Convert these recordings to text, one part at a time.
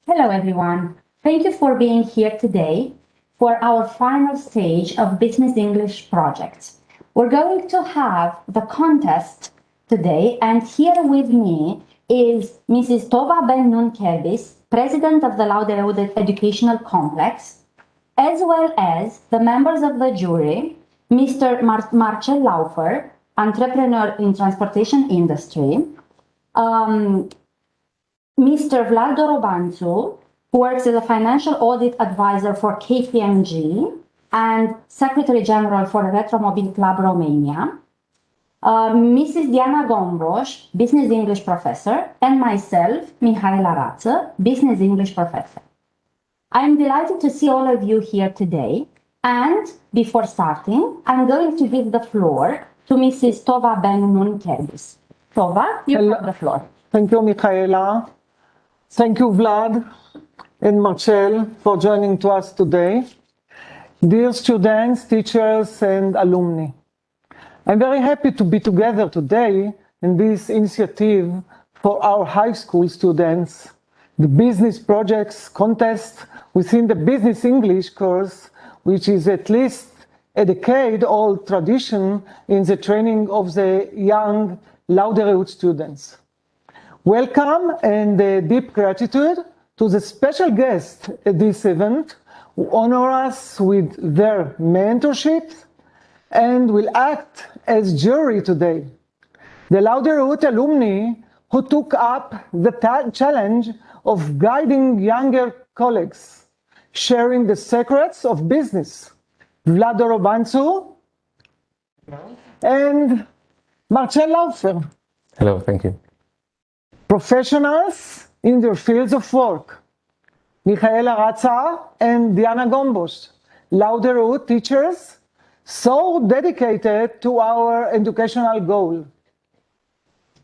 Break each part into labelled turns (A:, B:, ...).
A: Hello, everyone. Thank you for being here today for our final stage of Business English project. We're going to have the contest today, and here with me is Mrs. Tova Ben-Nun Kerbis, President of the Laude-Reut Educational Complex, as well as the members of the jury, Mr. Marcel Laufer, entrepreneur in transportation industry, Mr. Vlado Robanzo, who works as a financial audit advisor for KPMG and Secretary General for Retromobil Club Romania, Mrs. Diana Gombos, Business English Professor, and myself, Mihaela Rață, Business English Professor. I am delighted to see all of you here today, and before starting, I'm going to give the floor to Mrs. Tova Ben-Nun Kerbis. Tova, you have the floor.
B: Thank you, Mihaela. Thank you, Vlad and Marcel, for joining to us today. Dear students, teachers, and alumni, I'm very happy to be together today in this initiative for our high school students, the business projects contest within the Business English course, which is at least a decade-old tradition in the training of the young Laude-Reut students. Welcome and deep gratitude to the special guests at this event who honor us with their mentorship and will act as jury today. The Laude-Reut alumni who took up the challenge of guiding younger colleagues, sharing the secrets of business. Vlado Robanzo and Marcel Laufer.
C: Hello, thank you.
B: Professionals in their fields of work. Mihaela Rață and Diana Gombos, Laude-Reut teachers, so dedicated to our educational goal.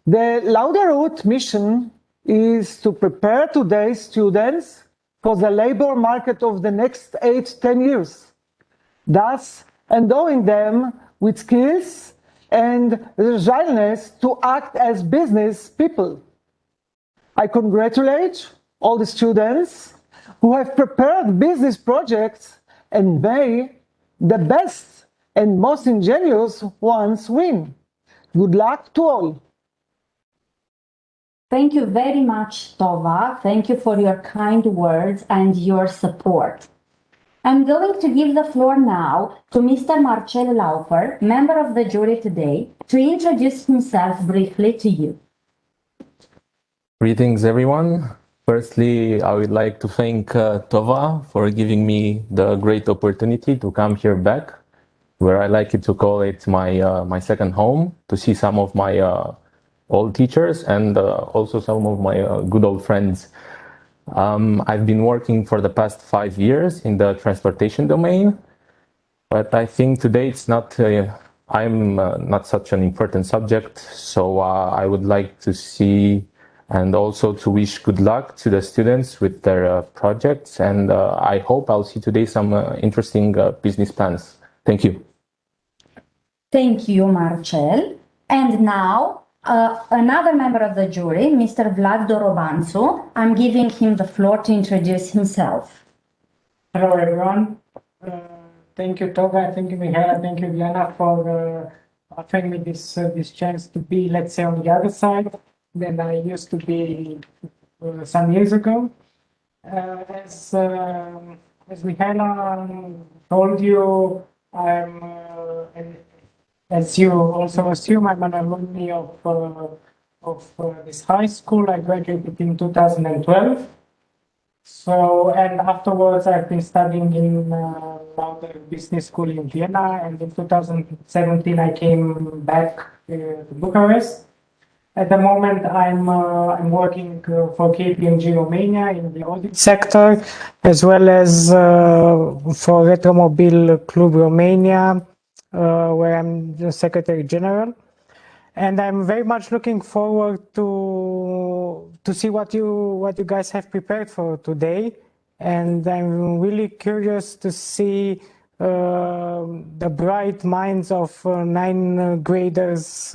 B: The Laude-Reut mission is to prepare today's students for the labor market of the next 8-10 years, thus endowing them with skills and resilience to act as business people. I congratulate all the students who have prepared business projects and may the best and most ingenious ones win. Good luck to all.
A: Thank you very much, Tova. Thank you for your kind words and your support. I'm going to give the floor now to Mr. Marcel Laufer, member of the jury today, to introduce himself briefly to you.
C: Greetings, everyone. Firstly, I would like to thank Tova for giving me the great opportunity to come here back, where I like it to call it my second home, to see some of my old teachers and also some of my good old friends. I've been working for the past 5 years in the transportation domain, but I think today it's not, I'm not such an important subject, so I would like to see and also to wish good luck to the students with their projects, and I hope I'll see today some interesting business plans. Thank you.
A: Thank you, Marcel. And now, another member of the jury, Mr. Vlado Robanzo. I'm giving him the floor to introduce himself.
D: Hello, everyone. Thank you, Tova. Thank you, Mihaela. Thank you, Diana, for offering me this chance to be, let's say, on the other side than I used to be some years ago. As Mihaela told you, as you also assume, I'm an alumni of this high school. I graduated in 2012. So, and afterwards I've been studying in Laude Business School in Vienna, and in 2017 I came back to Bucharest. At the moment I'm working for KPMG Romania in the audit sector, as well as for Retromobil Club Romania, where I'm the Secretary General. And I'm very much looking forward to see what you guys have prepared for today. And I'm really curious to see the bright minds of 9 graders,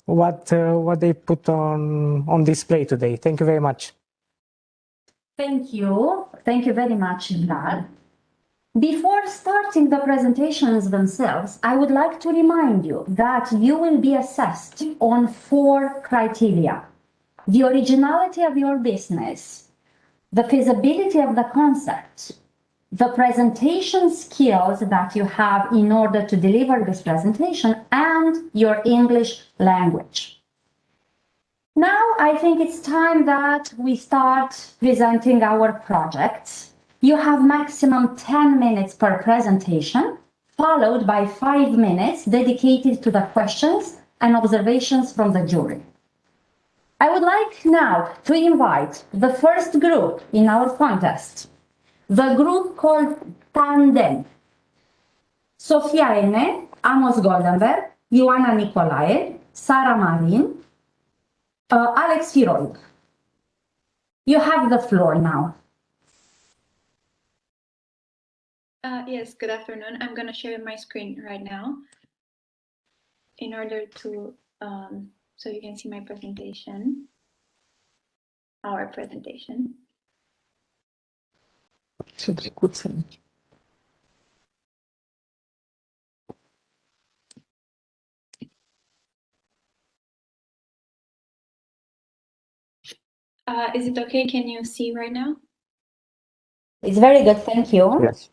D: what they put on display today. Thank you very much.
A: Thank you. Thank you very much, Vlad. Before starting the presentations themselves, I would like to remind you that you will be assessed on 4 criteria: the originality of your business, the feasibility of the concept, the presentation skills that you have in order to deliver this presentation, and your English language. Now, I think it's time that we start presenting our projects. You have maximum 10 minutes per presentation, followed by 5 minutes dedicated to the questions and observations from the jury. I would like now to invite the first group in our contest, the group called Tandem. Sofia Ene, Amos Goldenberg, Ioana Nicolae, Sara Marin, Alex Firoi. You have the floor now.
E: Yes, good afternoon. I'm going to share my screen right now in order to, so you can see my presentation, our presentation. Is it okay? Can you see right now?
A: It's very good, thank you.
B: Yes.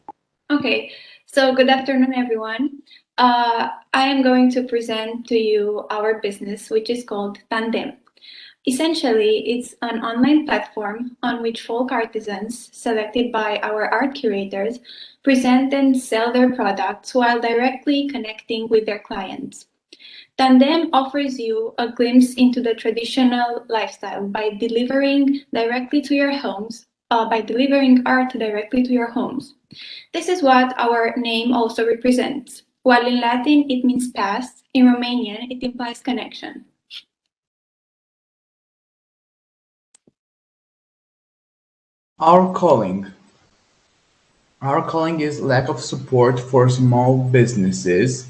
E: Okay, so good afternoon, everyone. I am going to present to you our business, which is called Tandem. Essentially, it's an online platform on which folk artisans, selected by our art curators, present and sell their products while directly connecting with their clients. Tandem offers you a glimpse into the traditional lifestyle by delivering directly to your homes, by delivering art directly to your homes. This is what our name also represents. While in Latin it means past, in Romanian it implies connection.
F: Our calling. Our calling is lack of support for small businesses.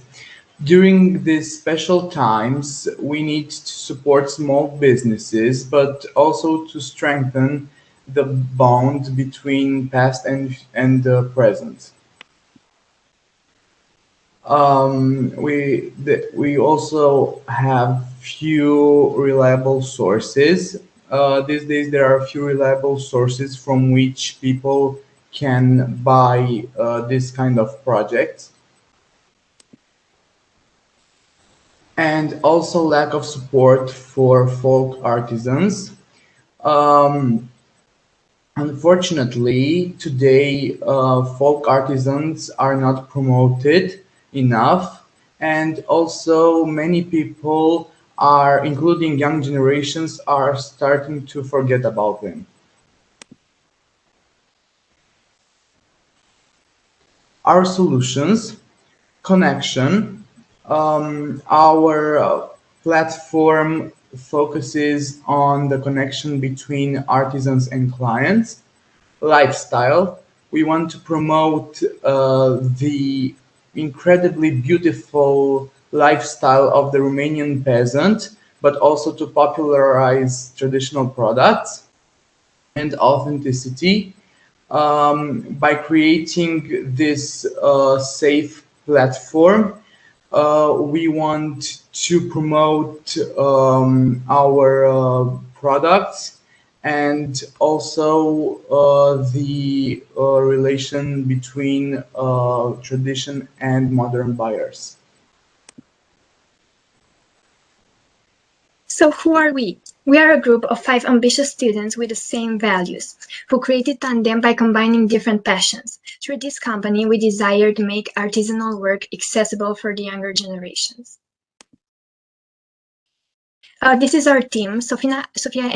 F: During these special times, we need to support small businesses, but also to strengthen the bond between past and present. We also have few reliable sources. These days, there are few reliable sources from which people can buy this kind of projects. And also lack of support for folk artisans. Unfortunately, today folk artisans are not promoted enough, and also many people are, including young generations, are starting to forget about them. Our solutions: connection. Our platform focuses on the connection between artisans and clients. Lifestyle. We want to promote the incredibly beautiful lifestyle of the Romanian peasant, but also to popularize traditional products. And authenticity. By creating this safe platform, we want to promote our products and also the relation between tradition and modern buyers.
G: So who are we? We are a group of 5 ambitious students with the same values, who created Tandem by combining different passions. Through this company, we desire to make artisanal work accessible for the younger generations. This is our team. Sofia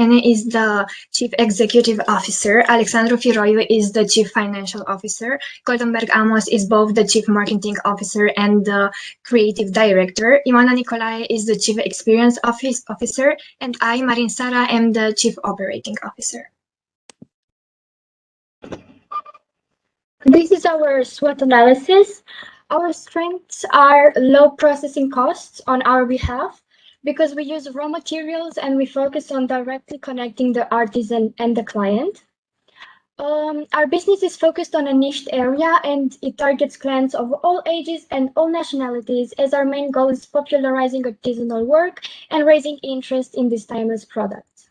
G: Ene is the Chief Executive Officer. Alexandru Firoiu is the Chief Financial Officer. Goldenberg Amos is both the Chief Marketing Officer and the Creative Director. Ioana Nicolae is the Chief Experience Officer. And I, Marin Sara, am the Chief Operating Officer.
H: This is our SWOT analysis. Our strengths are low processing costs on our behalf, because we use raw materials and we focus on directly connecting the artisan and the client. Our business is focused on a niche area and it targets clients of all ages and all nationalities, as our main goal is popularizing artisanal work and raising interest in these timeless products.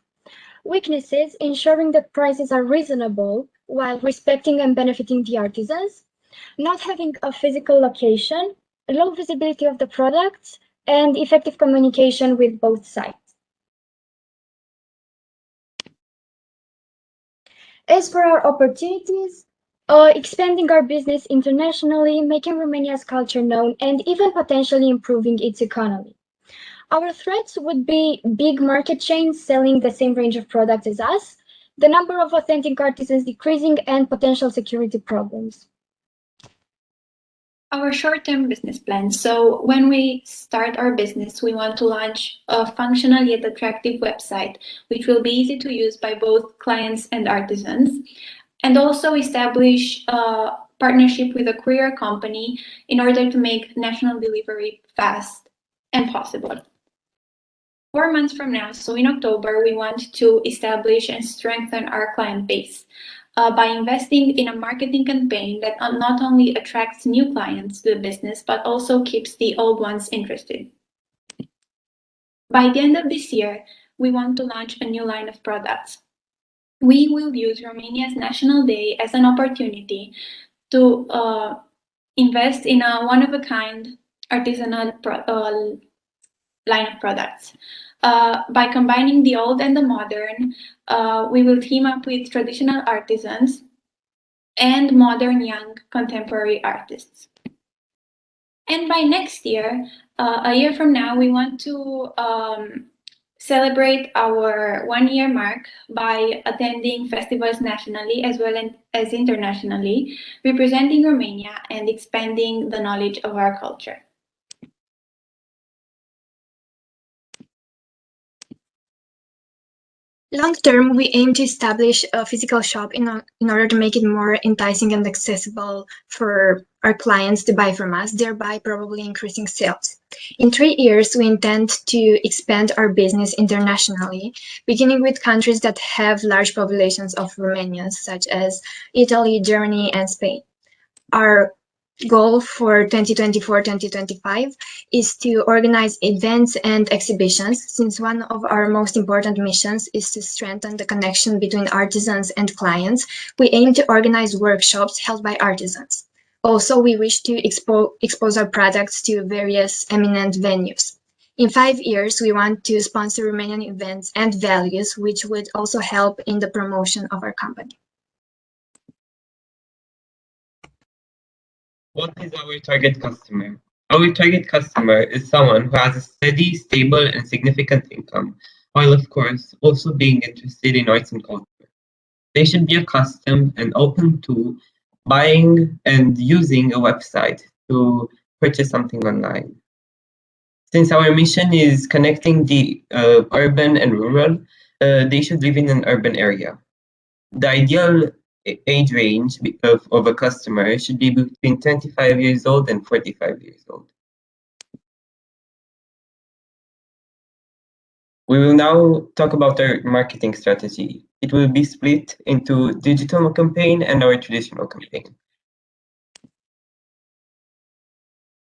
H: Weaknesses: ensuring that prices are reasonable while respecting and benefiting the artisans, not having a physical location, low visibility of the products, and effective communication with both sides. As for our opportunities, expanding our business internationally, making Romania's culture known, and even potentially improving its economy. Our threats would be big market chains selling the same range of products as us, the number of authentic artisans decreasing, and potential security problems.
E: Our short-term business plan. So when we start our business, we want to launch a functional yet attractive website, which will be easy to use by both clients and artisans, and also establish a partnership with a courier company in order to make national delivery fast and possible. 4 months from now, so in October, we want to establish and strengthen our client base by investing in a marketing campaign that not only attracts new clients to the business, but also keeps the old ones interested. By the end of this year, we want to launch a new line of products. We will use Romania's National Day as an opportunity to invest in a one-of-a-kind artisanal line of products. By combining the old and the modern, we will team up with traditional artisans and modern young contemporary artists. And by next year, a year from now, we want to celebrate our 1-year mark by attending festivals nationally as well as internationally, representing Romania and expanding the knowledge of our culture.
G: Long term, we aim to establish a physical shop in order to make it more enticing and accessible for our clients to buy from us, thereby probably increasing sales. In 3 years, we intend to expand our business internationally, beginning with countries that have large populations of Romanians, such as Italy, Germany, and Spain. Our goal for 2024-2025 is to organize events and exhibitions, since one of our most important missions is to strengthen the connection between artisans and clients. We aim to organize workshops held by artisans. Also, we wish to expose our products to various eminent venues. In 5 years, we want to sponsor Romanian events and values, which would also help in the promotion of our company.
I: What is our target customer? Our target customer is someone who has a steady, stable, and significant income, while of course also being interested in arts and culture. They should be accustomed and open to buying and using a website to purchase something online. Since our mission is connecting the urban and rural, they should live in an urban area. The ideal age range of a customer should be between 25 years old and 45 years old. We will now talk about our marketing strategy. It will be split into digital campaign and our traditional campaign.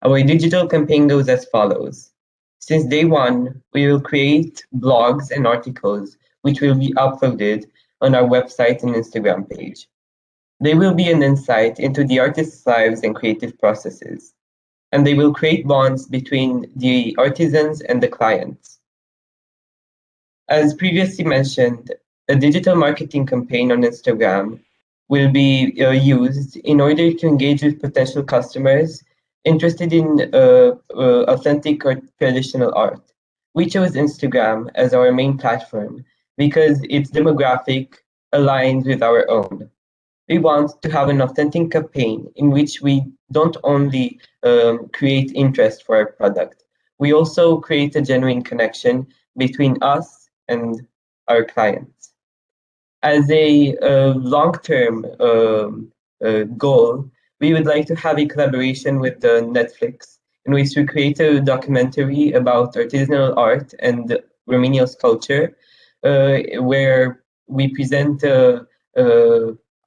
I: Our digital campaign goes as follows. Since day one, we will create blogs and articles which will be uploaded on our website and Instagram page. They will be an insight into the artists' lives and creative processes, and they will create bonds between the artisans and the clients. As previously mentioned, a digital marketing campaign on Instagram will be used in order to engage with potential customers interested in authentic or traditional art. We chose Instagram as our main platform because its demographic aligns with our own. We want to have an authentic campaign in which we don't only create interest for our product, we also create a genuine connection between us and our clients. As a long-term goal, we would like to have a collaboration with Netflix in which we create a documentary about artisanal art and Romania's culture, where we present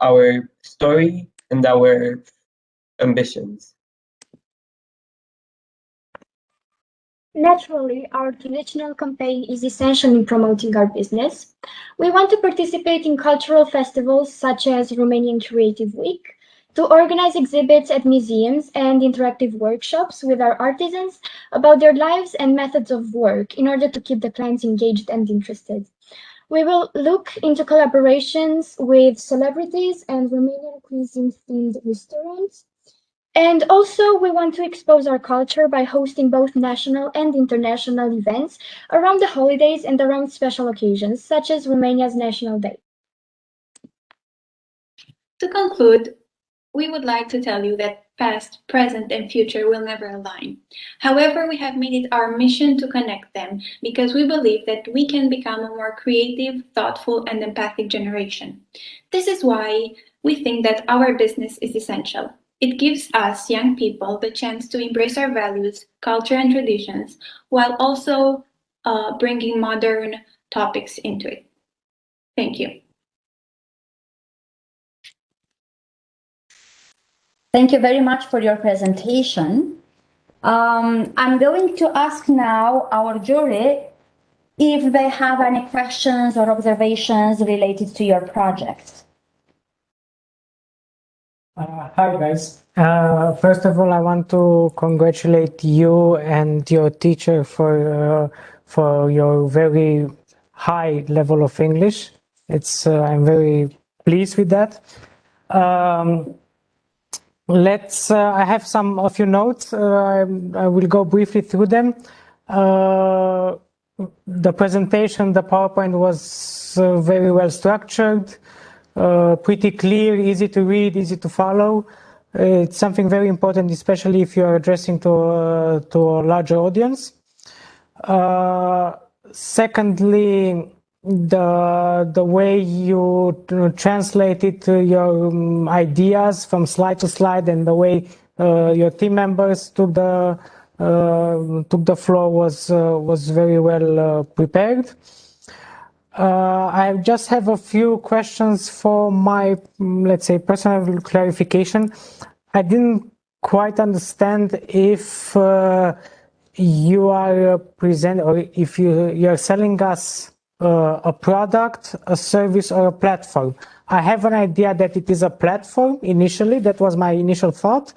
I: our story, and our ambitions.
H: Naturally, our traditional campaign is essential in promoting our business. We want to participate in cultural festivals such as Romanian Creative Week, to organize exhibits at museums and interactive workshops with our artisans about their lives and methods of work in order to keep the clients engaged and interested. We will look into collaborations with celebrities and Romanian cuisine-themed restaurants. And also, we want to expose our culture by hosting both national and international events around the holidays and around special occasions, such as Romania's National Day.
E: To conclude, we would like to tell you that past, present, and future will never align. However, we have made it our mission to connect them because we believe that we can become a more creative, thoughtful, and empathic generation. This is why we think that our business is essential. It gives us, young people, the chance to embrace our values, culture, and traditions, while also bringing modern topics into it. Thank you.
A: Thank you very much for your presentation. I'm going to ask now our jury if they have any questions or observations related to your project.
D: Hi guys. First of all, I want to congratulate you and your teacher for your very high level of English. I'm very pleased with that. I have some of your notes. I will go briefly through them. The presentation, the PowerPoint was very well structured. Pretty clear, easy to read, easy to follow. It's something very important, especially if you're addressing to a larger audience. Secondly, the way you translated your ideas from slide to slide and the way your team members took the floor was very well prepared. I just have a few questions for my, let's say, personal clarification. I didn't quite understand if you are or if you're selling us a product, a service, or a platform. I have an idea that it is a platform initially. That was my initial thought.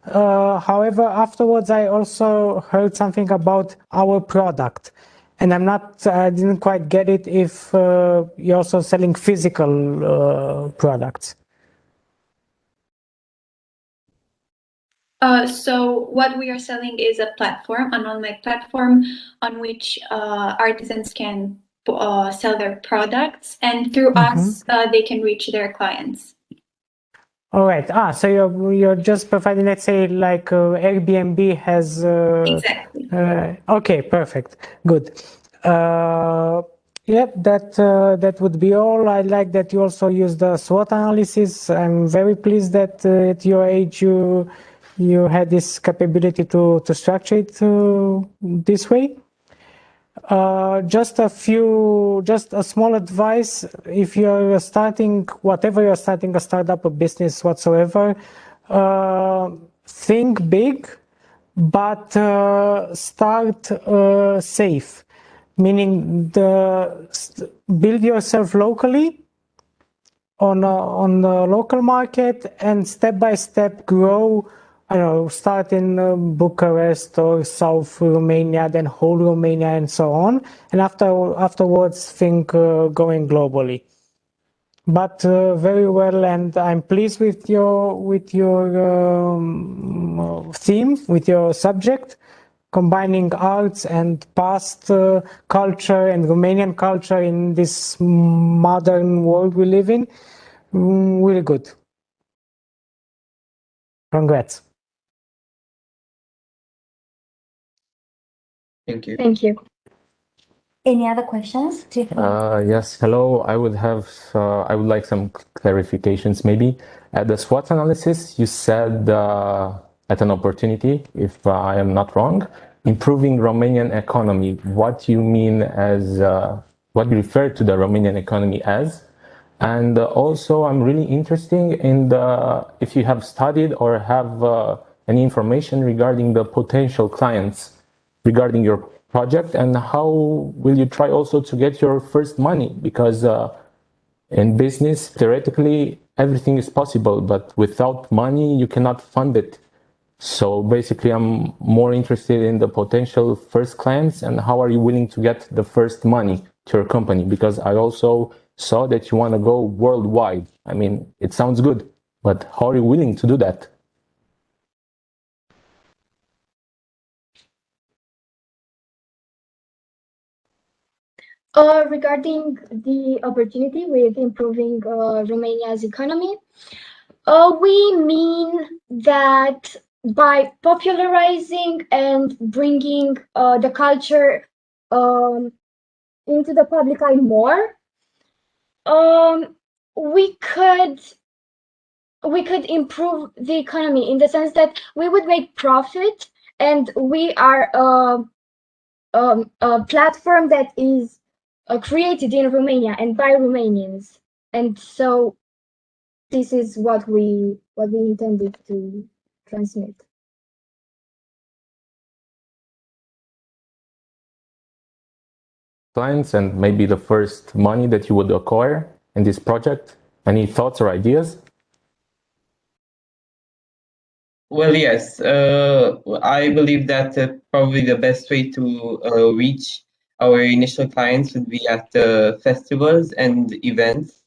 D: However, afterwards, I also heard something about our product. And I didn't quite get it if you're also selling physical products.
E: So what we are selling is a platform, an online platform on which artisans can sell their products, and through us, they can reach their clients.
D: All right. So you're just providing, let's say, like Airbnb has.
E: Exactly.
D: Okay. Perfect. Good. Yeah, that would be all. I like that you also use the SWOT analysis. I'm very pleased that at your age you had this capability to structure it this way. Just a small advice. If you're starting, whatever you're starting, a startup, a business, whatsoever, think big, but start safe. Meaning build yourself locally on the local market and step by step grow. I don't know, start in Bucharest or South Romania, then whole Romania, and so on. And afterwards, think going globally. But very well, and I'm pleased with your theme, with your subject, combining arts and past culture and Romanian culture in this modern world we live in. Really good. Congrats.
I: Thank you.
H: Thank you.
A: Any other questions?
C: Yes, hello. I would like some clarifications maybe. At the SWOT analysis, you said at an opportunity, if I am not wrong, improving Romanian economy. What you mean as, what you refer to the Romanian economy as? And also, I'm really interested in if you have studied or have any information regarding the potential clients regarding your project, and how will you try also to get your first money? Because in business, theoretically, everything is possible, but without money, you cannot fund it. So basically, I'm more interested in the potential first clients and how are you willing to get the first money to your company? Because I also saw that you want to go worldwide. I mean, it sounds good, but how are you willing to do that?
H: Regarding the opportunity with improving Romania's economy, we mean that by popularizing and bringing the culture into the public eye more, we could improve the economy in the sense that we would make profit, and we are a platform that is created in Romania and by Romanians, and so this is what we intended to transmit.
C: Clients and maybe the first money that you would acquire in this project? Any thoughts or ideas?
I: Well, yes, I believe that probably the best way to reach our initial clients would be at festivals and events.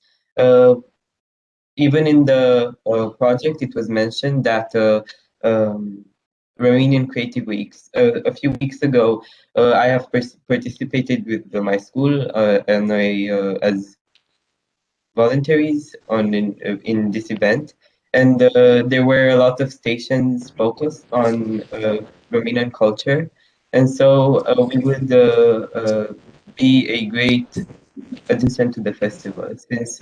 I: Even in the project, it was mentioned that Romanian Creative Weeks. A few weeks ago, I have participated with my school and as voluntaries in this event, and there were a lot of stations focused on Romanian culture, and so we would be a great addition to the festival, since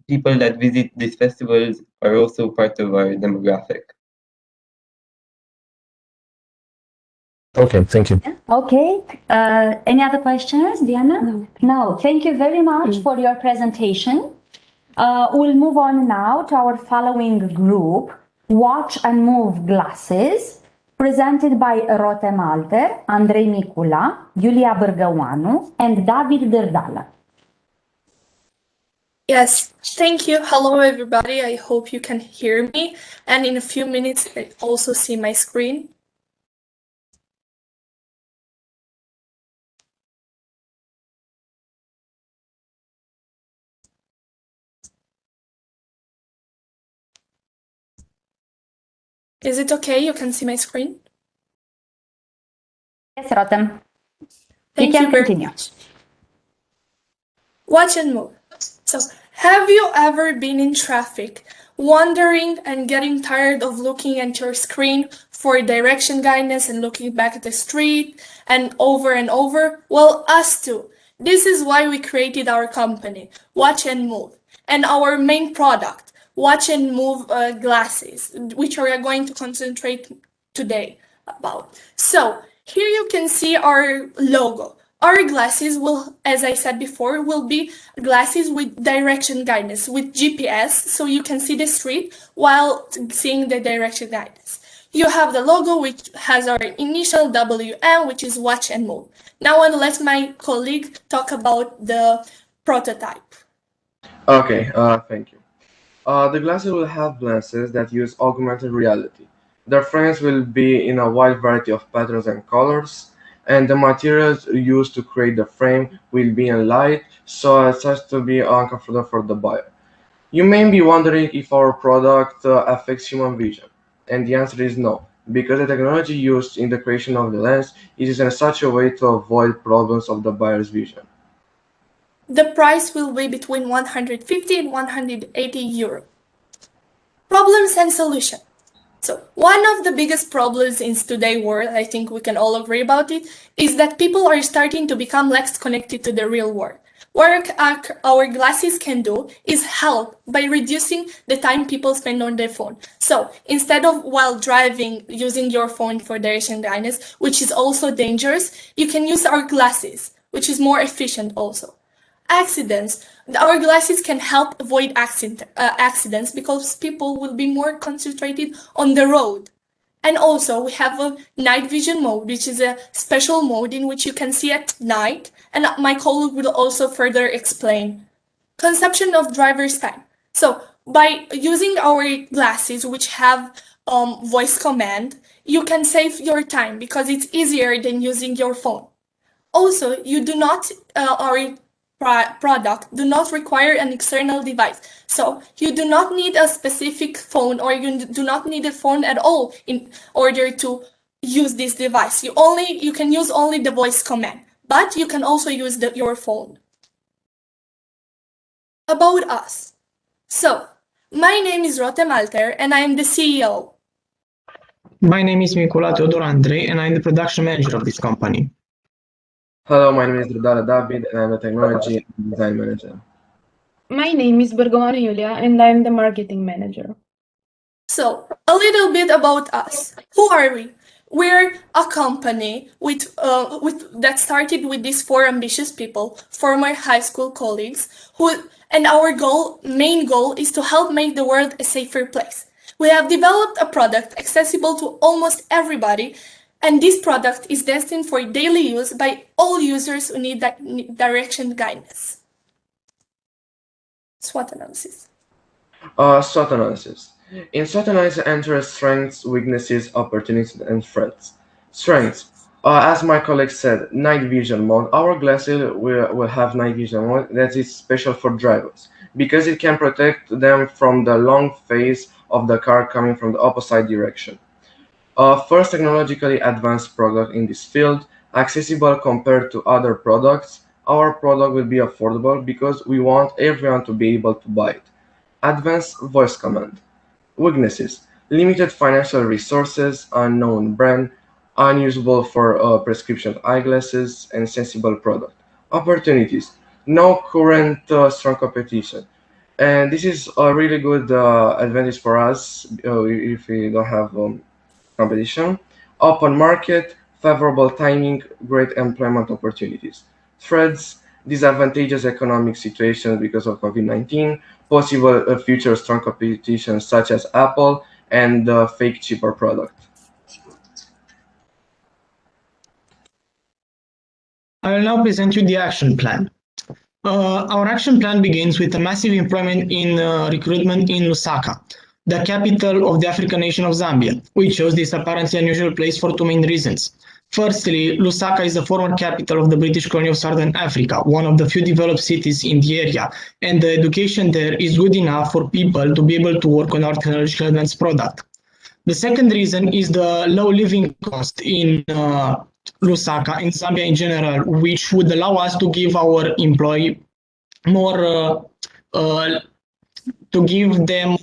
I: people that visit these festivals are also part of our demographic.
C: Okay, thank you.
A: Okay. Any other questions, Diana? No. No. Thank you very much for your presentation. We'll move on now to our following group, Watch and Move Glasses, presented by Rote Malter, Andrei Micula, Iulia Bârgăuanu, and David Derdala.
J: Yes, thank you. Hello, everybody. I hope you can hear me. And in a few minutes, I also see my screen. Is it okay? You can see my screen?
A: Yes, Rotem.
J: Thank you very much. Watch and move. So, have you ever been in traffic, wandering and getting tired of looking at your screen for direction guidance and looking back at the street and over? Well, us too. This is why we created our company, Watch and Move, and our main product, Watch and Move glasses, which we are going to concentrate today about. So, here you can see our logo. Our glasses will, as I said before, will be glasses with direction guidance, with GPS, so you can see the street while seeing the direction guidance. You have the logo, which has our initial WM, which is Watch and Move. Now I'll let my colleague talk about the prototype.
K: Okay, thank you. The glasses will have lenses that use augmented reality. Their frames will be in a wide variety of patterns and colors, and the materials used to create the frame will be in light so as to be uncomfortable for the buyer. You may be wondering if our product affects human vision, and the answer is no, because the technology used in the creation of the lens is in such a way to avoid problems of the buyer's vision.
J: The price will be between 150 and 180 euro. Problems and solution. So one of the biggest problems in today's world, I think we can all agree about it, is that people are starting to become less connected to the real world. What our glasses can do is help by reducing the time people spend on their phone. So instead of while driving using your phone for direction guidance, which is also dangerous, you can use our glasses, which is more efficient also. Accidents. Our glasses can help avoid accidents because people will be more concentrated on the road. And also we have a night vision mode, which is a special mode in which you can see at night. And my colleague will also further explain. Consumption of driver's time. So by using our glasses, which have voice command, you can save your time because it's easier than using your phone. Also, you do not, our product do not require an external device. So you do not need a specific phone, or you do not need a phone at all in order to use this device. You can use only the voice command, but you can also use your phone. About us. So, my name is Rote Malter and I am the CEO.
L: My name is Micula Teodor Andrei and I'm the production manager of this company.
K: Hello, my name is Drudara David and I'm the technology and design manager.
M: My name is Bergomano Iulia and I'm the marketing manager.
J: So, a little bit about us. Who are we? We're a company that started with these 4 ambitious people, former high school colleagues, and our main goal is to help make the world a safer place. We have developed a product accessible to almost everybody, and this product is destined for daily use by all users who need direction guidance. SWOT analysis.
K: SWOT analysis. In SWOT analysis, enter strengths, weaknesses, opportunities, and threats. Strengths. As my colleague said, night vision mode. Our glasses will have night vision mode that is special for drivers because it can protect them from the long phase of the car coming from the opposite direction. First technologically advanced product in this field, accessible compared to other products. Our product will be affordable because we want everyone to be able to buy it. Advanced voice command. Weaknesses. Limited financial resources, unknown brand, unusable for prescription eyeglasses, and sensible product. Opportunities. No current strong competition. And this is a really good advantage for us if we don't have competition. Open market, favorable timing, great employment opportunities. Threats, disadvantageous economic situation because of COVID-19, possible future strong competition such as Apple, and fake cheaper product.
L: I will now present you the action plan. Our action plan begins with a massive employment in recruitment in Lusaka, the capital of the African nation of Zambia. We chose this apparently unusual place for 2 main reasons. Firstly, Lusaka is the former capital of the British colony of Southern Africa, one of the few developed cities in the area, and the education there is good enough for people to be able to work on our technological advanced product. The second reason is the low living cost in Lusaka, in Zambia in general, which would allow us to give our employee more, to give them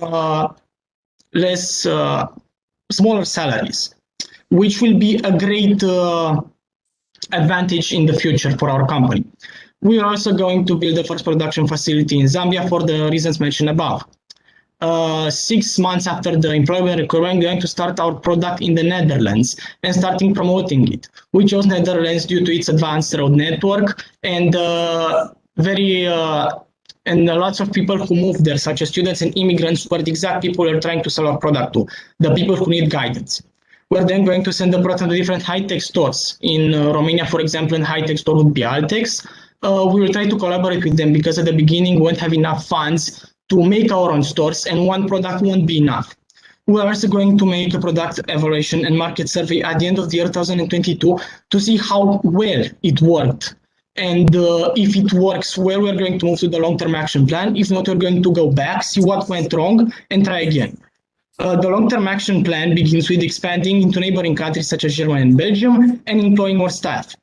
L: less, smaller salaries, which will be a great advantage in the future for our company. We are also going to build the first production facility in Zambia for the reasons mentioned above. 6 months after the employment recruitment, we're going to start our product in the Netherlands and starting promoting it. We chose Netherlands due to its advanced road network and lots of people who move there, such as students and immigrants, who are the exact people we're trying to sell our product to, the people who need guidance. We're then going to send the product to different high-tech stores. In Romania, for example, a high-tech store would be Altex. We will try to collaborate with them because at the beginning we won't have enough funds to make our own stores, and one product won't be enough. We are also going to make a product evaluation and market survey at the end of the year 2022 to see how well it worked. And if it works well, we're going to move to the long-term action plan. If not, we're going to go back, see what went wrong, and try again. The long-term action plan begins with expanding into neighboring countries such as Germany and Belgium and employing more staff.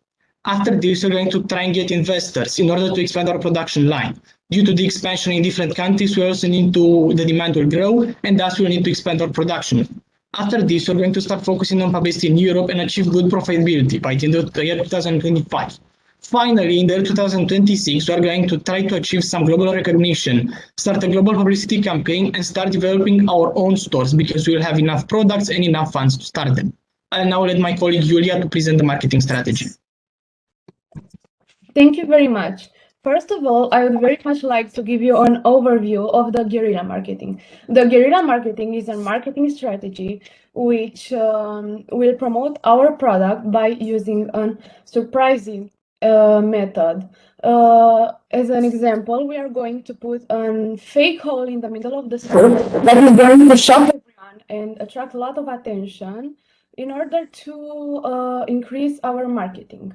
L: After this, we're going to try and get investors in order to expand our production line. Due to the expansion in different countries, we also need to, the demand will grow, and thus we'll need to expand our production. After this, we're going to start focusing on publicity in Europe and achieve good profitability by the end of the year 2025. Finally, in the year 2026, we are going to try to achieve some global recognition, start a global publicity campaign, and start developing our own stores because we will have enough products and enough funds to start them. I'll now let my colleague Julia to present the marketing strategy.
M: Thank you very much. First of all, I would very much like to give you an overview of the guerrilla marketing. The guerrilla marketing is a marketing strategy which will promote our product by using a surprising method. As an example, we are going to put a fake hole in the middle of the store that is going to shock everyone and attract a lot of attention in order to increase our marketing.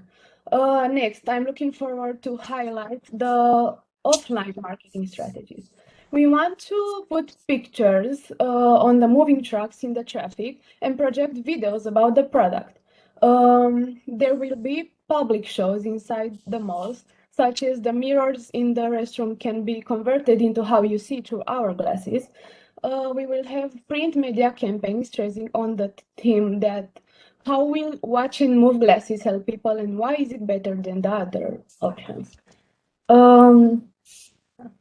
M: Next, I'm looking forward to highlight the offline marketing strategies. We want to put pictures on the moving trucks in the traffic and project videos about the product. There will be public shows inside the malls, such as the mirrors in the restroom can be converted into how you see through our glasses. We will have print media campaigns stressing on the theme that how will watch and move glasses help people and why is it better than the other options?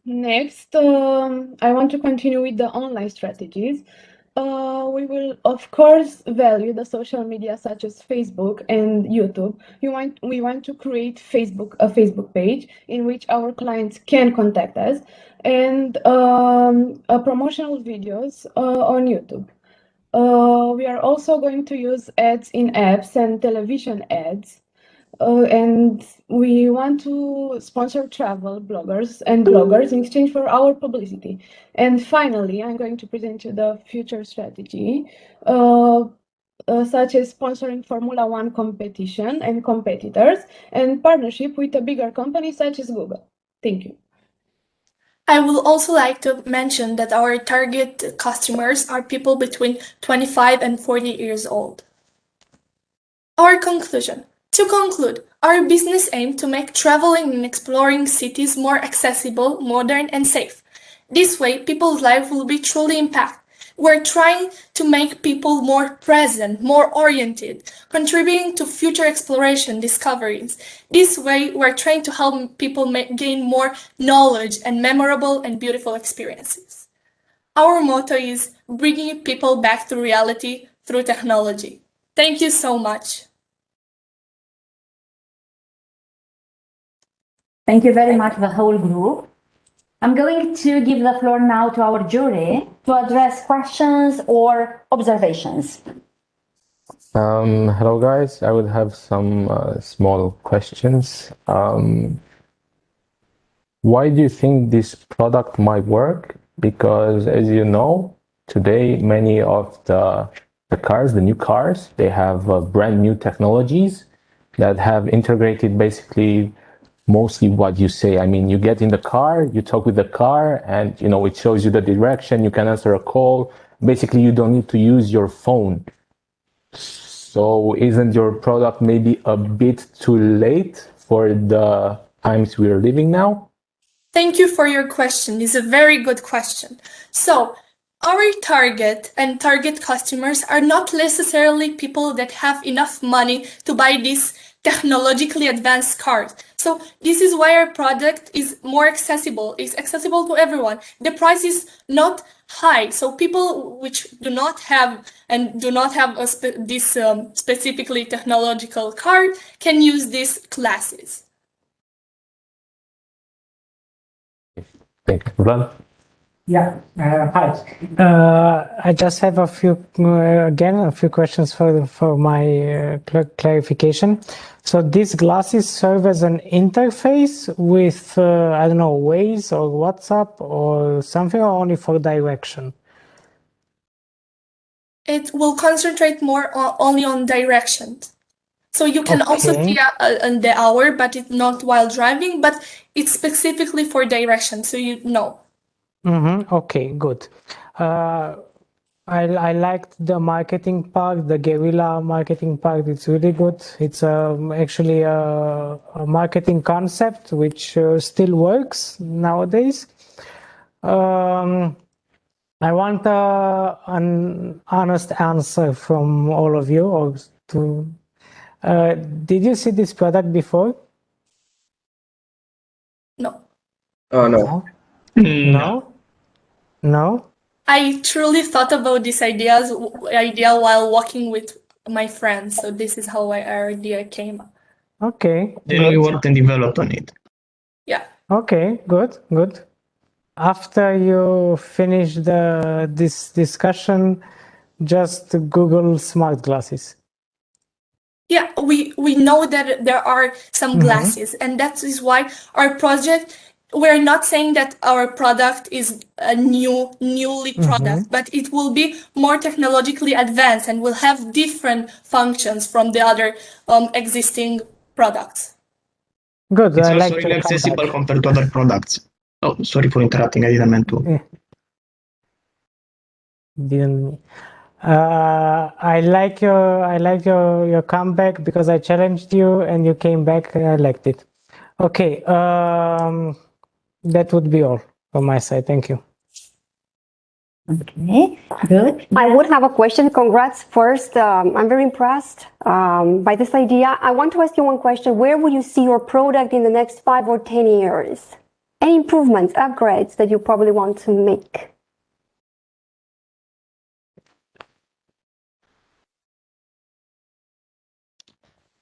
M: Next, I want to continue with the online strategies. We will, of course, value the social media such as Facebook and YouTube. We want to create a Facebook page in which our clients can contact us and promotional videos on YouTube. We are also going to use ads in apps and television ads. And we want to sponsor travel bloggers in exchange for our publicity. And finally, I'm going to present you the future strategy, such as sponsoring Formula One competition and competitors and partnership with a bigger company such as Google. Thank you.
J: I would also like to mention that our target customers are people between 25 and 40 years old. Our conclusion. To conclude, our business aims to make traveling and exploring cities more accessible, modern, and safe. This way, people's lives will be truly impacted. We're trying to make people more present, more oriented, contributing to future exploration discoveries. This way, we're trying to help people gain more knowledge and memorable and beautiful experiences. Our motto is bringing people back to reality through technology. Thank you so much.
A: Thank you very much, the whole group. I'm going to give the floor now to our jury to address questions or observations.
C: Hello guys, I would have some small questions. Why do you think this product might work? Because as you know, today many of the cars, the new cars, they have brand new technologies that have integrated basically mostly what you say. I mean, you get in the car, you talk with the car, and it shows you the direction, you can answer a call. Basically, you don't need to use your phone. So isn't your product maybe a bit too late for the times we are living now?
J: Thank you for your question. It's a very good question. So, our target and target customers are not necessarily people that have enough money to buy these technologically advanced cars. So this is why our product is more accessible. It's accessible to everyone. The price is not high. So people which do not have this specifically technological card can use these classes.
C: Thank you. Vlad?
N: Yeah, hi. I just have a few questions for my clarification. So these glasses serve as an interface with, I don't know, Waze or WhatsApp or something, or only for direction?
J: It will concentrate more only on directions. So you can also see the hour, but it's not while driving, but it's specifically for direction, so you know.
N: Okay, good. I liked the marketing part, the guerrilla marketing part. It's really good. It's actually a marketing concept which still works nowadays. I want an honest answer from all of you. Did you see this product before?
J: No.
K: No.
N: No? No?
J: I truly thought about this idea while walking with my friends, so this is how our idea came up.
N: Okay.
L: Then we worked and developed on it.
J: Yeah.
N: Okay, good, good. After you finish this discussion, just Google smart glasses.
J: Yeah, we know that there are some glasses, and that is why our project, we're not saying that our product is a newly product, but it will be more technologically advanced and will have different functions from the other existing products.
N: Good,
L: It's
N: I
L: also
N: like
L: really
N: your
L: accessible
N: comeback.
L: compared to other products. Oh, sorry for interrupting. I didn't mean to.
N: Yeah. Didn't. I like your comeback because I challenged you and you came back and I liked it. Okay, that would be all from my side. Thank you.
O: Okay, good.
P: I would have a question. Congrats first. I'm very impressed by this idea. I want to ask you one question. Where would you see your product in the next 5 or 10 years? Any improvements, upgrades that you probably want to make?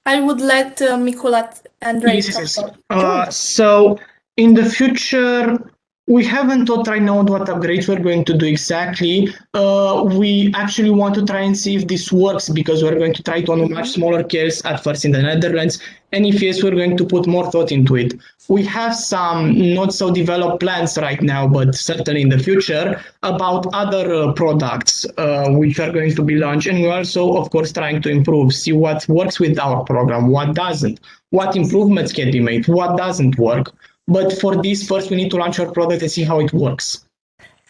J: I would let Mikulat Andrei
L: Yes,
J: talk
L: yes,
J: about.
L: yes. So in the future, we haven't thought right now what upgrades we're going to do exactly. We actually want to try and see if this works because we're going to try it on a much smaller scale at first in the Netherlands. And if yes, we're going to put more thought into it. We have some not so developed plans right now, but certainly in the future about other products which are going to be launched. And we're also, of course, trying to improve, see what works with our program, what doesn't, what improvements can be made, what doesn't work. But for this, first we need to launch our product and see how it works.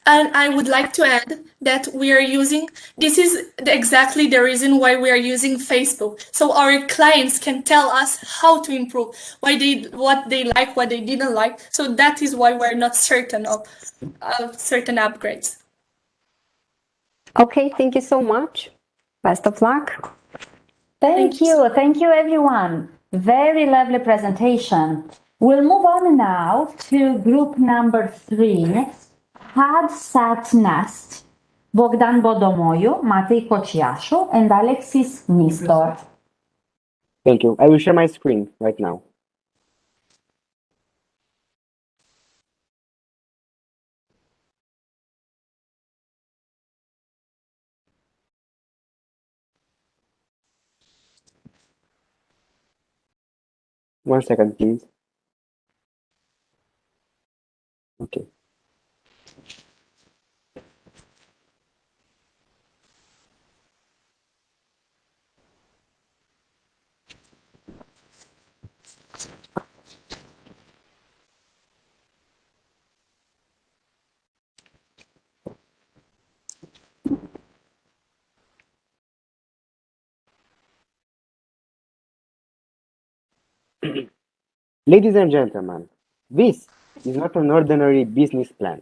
J: And I would like to add that we are using, this is exactly the reason why we are using Facebook. So our clients can tell us how to improve, what they like, what they didn't like. So that is why we're not certain of certain upgrades.
P: Okay, thank you so much. Best of luck.
O: Thank you. Thank you, everyone. Very lovely presentation. We'll move on now to group number 3. Had Sat Nest, Bogdan Bodomoiu, Matei Kociashu, and Alexis Nistor.
Q: Thank you. I will share my screen right now. One second, please. Okay. Ladies and gentlemen, this is not an ordinary business plan.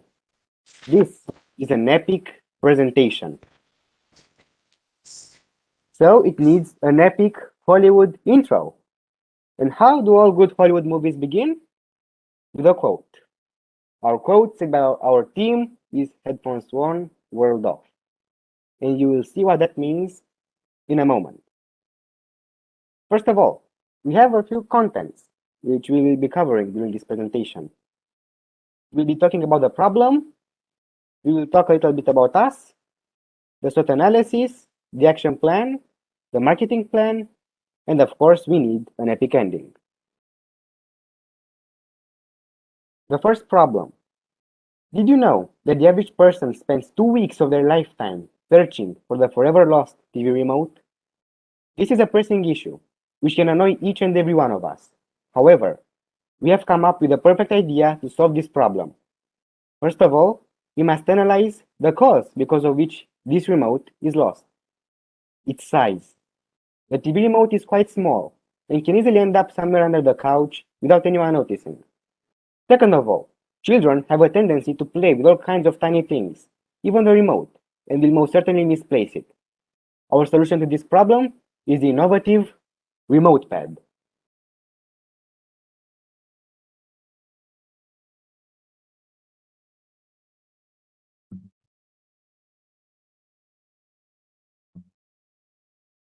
Q: This is an epic presentation. So it needs an epic Hollywood intro. And how do all good Hollywood movies begin? With a quote. Our quote about our team is headphones on, world off. And you will see what that means in a moment. First of all, we have a few contents which we will be covering during this presentation. We'll be talking about the problem, we will talk a little bit about us, the SWOT analysis, the action plan, the marketing plan, and of course we need an epic ending. The first problem. Did you know that the average person spends 2 weeks of their lifetime searching for the forever lost TV remote? This is a pressing issue, which can annoy each and every one of us. However, we have come up with a perfect idea to solve this problem. First of all, we must analyze the cause because of which this remote is lost. Its size. The TV remote is quite small and can easily end up somewhere under the couch without anyone noticing. Second of all, children have a tendency to play with all kinds of tiny things, even the remote, and will most certainly misplace it. Our solution to this problem is the innovative remote pad.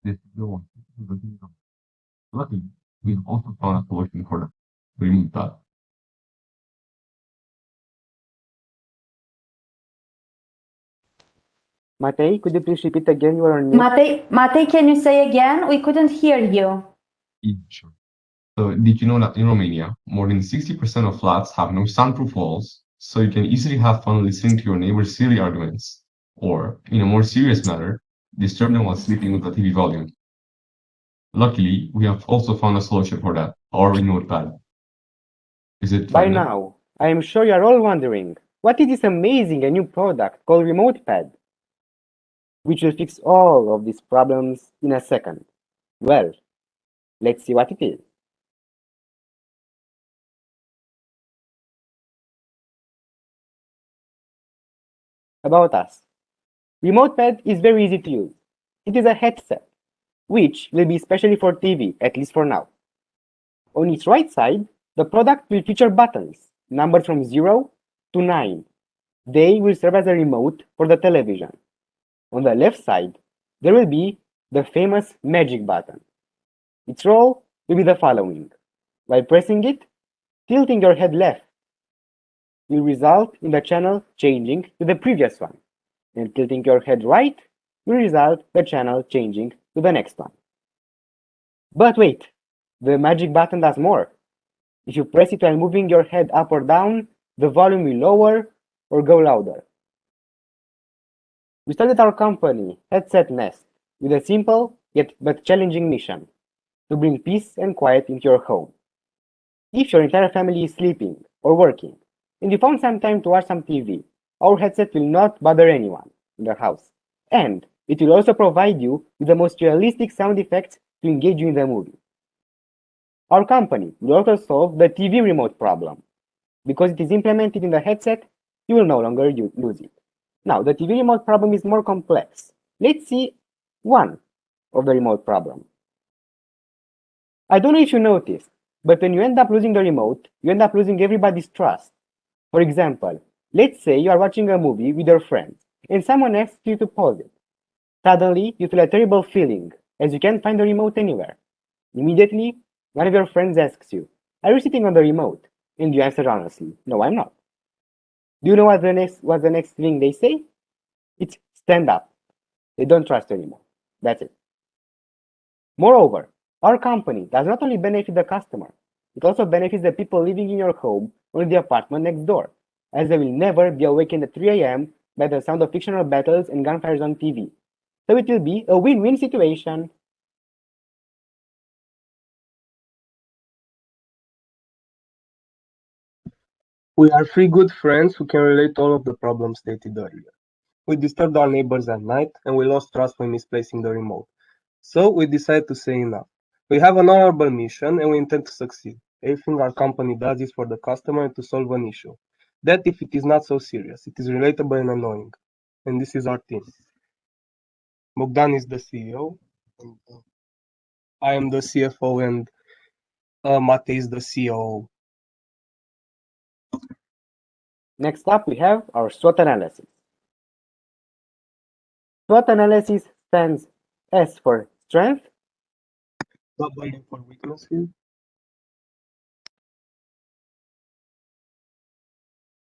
C: This is the one. Luckily, we also found a solution for the remote pad.
Q: Matei, could you please repeat again your name?
O: Matei, can you say again? We couldn't hear you.
R: Yeah, sure. So did you know that in Romania, more than 60% of flats have no soundproof walls, so you can easily have fun listening to your neighbor's silly arguments, or, in a more serious matter, disturb them while sleeping with the TV volume. Luckily, we have also found a solution for that, our remote pad. Is it
Q: By
R: fun?
Q: now, I am sure you are all wondering, what is this amazing and new product called Remote Pad? Which will fix all of these problems in a second. Well, let's see what it is. About us. Remote Pad is very easy to use. It is a headset, which will be specially for TV, at least for now. On its right side, the product will feature buttons, numbered from 0 to 9. They will serve as a remote for the television. On the left side, there will be the famous magic button. Its role will be the following. By pressing it, tilting your head left will result in the channel changing to the previous one, and tilting your head right will result the channel changing to the next one. But wait, the magic button does more. If you press it while moving your head up or down, the volume will lower or go louder. We started our company, Headset Nest, with a simple yet but challenging mission: to bring peace and quiet into your home. If your entire family is sleeping or working, and you found some time to watch some TV, our headset will not bother anyone in the house. And it will also provide you with the most realistic sound effects to engage you in the movie. Our company will also solve the TV remote problem. Because it is implemented in the headset, you will no longer lose it. Now, the TV remote problem is more complex. Let's see one of the remote problem. I don't know if you noticed, but when you end up losing the remote, you end up losing everybody's trust. For example, let's say you are watching a movie with your friends, and someone asks you to pause it. Suddenly, you feel a terrible feeling, as you can't find the remote anywhere. Immediately, one of your friends asks you, "Are you sitting on the remote?" And you answer honestly, "No, I'm not." Do you know what's the next thing they say? It's "stand up." They don't trust you anymore. That's it. Moreover, our company does not only benefit the customer, it also benefits the people living in your home or in the apartment next door, as they will never be awakened at 3 a.m. by the sound of fictional battles and gunfires on TV. So it will be a win-win situation.
K: We are three good friends who can relate all of the problems stated earlier. We disturbed our neighbors at night, and we lost trust when misplacing the remote. So we decided to say enough. We have an honorable mission, and we intend to succeed. Everything our company does is for the customer and to solve an issue. That, if it is not so serious, it is relatable and annoying. And this is our team. Bogdan is the CEO, and I am the CFO, and Matei is the COO.
Q: Next up, we have our SWOT analysis. SWOT analysis stands S for strength,
K: W for weaknesses,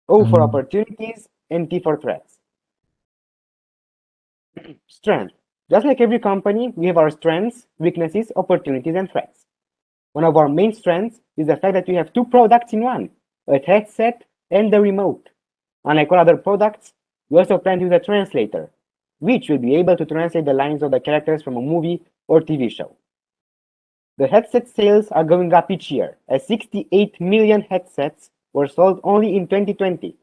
Q: O for opportunities, and T for threats. Strength. Just like every company, we have our strengths, weaknesses, opportunities, and threats. One of our main strengths is the fact that we have two products in one, a headset and the remote. Unlike all other products, we also plan to use a translator, which will be able to translate the lines of the characters from a movie or TV show. The headset sales are going up each year, as 68 million headsets were sold only in 2020.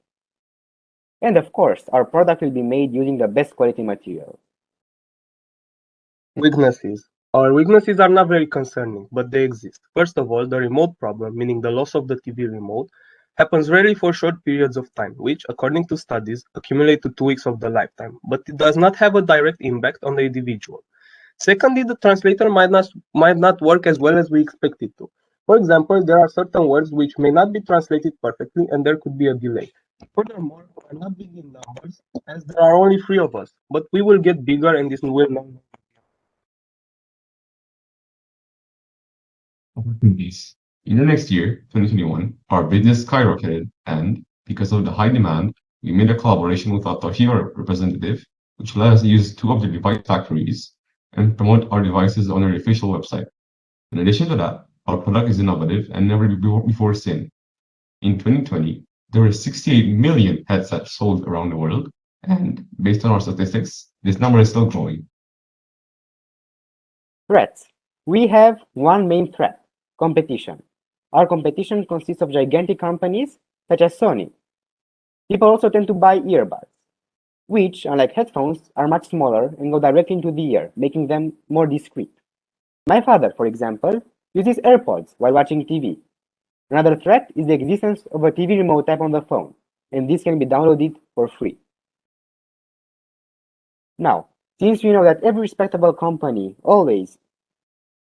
Q: And of course, our product will be made using the best quality material.
K: Weaknesses. Our weaknesses are not very concerning, but they exist. First of all, the remote problem, meaning the loss of the TV remote, happens rarely for short periods of time, which, according to studies, accumulate to 2 weeks of the lifetime, but it does not have a direct impact on the individual. Secondly, the translator might not work as well as we expect it to. For example, there are certain words which may not be translated perfectly, and there could be a delay. Furthermore, we are not big in numbers, as there are only 3 of us, but we will get bigger, and this will not.
R: Opportunities. In the next year, 2021, our business skyrocketed, and because of the high demand, we made a collaboration with our Tohiro representative which let us use two of the device factories and promote our devices on our official website. In addition to that, our product is innovative and never before seen. In 2020, there were 68 million headsets sold around the world, and based on our statistics, this number is still growing.
Q: Threats. We have one main threat: competition. Our competition consists of gigantic companies such as Sony. People also tend to buy earbuds, which, unlike headphones, are much smaller and go directly into the ear, making them more discreet. My father, for example, uses AirPods while watching TV. Another threat is the existence of a TV remote app on the phone, and this can be downloaded for free. Now, since we know that every respectable company always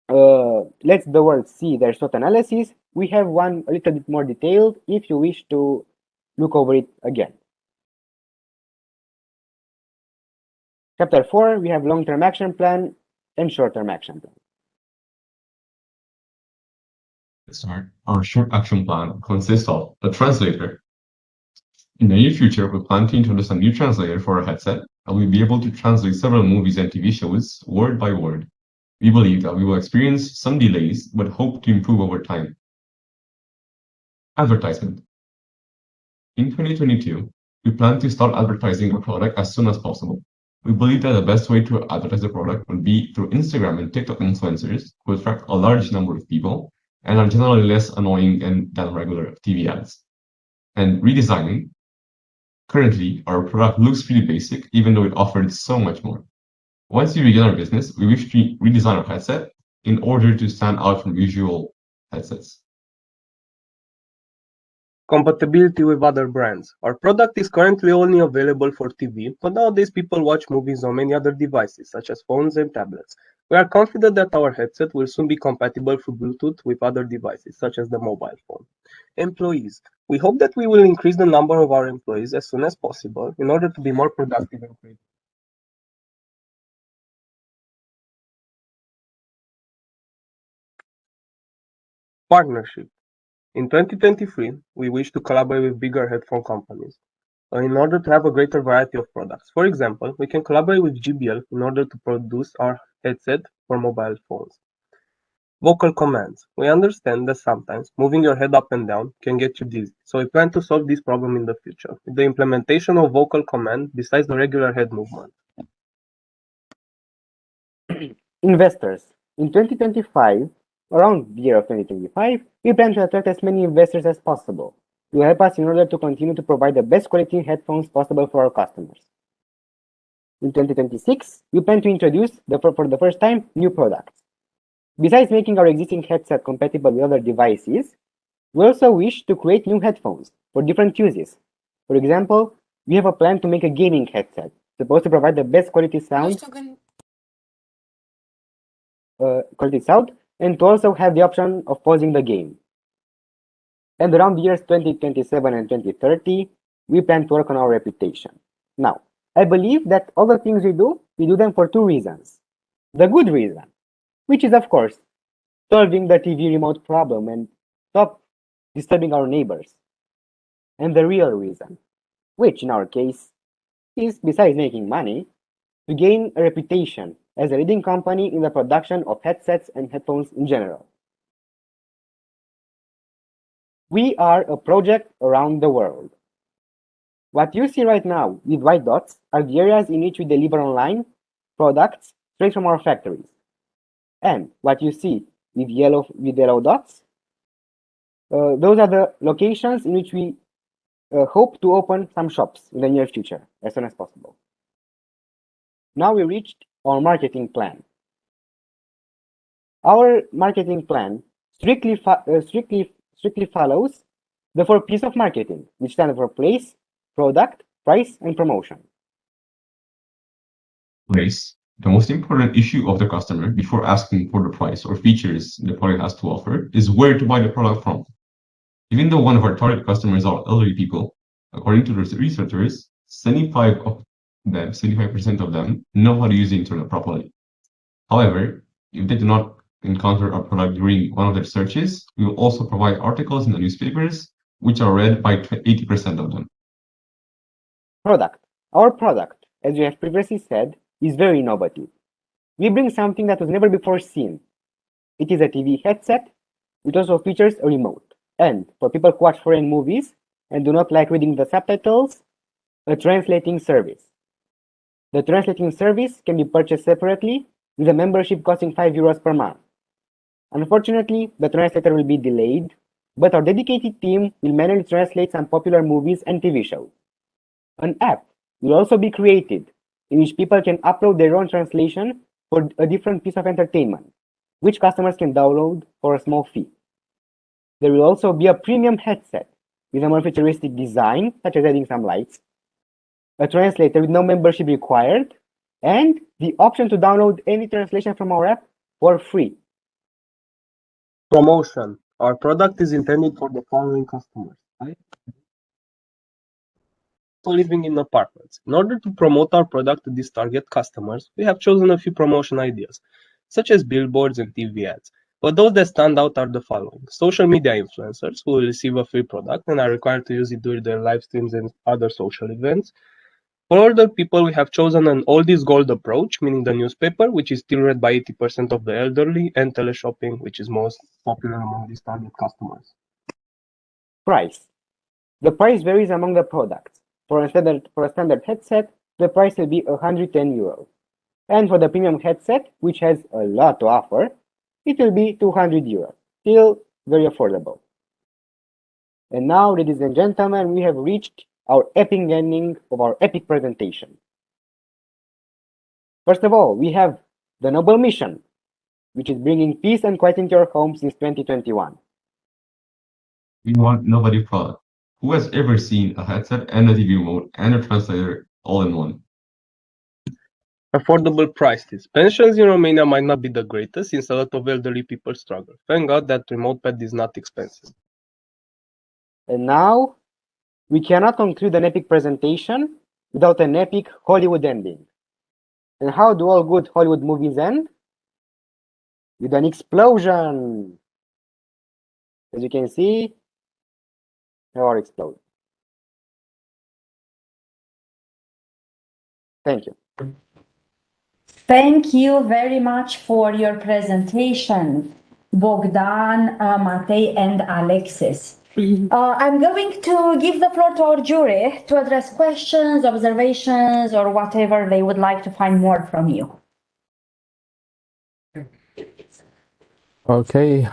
Q: lets the world see their SWOT analysis, we have one a little bit more detailed if you wish to look over it again. Chapter 4, we have long-term action plan and short-term action plan.
R: Let's start. Our short action plan consists of a translator. In the near future, we plan to introduce a new translator for our headset, and we'll be able to translate several movies and TV shows word by word. We believe that we will experience some delays, but hope to improve over time. Advertisement. In 2022, we plan to start advertising our product as soon as possible. We believe that the best way to advertise the product would be through Instagram and TikTok influencers who attract a large number of people and are generally less annoying than regular TV ads. And redesigning. Currently, our product looks pretty basic, even though it offered so much more. Once we begin our business, we wish to redesign our headset in order to stand out from usual headsets.
S: Compatibility with other brands. Our product is currently only available for TV, but nowadays people watch movies on many other devices, such as phones and tablets. We are confident that our headset will soon be compatible through Bluetooth with other devices, such as the mobile phone. Employees. We hope that we will increase the number of our employees as soon as possible in order to be more productive and creative. Partnership. In 2023, we wish to collaborate with bigger headphone companies in order to have a greater variety of products. For example, we can collaborate with JBL in order to produce our headset for mobile phones. Vocal commands. We understand that sometimes moving your head up and down can get you dizzy, so we plan to solve this problem in the future with the implementation of vocal command besides the regular head movement.
Q: Investors. In 2025, around the year of 2025, we plan to attract as many investors as possible to help us in order to continue to provide the best quality headphones possible for our customers. In 2026, we plan to introduce, for the first time, new products. Besides making our existing headset compatible with other devices, we also wish to create new headphones for different uses. For example, we have a plan to make a gaming headset supposed to provide the best quality sound and to also have the option of pausing the game. And around the years 2027 and 2030, we plan to work on our reputation. Now, I believe that all the things we do them for two reasons. The good reason, which is, of course, solving the TV remote problem and stop disturbing our neighbors. And the real reason, which in our case is, besides making money, to gain a reputation as a leading company in the production of headsets and headphones in general. We are a project around the world. What you see right now with white dots are the areas in which we deliver online products straight from our factories. And what you see with yellow dots, those are the locations in which we hope to open some shops in the near future, as soon as possible. Now we reached our marketing plan. Our marketing plan strictly follows the 4 P's of marketing, which stand for place, product, price, and promotion.
R: Place. The most important issue of the customer before asking for the price or features the product has to offer is where to buy the product from. Even though one of our target customers are elderly people, according to the researchers, 75% of them know how to use the internet properly. However, if they do not encounter our product during one of their searches, we will also provide articles in the newspapers, which are read by 80% of them.
Q: Product. Our product as we have previously said, is very innovative. We bring something that was never before seen. It is a TV headset, which also features a remote. And for people who watch foreign movies and do not like reading the subtitles, a translating service. The translating service can be purchased separately with a membership costing €5 per month. Unfortunately, the translator will be delayed, but our dedicated team will manually translate some popular movies and TV shows. An app will also be created in which people can upload their own translation for a different piece of entertainment, which customers can download for a small fee. There will also be a premium headset with a more futuristic design, such as adding some lights, a translator with no membership required, and the option to download any translation from our app for free.
S: Promotion. Our product is intended for the following customers. Living in apartments. In order to promote our product to these target customers, we have chosen a few promotion ideas, such as billboards and TV ads. But those that stand out are the following. Social media influencers who will receive a free product and are required to use it during their live streams and other social events. For older people, we have chosen an oldies gold approach, meaning the newspaper, which is still read by 80% of the elderly, and teleshopping, which is most popular among these target customers.
Q: Price. The price varies among the products. For a standard headset, the price will be €110. And for the premium headset, which has a lot to offer, it will be €200. Still very affordable. And now, ladies and gentlemen, we have reached our epic ending of our epic presentation. First of all, we have the noble mission, which is bringing peace and quiet into your home since 2021.
R: We want innovative product. Who has ever seen a headset and a TV remote and a translator all in one?
S: Affordable prices. Pensions in Romania might not be the greatest since a lot of elderly people struggle. Thank God that remote pad is not expensive.
Q: And now, we cannot conclude an epic presentation without an epic Hollywood ending. And how do all good Hollywood movies end? With an explosion! As you can see, they all explode. Thank you.
O: Thank you very much for your presentation, Bogdan, Matei, and Alexis. I'm going to give the floor to our jury to address questions, observations, or whatever they would like to find more from you.
C: Okay,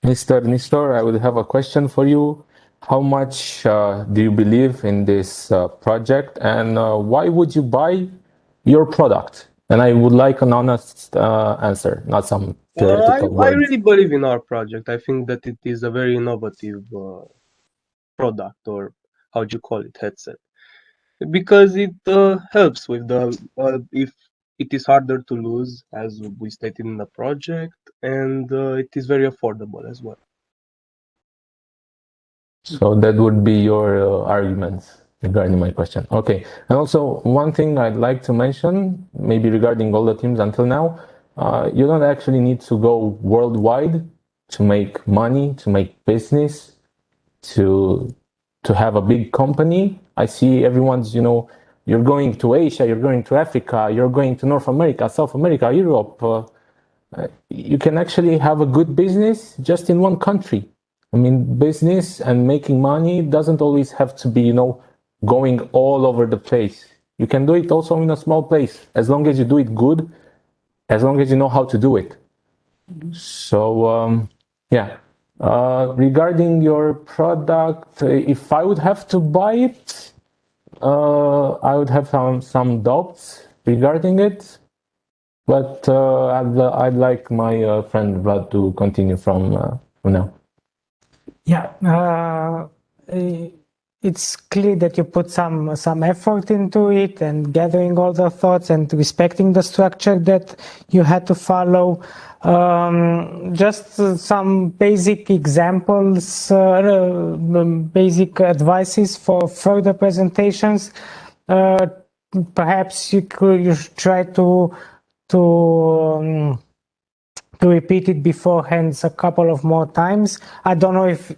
C: Mr. Nistor, I would have a question for you. How much do you believe in this project, and why would you buy your product? And I would like an honest answer, not some theoretical
S: I
C: words.
S: really believe in our project. I think that it is a very innovative product, or how do you call it, headset, because it helps with the if it is harder to lose, as we stated in the project, and it is very affordable as well.
C: So that would be your arguments regarding my question. Okay, and also one thing I'd like to mention, maybe regarding all the teams until now, you don't actually need to go worldwide to make money, to make business, to have a big company. I see everyone's, you're going to Asia, you're going to Africa, you're going to North America, South America, Europe. You can actually have a good business just in one country. I mean, business and making money doesn't always have to be, going all over the place. You can do it also in a small place, as long as you do it good, as long as you know how to do it. So, yeah. Regarding your product, if I would have to buy it, I would have some doubts regarding it. But I'd like my friend Vlad to continue from now.
N: Yeah, it's clear that you put some effort into it and gathering all the thoughts and respecting the structure that you had to follow. Just some basic examples, basic advices for further presentations. Perhaps you should try to repeat it beforehand a couple of more times. I don't know if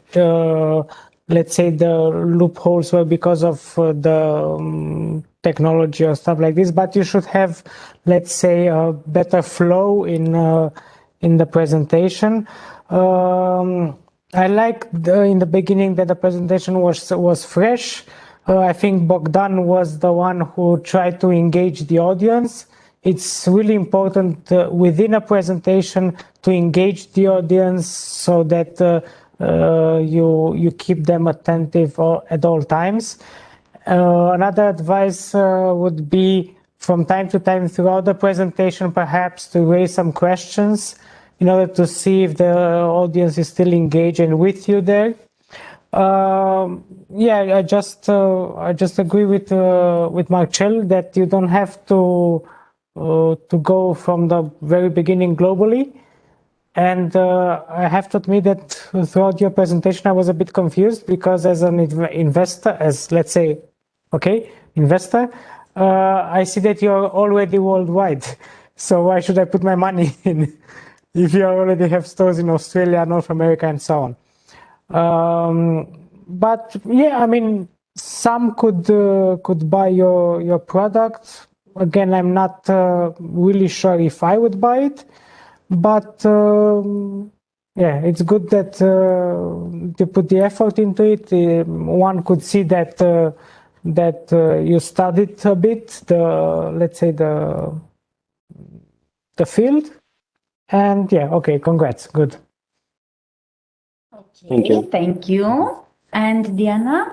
N: let's say the loopholes were because of the technology or stuff like this, but you should have, let's say, a better flow in the presentation. I like in the beginning that the presentation was fresh. I think Bogdan was the one who tried to engage the audience. It's really important within a presentation to engage the audience so that you keep them attentive at all times. Another advice would be from time to time throughout the presentation, perhaps to raise some questions in order to see if the audience is still engaged and with you there. Yeah, I just agree with Marcel that you don't have to go from the very beginning globally. And I have to admit that throughout your presentation, I was a bit confused because as an investor, as let's say, investor, I see that you're already worldwide. So why should I put my money in if you already have stores in Australia, North America, and so on? But yeah, I mean, some could buy your product. Again, I'm not really sure if I would buy it, but yeah, it's good that you put the effort into it. One could see that you studied a bit let's say the field, and yeah, okay, congrats, good.
O: Thank you. Thank you. And Diana?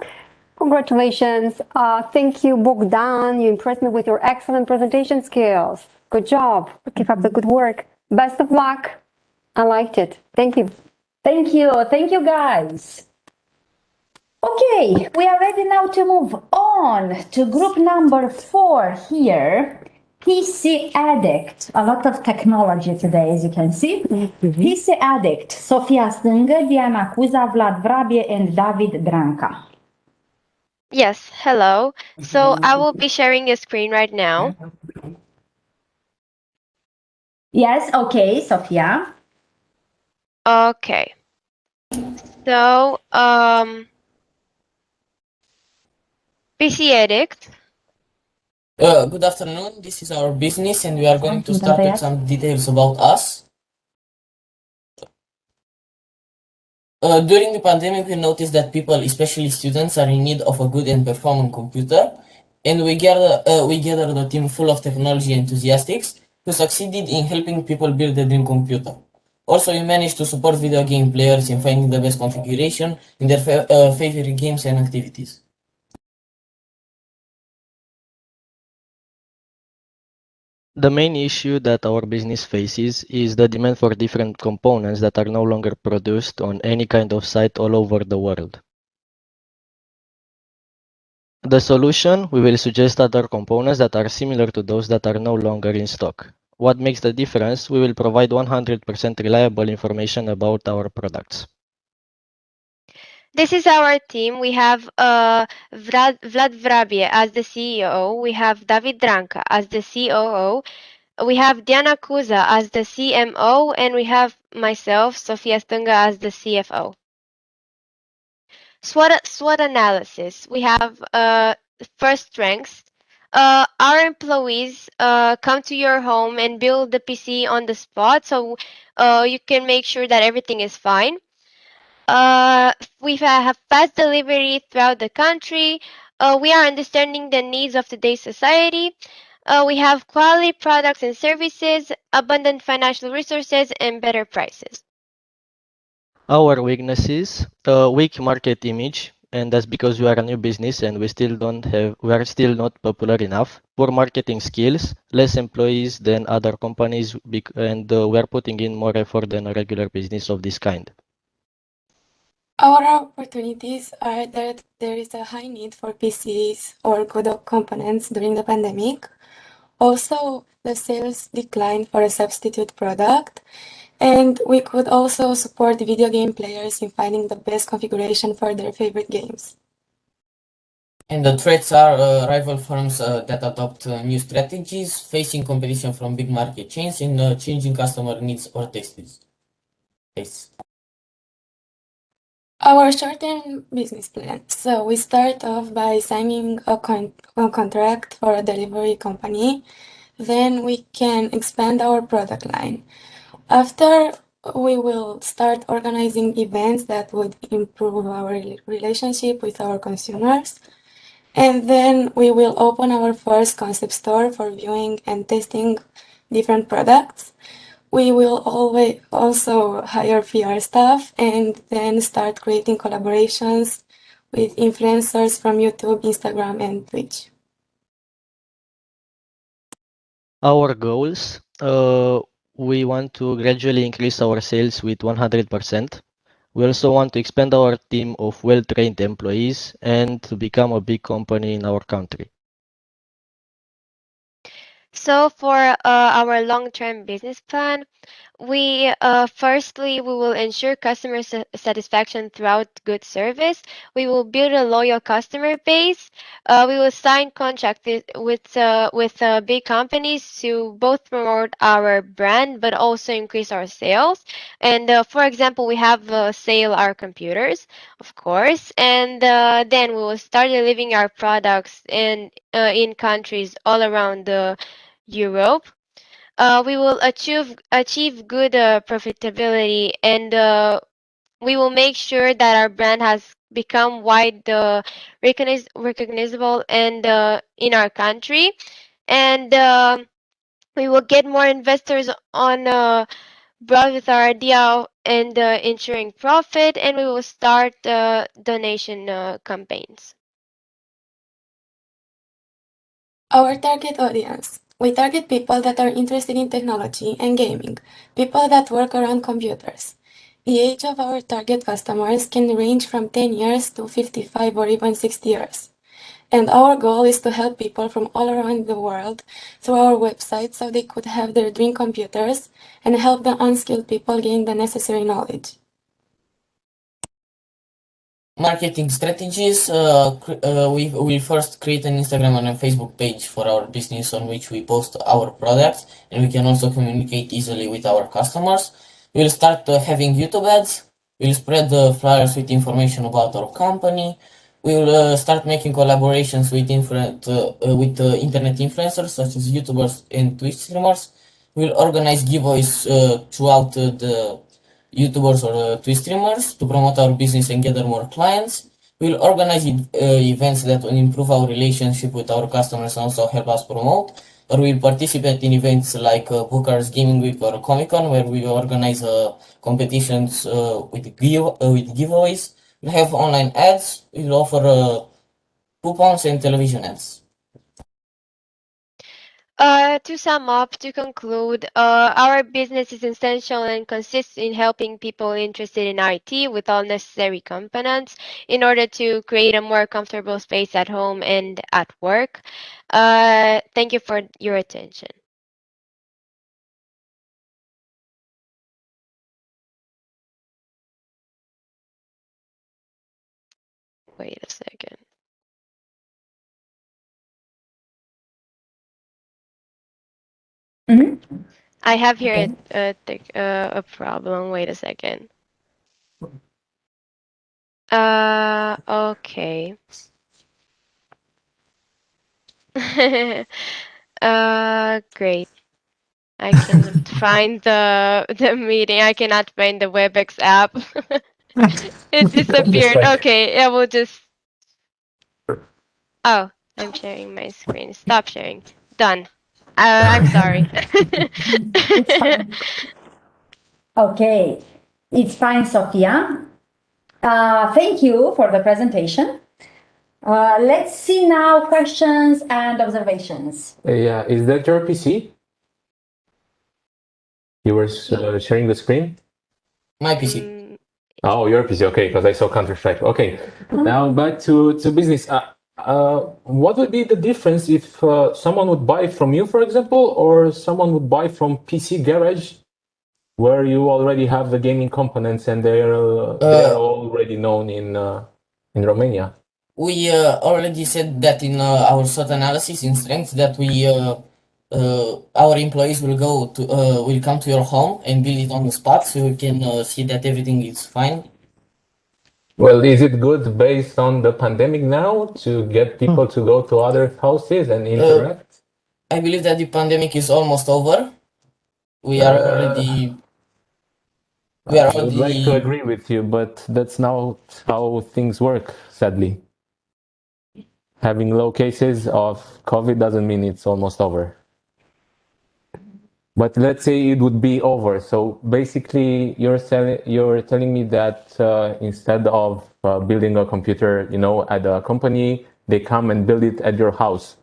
P: Congratulations. Thank you, Bogdan. You impressed me with your excellent presentation skills. Good job. Keep up the good work. Best of luck. I liked it. Thank you.
O: Thank you. Thank you, guys. Okay, we are ready now to move on to group number 4 here. PC Addict. A lot of technology today, as you can see. PC Addict. Sofia Stângă, Diana Cuza, Vlad Vrabie, and David Dranca.
T: Yes, hello. So I will be sharing a screen right now.
O: Yes, okay, Sofia.
T: Okay. So, PC Addict.
U: Good afternoon. This is our business, and we are going to start with some details about us. During the pandemic, we noticed that people, especially students, are in need of a good and performant computer, and we gathered a team full of technology enthusiasts who succeeded in helping people build a dream computer. Also, we managed to support video game players in finding the best configuration in their favorite games and activities.
V: The main issue that our business faces is the demand for different components that are no longer produced on any kind of site all over the world. The solution, we will suggest other components that are similar to those that are no longer in stock. What makes the difference? We will provide 100% reliable information about our products.
T: This is our team. We have Vlad Vrabie as the CEO. We have David Dranca as the COO. We have Diana Cuza as the CMO, and we have myself, Sofia Stângă, as the CFO. SWOT Analysis. We have first strengths. Our employees come to your home and build the PC on the spot, so you can make sure that everything is fine. We have fast delivery throughout the country. We are understanding the needs of today's society. We have quality products and services, abundant financial resources, and better prices.
V: Our weaknesses, weak market image, and that's because we are a new business and we are still not popular enough. Poor marketing skills, less employees than other companies, and we are putting in more effort than a regular business of this kind.
W: Our opportunities are that there is a high need for PCs or code components during the pandemic. Also, the sales declined for a substitute product, and we could also support video game players in finding the best configuration for their favorite games.
U: And the threats are rival firms that adopt new strategies, facing competition from big market chains, and changing customer needs or tastes.
W: Our short-term business plan. So we start off by signing a contract for a delivery company. Then we can expand our product line. After, we will start organizing events that would improve our relationship with our consumers. And then we will open our first concept store for viewing and testing different products. We will always also hire PR staff and then start creating collaborations with influencers from YouTube, Instagram, and Twitch.
V: Our goals, we want to gradually increase our sales with 100%. We also want to expand our team of well-trained employees and to become a big company in our country.
T: So for our long-term business plan, we firstly we will ensure customer satisfaction throughout good service. We will build a loyal customer base. We will sign contracts with big companies to both promote our brand but also increase our sales. And for example, we have sale our computers, of course, and then we will start delivering our products in countries all around Europe. We will achieve good profitability, and we will make sure that our brand has become wide recognizable and in our country, and we will get more investors on board with our idea and ensuring profit, and we will start donation campaigns.
W: Our target audience. We target people that are interested in technology and gaming, people that work around computers. The age of our target customers can range from 10 years to 55 or even 60 years. And our goal is to help people from all around the world through our website so they could have their dream computers and help the unskilled people gain the necessary knowledge.
U: Marketing strategies. We first create an Instagram and a Facebook page for our business on which we post our products, and we can also communicate easily with our customers. We'll start having YouTube ads. We'll spread the flyers with information about our company. We'll start making collaborations with internet influencers such as YouTubers and Twitch streamers. We'll organize giveaways throughout the YouTubers or Twitch streamers to promote our business and gather more clients. We'll organize events that will improve our relationship with our customers and also help us promote. Or we'll participate in events like Booker's Gaming Week or Comic Con, where we organize competitions with giveaways. We'll have online ads. We'll offer coupons and television ads.
T: To sum up, to conclude, our business is essential and consists in helping people interested in IT with all necessary components in order to create a more comfortable space at home and at work. Thank you for your attention. Wait a second. I have here a problem. Wait a second. Okay. Great. I cannot find the meeting. I cannot find the WebEx app. It disappeared. Okay, I will just. Oh, I'm sharing my screen. Stop sharing. Done. I'm sorry.
O: It's fine. Okay, it's fine, Sophia. Thank you for the presentation. Let's see now questions and observations.
C: Yeah, is that your PC? You were sharing the screen?
U: My PC.
C: Oh, your PC. Okay, because I saw Counter-Strike. Okay, now back to business. What would be the difference if someone would buy from you, for example, or someone would buy from PC Garage, where you already have the gaming components and they're already known in Romania?
U: We already said that in our SWOT analysis in strengths that our employees will come to your home and build it on the spot, so you can see that everything is fine.
C: Well, is it good based on the pandemic now to get people to go to other houses and interact?
U: I believe that the pandemic is almost over. We are already.
C: I would like to agree with you, but that's not how things work, sadly. Having low cases of COVID doesn't mean it's almost over. But let's say it would be over. So basically, you're telling me that instead of building a computer, at a company, they come and build it at your house.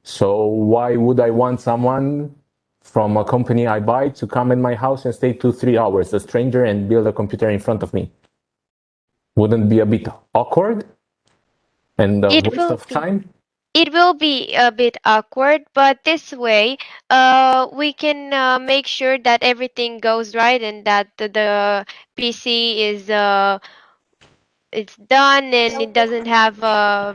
C: So why would I want someone from a company I buy to come in my house and stay 2-3 hours, a stranger, and build a computer in front of me? Wouldn't be a bit awkward and a waste of time?
T: It will be a bit awkward, but this way, we can make sure that everything goes right and that the PC is it's done and it doesn't have I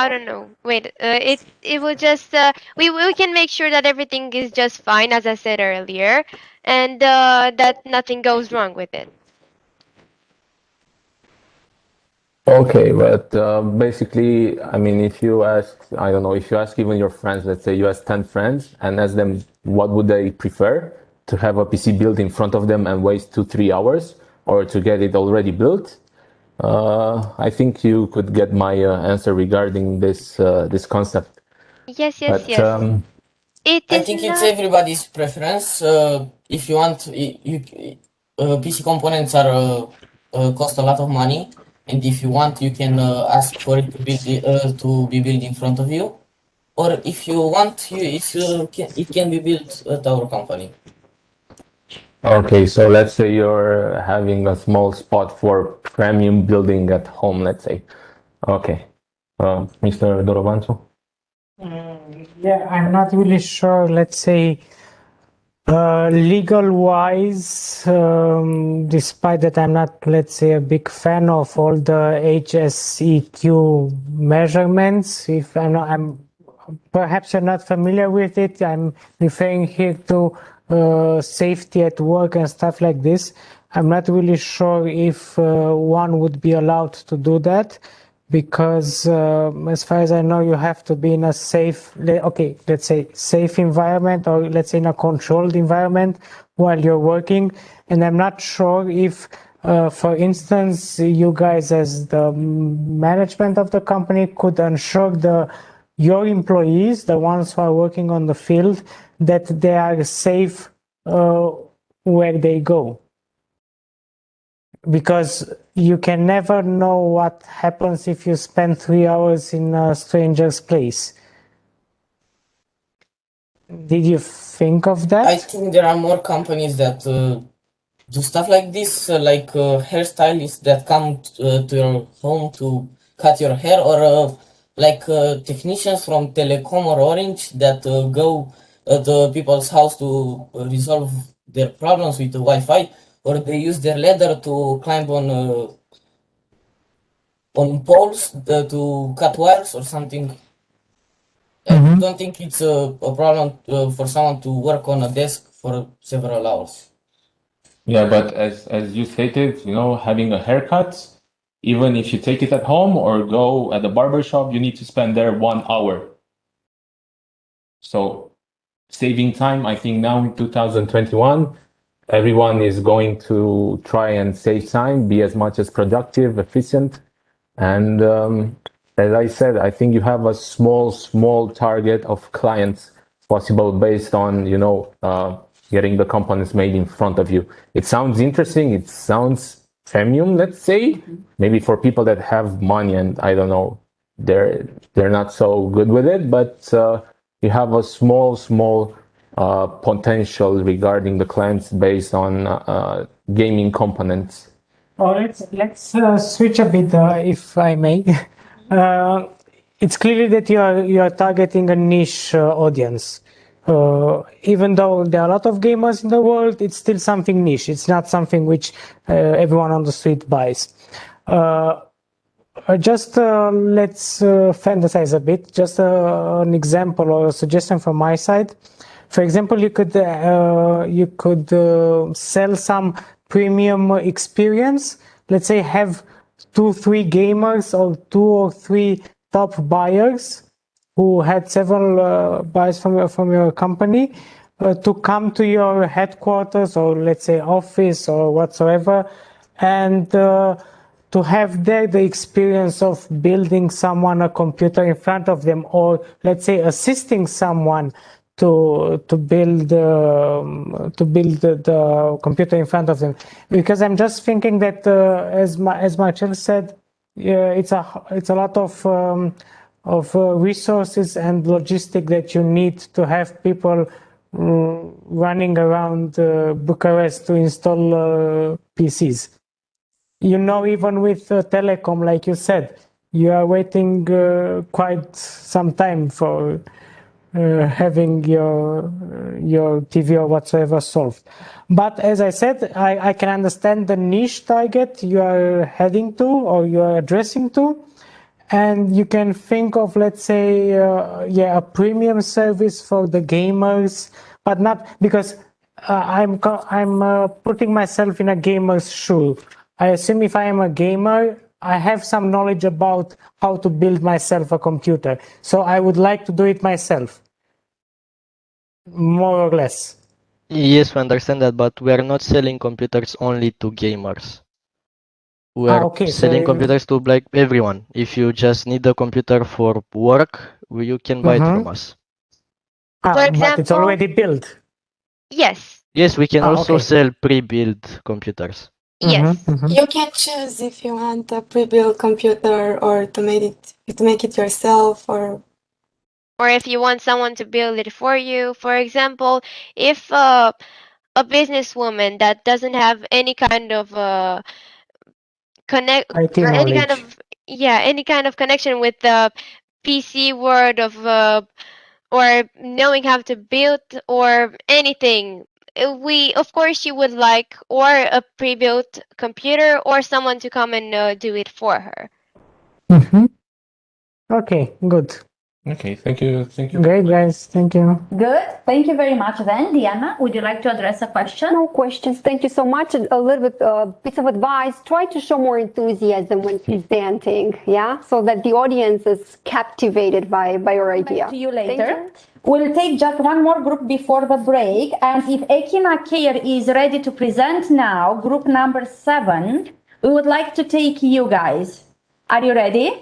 T: don't know. Wait, it will just we can make sure that everything is just fine, as I said earlier, and that nothing goes wrong with it.
C: Okay, but basically, I mean, if you ask, I don't know, if you ask even your friends, let's say you ask 10 friends and ask them what would they prefer, to have a PC built in front of them and waste 2-3 hours, or to get it already built, I think you could get my answer regarding this concept.
T: Yes,
C: But
T: It
U: I
T: is
U: think it's
T: not.
U: everybody's preference. If you want, PC components are cost a lot of money, and if you want, you can ask for it to be built in front of you, or if you want, it can be built at our company.
C: Okay, so let's say you're having a small spot for premium building at home, let's say. Okay. Mr. Robanzo?
N: Yeah, I'm not really sure. Let's say legal wise, despite that I'm not, let's say, a big fan of all the HSEQ measurements. If I'm perhaps you're not familiar with it, I'm referring here to safety at work and stuff like this. I'm not really sure if one would be allowed to do that, because as far as I know, you have to be in a safe, let's say safe environment, or let's say in a controlled environment while you're working. And I'm not sure if, for instance, you guys as the management of the company could ensure your employees, the ones who are working on the field, that they are safe where they go. Because you can never know what happens if you spend 3 hours in a stranger's place. Did you think of that?
U: I think there are more companies that do stuff like this, like hairstylists that come to your home to cut your hair, or technicians from Telecom or Orange that go to people's house to resolve their problems with the Wi-Fi, or they use their ladder to climb on poles to cut wires or something. I don't think it's a problem for someone to work on a desk for several hours.
C: Yeah, but as you stated, having a haircut, even if you take it at home or go at the barber shop, you need to spend there 1 hour. So saving time, I think now in 2021, everyone is going to try and save time, be as much as productive, efficient. And as I said, I think you have a small target of clients possible based on, getting the components made in front of you. It sounds interesting. It sounds premium, let's say, maybe for people that have money and I don't know, they're not so good with it, but you have a small potential regarding the clients based on gaming components.
N: Oh, let's switch a bit, if I may. It's clearly that you are targeting a niche audience. Even though there are a lot of gamers in the world, it's still something niche. It's not something which everyone on the street buys. Just let's fantasize a bit. Just an example or a suggestion from my side. For example, you could sell some premium experience. Let's say have 2-3 gamers or 2 or 3 top buyers who had several buyers from your company to come to your headquarters or let's say office or whatsoever, and to have there the experience of building someone a computer in front of them, or let's say assisting someone to build the computer in front of them. Because I'm just thinking that as Marcel said, it's a lot of resources and logistic that you need to have people running around Bucharest to install PCs. You know, even with telecom, like you said, you are waiting quite some time for having your TV or whatsoever solved. But as I said, I can understand the niche target you are heading to or you are addressing to, and you can think of, let's say, a premium service for the gamers, but not because I'm putting myself in a gamer's shoe. I assume if I am a gamer, I have some knowledge about how to build myself a computer. So I would like to do it myself, more or less.
V: Yes, we understand that, but we are not selling computers only to gamers. We are
N: Okay,
V: selling
N: so
V: computers to like everyone. If you just need a computer for work, you can buy it from us.
N: But it's already built.
T: Yes.
V: Yes, we can also
N: Okay.
V: sell pre-built computers.
T: Yes.
W: You can choose if you want a pre-built computer or to make it yourself, or
T: if you want someone to build it for you. For example, if a businesswoman that doesn't have any kind of
N: IT
T: any kind
N: knowledge.
T: of any kind of connection with the PC world of or knowing how to build or anything, we of course you would like or a pre-built computer or someone to come and do it for her.
N: Okay, good.
C: Okay, thank you.
N: Great, guys. Thank you.
O: Good. Thank you very much. Then, Diana, would you like to address a question?
P: No questions. Thank you so much. A little bit piece of advice: try to show more enthusiasm when presenting. Yeah, so that the audience is captivated by your idea.
O: Back to you later. We'll take just one more group before the break, and if Ekina Care is ready to present now, group number 7, we would like to take you guys. Are you ready?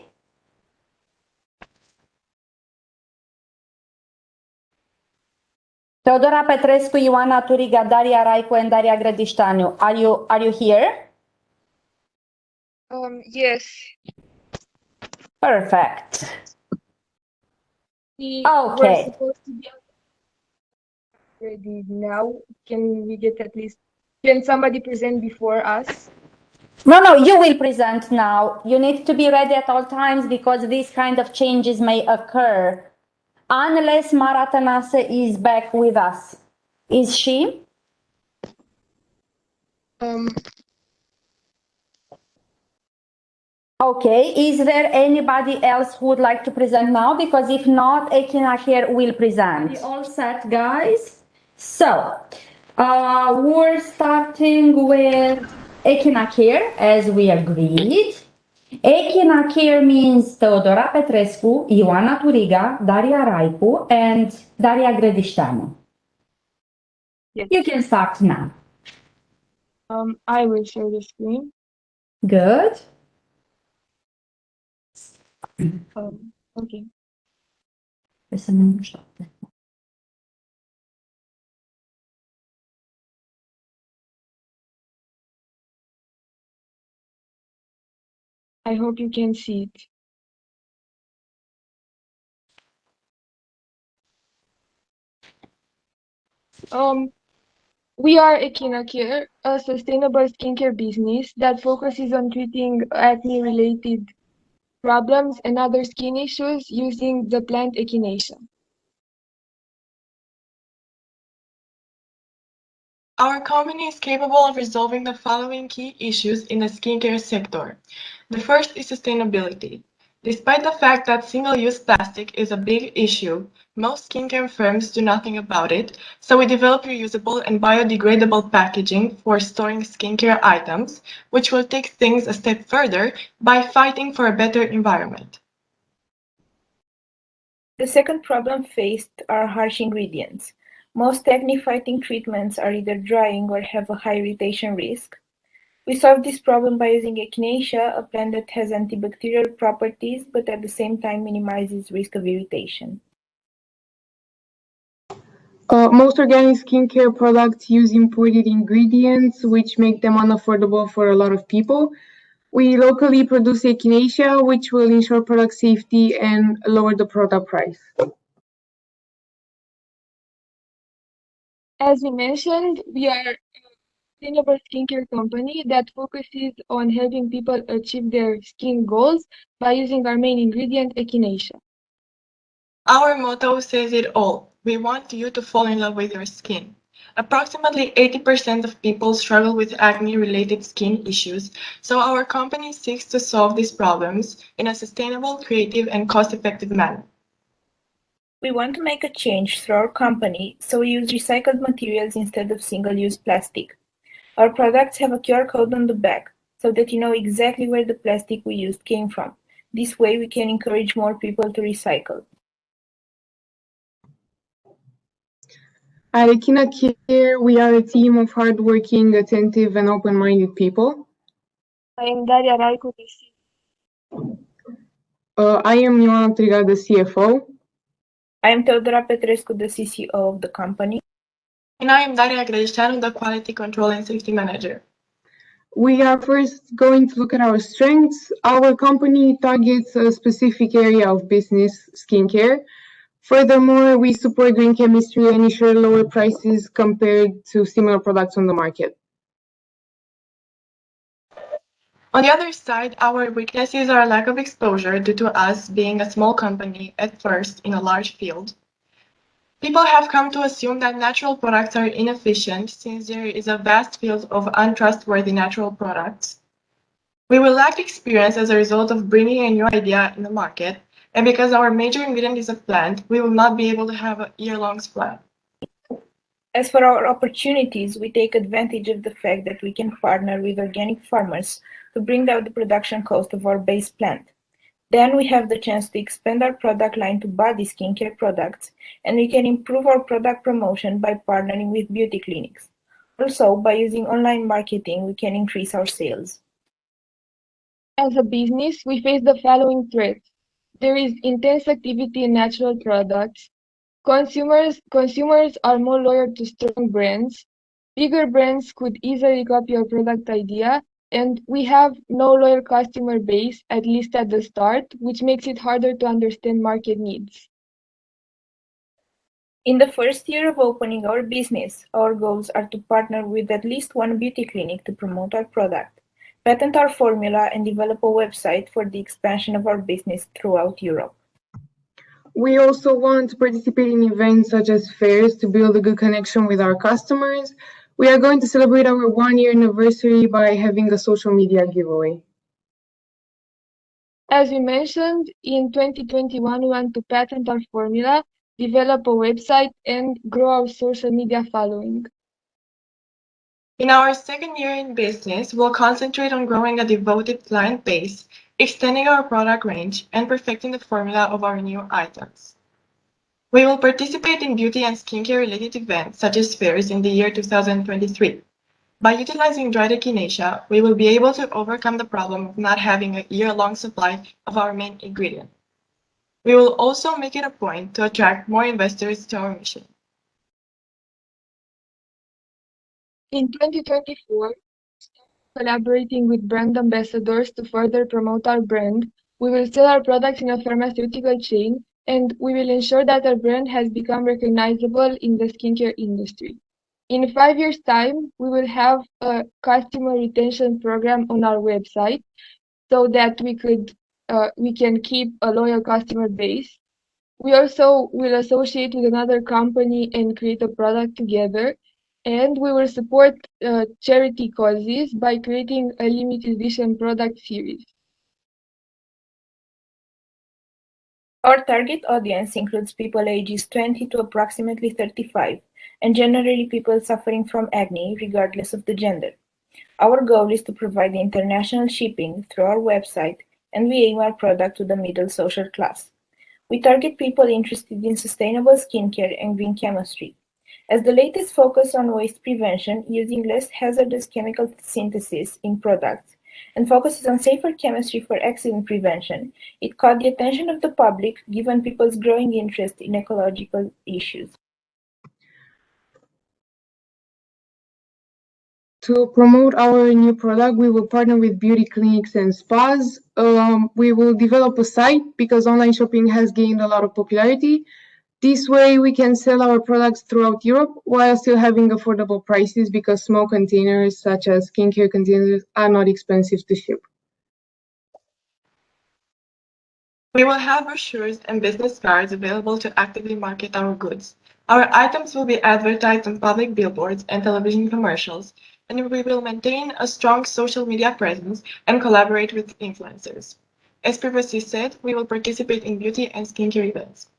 O: Teodora Petrescu, Ioana Turiga, Daria Raicu, and Daria Grădișteanu. Are you here?
B: Yes.
O: Perfect.
B: We're
O: Okay.
B: supposed to be ready now. Can we get at least? Can somebody present before us?
O: No, you will present now. You need to be ready at all times because these kind of changes may occur. Unless Mara Tănase is back with us. Is she? Okay, is there anybody else who would like to present now? Because if not, Ekina here will present. We all set, guys? So, we're starting with Ekina here, as we agreed. Ekina care means Teodora Petrescu, Ioana Turiga, Daria Raicu, and Daria Grădișteanu.
B: Yes.
O: You can start now.
B: I will share the screen.
O: Good.
B: Okay. I hope you can see it. We are Ekina Care, a sustainable skincare business that focuses on treating acne-related problems and other skin issues using the plant Echinacea.
J: Our company is capable of resolving the following key issues in the skincare sector. The first is sustainability.
B: Despite the fact that single-use plastic is a big issue, most skincare firms do nothing about it, so we develop reusable and biodegradable packaging for storing skincare items, which will take things a step further by fighting for a better environment.
E: The second problem faced are harsh ingredients. Most acne-fighting treatments are either drying or have a high irritation risk. We solve this problem by using echinacea, a plant that has antibacterial properties but at the same time minimizes risk of irritation.
B: Most organic skincare products use imported ingredients, which make them unaffordable for a lot of people. We locally produce echinacea, which will ensure product safety and lower the product price. As we mentioned, we are a sustainable skincare company that focuses on helping people achieve their skin goals by using our main ingredient, echinacea. Our motto says it all. We want you to fall in love with your skin. Approximately 80% of people struggle with acne-related skin issues, so our company seeks to solve these problems in a sustainable, creative, and cost-effective manner.
E: We want to make a change through our company, so we use recycled materials instead of single-use plastic. Our products have a QR code on the back, so that you know exactly where the plastic we used came from. This way we can encourage more people to recycle.
B: At Echina Care, we are a team of hardworking, attentive, and open-minded people.
E: I am Daria Raicu,
B: I am Ioana Triga, the CFO.
E: I am Teodora Petrescu, the CCO of the company.
B: And I am Daria Grădeșteanu, the Quality Control and Safety Manager. We are first going to look at our strengths. Our company targets a specific area of business, skincare. Furthermore, we support green chemistry and ensure lower prices compared to similar products on the market. On the other side, our weaknesses are a lack of exposure due to us being a small company at first in a large field. People have come to assume that natural products are inefficient since there is a vast field of untrustworthy natural products. We will lack experience as a result of bringing a new idea in the market, and because our major ingredient is a plant, we will not be able to have a year-long supply.
E: As for our opportunities, we take advantage of the fact that we can partner with organic farmers to bring down the production cost of our base plant. Then we have the chance to expand our product line to body skincare products, and we can improve our product promotion by partnering with beauty clinics. Also, by using online marketing, we can increase our sales. As a business, we face the following threats. There is intense activity in natural products. Consumers are more loyal to strong brands. Bigger brands could easily copy your product idea, and we have no loyal customer base, at least at the start, which makes it harder to understand market needs. In the first year of opening our business, our goals are to partner with at least one beauty clinic to promote our product, patent our formula, and develop a website for the expansion of our business throughout Europe. We also want to participate in events such as fairs to build a good connection with our customers. We are going to celebrate our 1-year anniversary by having a social media giveaway. As we mentioned, in 2021, we want to patent our formula, develop a website, and grow our social media following. In our second year in business, we'll concentrate on growing a devoted client base, extending our product range, and perfecting the formula of our new items. We will participate in beauty and skincare-related events such as fairs in the year 2023. By utilizing dried echinacea, we will be able to overcome the problem of not having a year-long supply of our main ingredient. We will also make it a point to attract more investors to our mission. In 2024, collaborating with brand ambassadors to further promote our brand, we will sell our products in a pharmaceutical chain, and we will ensure that our brand has become recognizable in the skincare industry. In 5 years' time, we will have a customer retention program on our website so that we can keep a loyal customer base. We also will associate with another company and create a product together. And we will support charity causes by creating a limited edition product series. Our target audience includes people ages 20 to approximately 35, and generally people suffering from acne, regardless of the gender. Our goal is to provide international shipping through our website, and we aim our product to the middle social class. We target people interested in sustainable skincare and green chemistry. As the latest focus on waste prevention using less hazardous chemical synthesis in products and focuses on safer chemistry for accident prevention, it caught the attention of the public given people's growing interest in ecological issues.
D: To promote our new product, we will partner with beauty clinics and spas. We will develop a site because online shopping has gained a lot of popularity. This way, we can sell our products throughout Europe while still having affordable prices because small containers, such as skincare containers, are not expensive to ship.
F: We will have brochures and business cards available to actively market our goods. Our items will be advertised on public billboards and television commercials, and we will maintain a strong social media presence and collaborate with influencers. As previously said, we will participate in beauty and skincare events.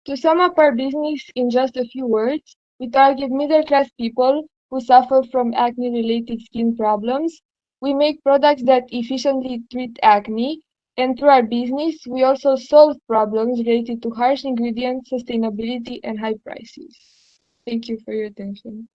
B: To sum up our business in just a few words, we target middle-class people who suffer from acne-related skin problems. We make products that efficiently treat acne, and through our business, we also solve problems related to harsh ingredients, sustainability, and high prices. Thank you for your attention.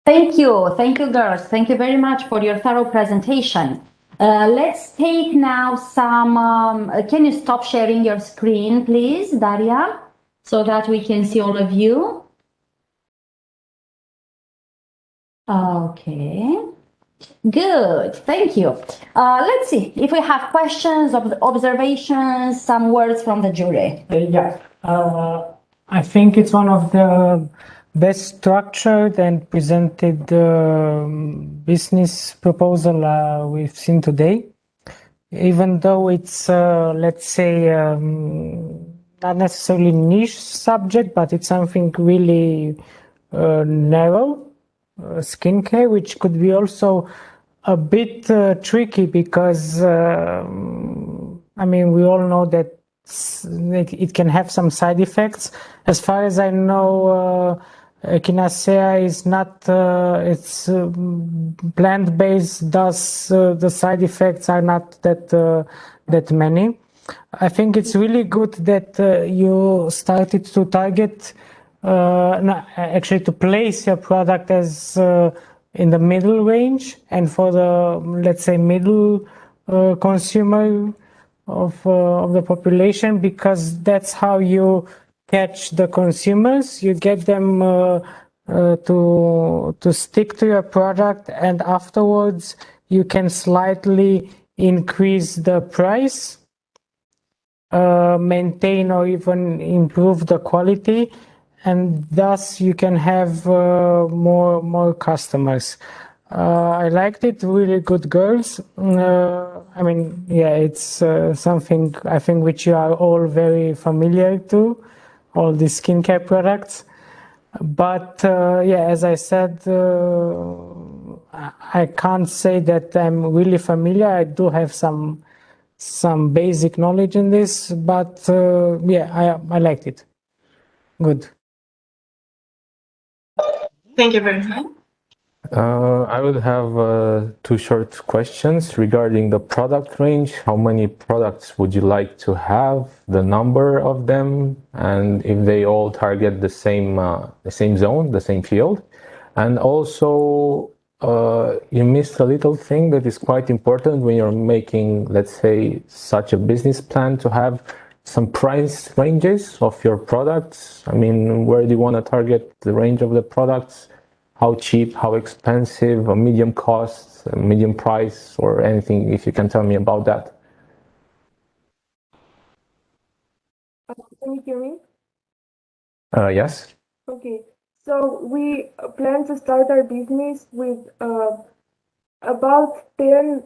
O: Thank you, girls. Thank you very much for your thorough presentation. Let's take now some, can you stop sharing your screen, please, Daria, so that we can see all of you? Okay, good, thank you. Let's see if we have questions, observations, some words from the jury.
N: Yeah, I think it's one of the best structured and presented business proposal we've seen today. Even though it's, let's say, not necessarily niche subject, but it's something really narrow, skincare, which could be also a bit tricky because, I mean, we all know that it can have some side effects. As far as I know, echinacea is not, it's plant-based, thus the side effects are not that many. I think it's really good that you started to target, no, actually to place your product as in the middle range and for the, let's say, middle consumer of the population, because that's how you catch the consumers. You get them to stick to your product, and afterwards you can slightly increase the price, maintain or even improve the quality, and thus you can have more customers. I liked it, really good girls. I mean, yeah, it's something I think which you are all very familiar to, all these skincare products. But yeah, as I said, I can't say that I'm really familiar. I do have some basic knowledge in this, but yeah, I liked it. Good.
F: Thank you very much.
C: I would have two short questions regarding the product range. How many products would you like to have, the number of them, and if they all target the same zone, the same field? And also, you missed a little thing that is quite important when you're making, let's say, such a business plan, to have some price ranges of your products. I mean, where do you want to target the range of the products? How cheap, how expensive, a medium cost, a medium price, or anything, if you can tell me about that.
M: Can you hear me?
C: Yes.
M: Okay, so we plan to start our business with about 10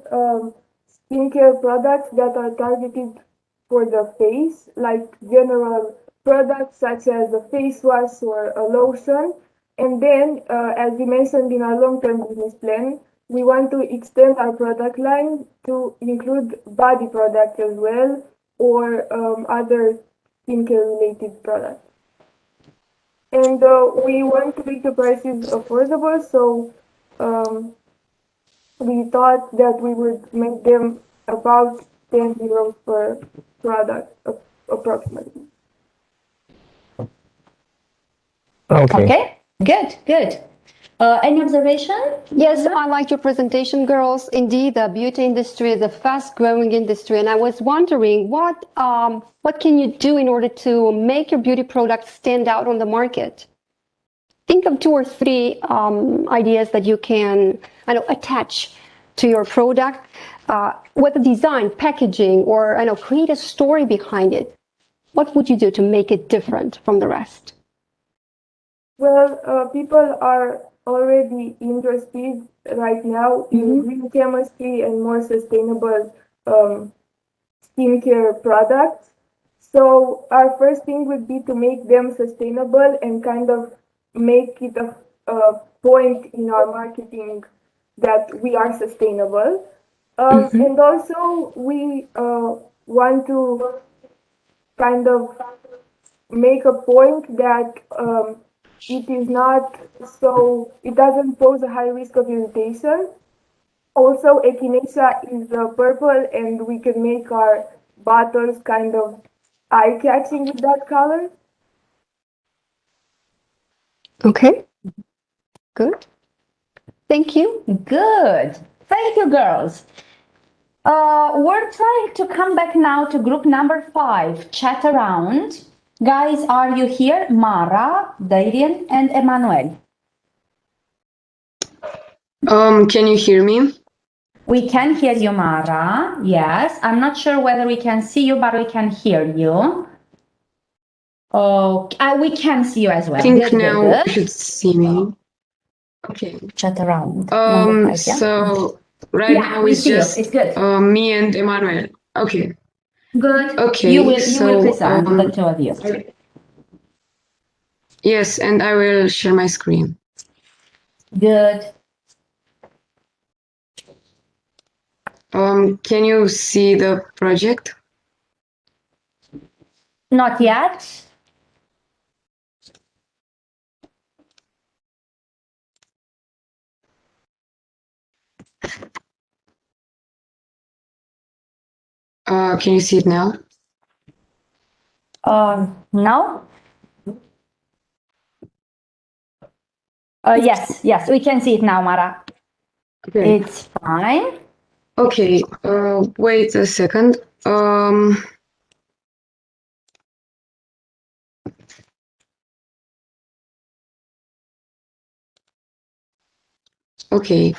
M: skincare products that are targeted for the face, like general
B: products such as a face wash or a lotion. And then, as we mentioned in our long-term business plan, we want to extend our product line to include body products as well, or other skincare-related products. And we want to make the prices affordable, so we thought that we would make them about 10 euros per product, approximately.
O: Okay, good. Any observation?
P: Yes, I like your presentation, girls. Indeed, the beauty industry is a fast-growing industry, and I was wondering what can you do in order to make your beauty products stand out on the market? Think of 2 or 3 ideas that you can attach to your product, whether design, packaging, or create a story behind it. What would you do to make it different from the rest?
B: Well, people are already interested right now in green chemistry and more sustainable skincare products. So our first thing would be to make them sustainable and kind of make it a point in our marketing that we are sustainable. And also we want to kind of make a point that it is not so, it doesn't pose a high risk of irritation. Also, echinacea is purple, and we can make our bottles kind of eye-catching with that color.
P: Okay, good. Thank you.
O: Good. Thank you, girls. We're trying to come back now to group number 5, chat around. Guys, are you here? Mara, Darian, and Emmanuel.
D: Can you hear me?
O: We can hear you, Mara. Yes. I'm not sure whether we can see you, but we can hear you. Okay. We can see you as well.
D: I think
O: good,
D: now
O: good, good.
D: you should see me. Okay.
O: Chat around. Number 5, yeah?
D: So right now
O: we
D: it's
O: see
D: just
O: you. It's good.
D: me and Emmanuel. Okay.
O: Good.
D: Okay.
O: You will
D: So
O: present the 2 of you.
D: yes, and I will share my screen.
O: Good.
D: Can you see the project?
O: Not yet.
D: Can you see it now?
O: No? Yes, we can see it now, Mara.
D: Okay.
O: It's fine.
D: Okay, wait a second. Okay.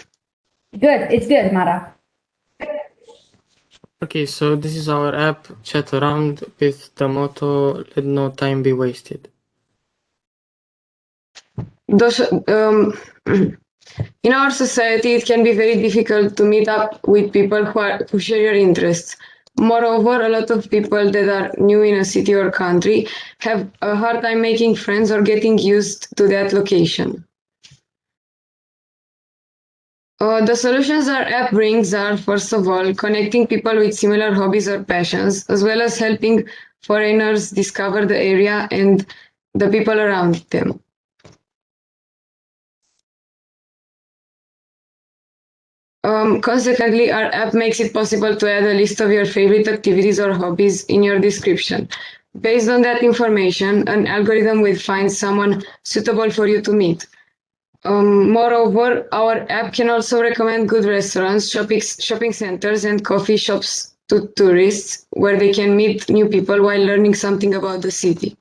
O: Good, it's good, Mara.
G: Okay, so this is our app, Chat Around, with the motto, let no time be wasted.
D: Those, in our society, it can be very difficult to meet up with people who share your interests. Moreover, a lot of people that are new in a city or country have a hard time making friends or getting used to that location. The solutions our app brings are, first of all, connecting people with similar hobbies or passions, as well as helping foreigners discover the area and the people around them. Consequently, our app makes it possible to add a list of your favorite activities or hobbies in your description. Based on that information, an algorithm will find someone suitable for you to meet. Moreover, our app can also recommend good restaurants, shopping centers, and coffee shops to tourists where they can meet new people while learning something about the city.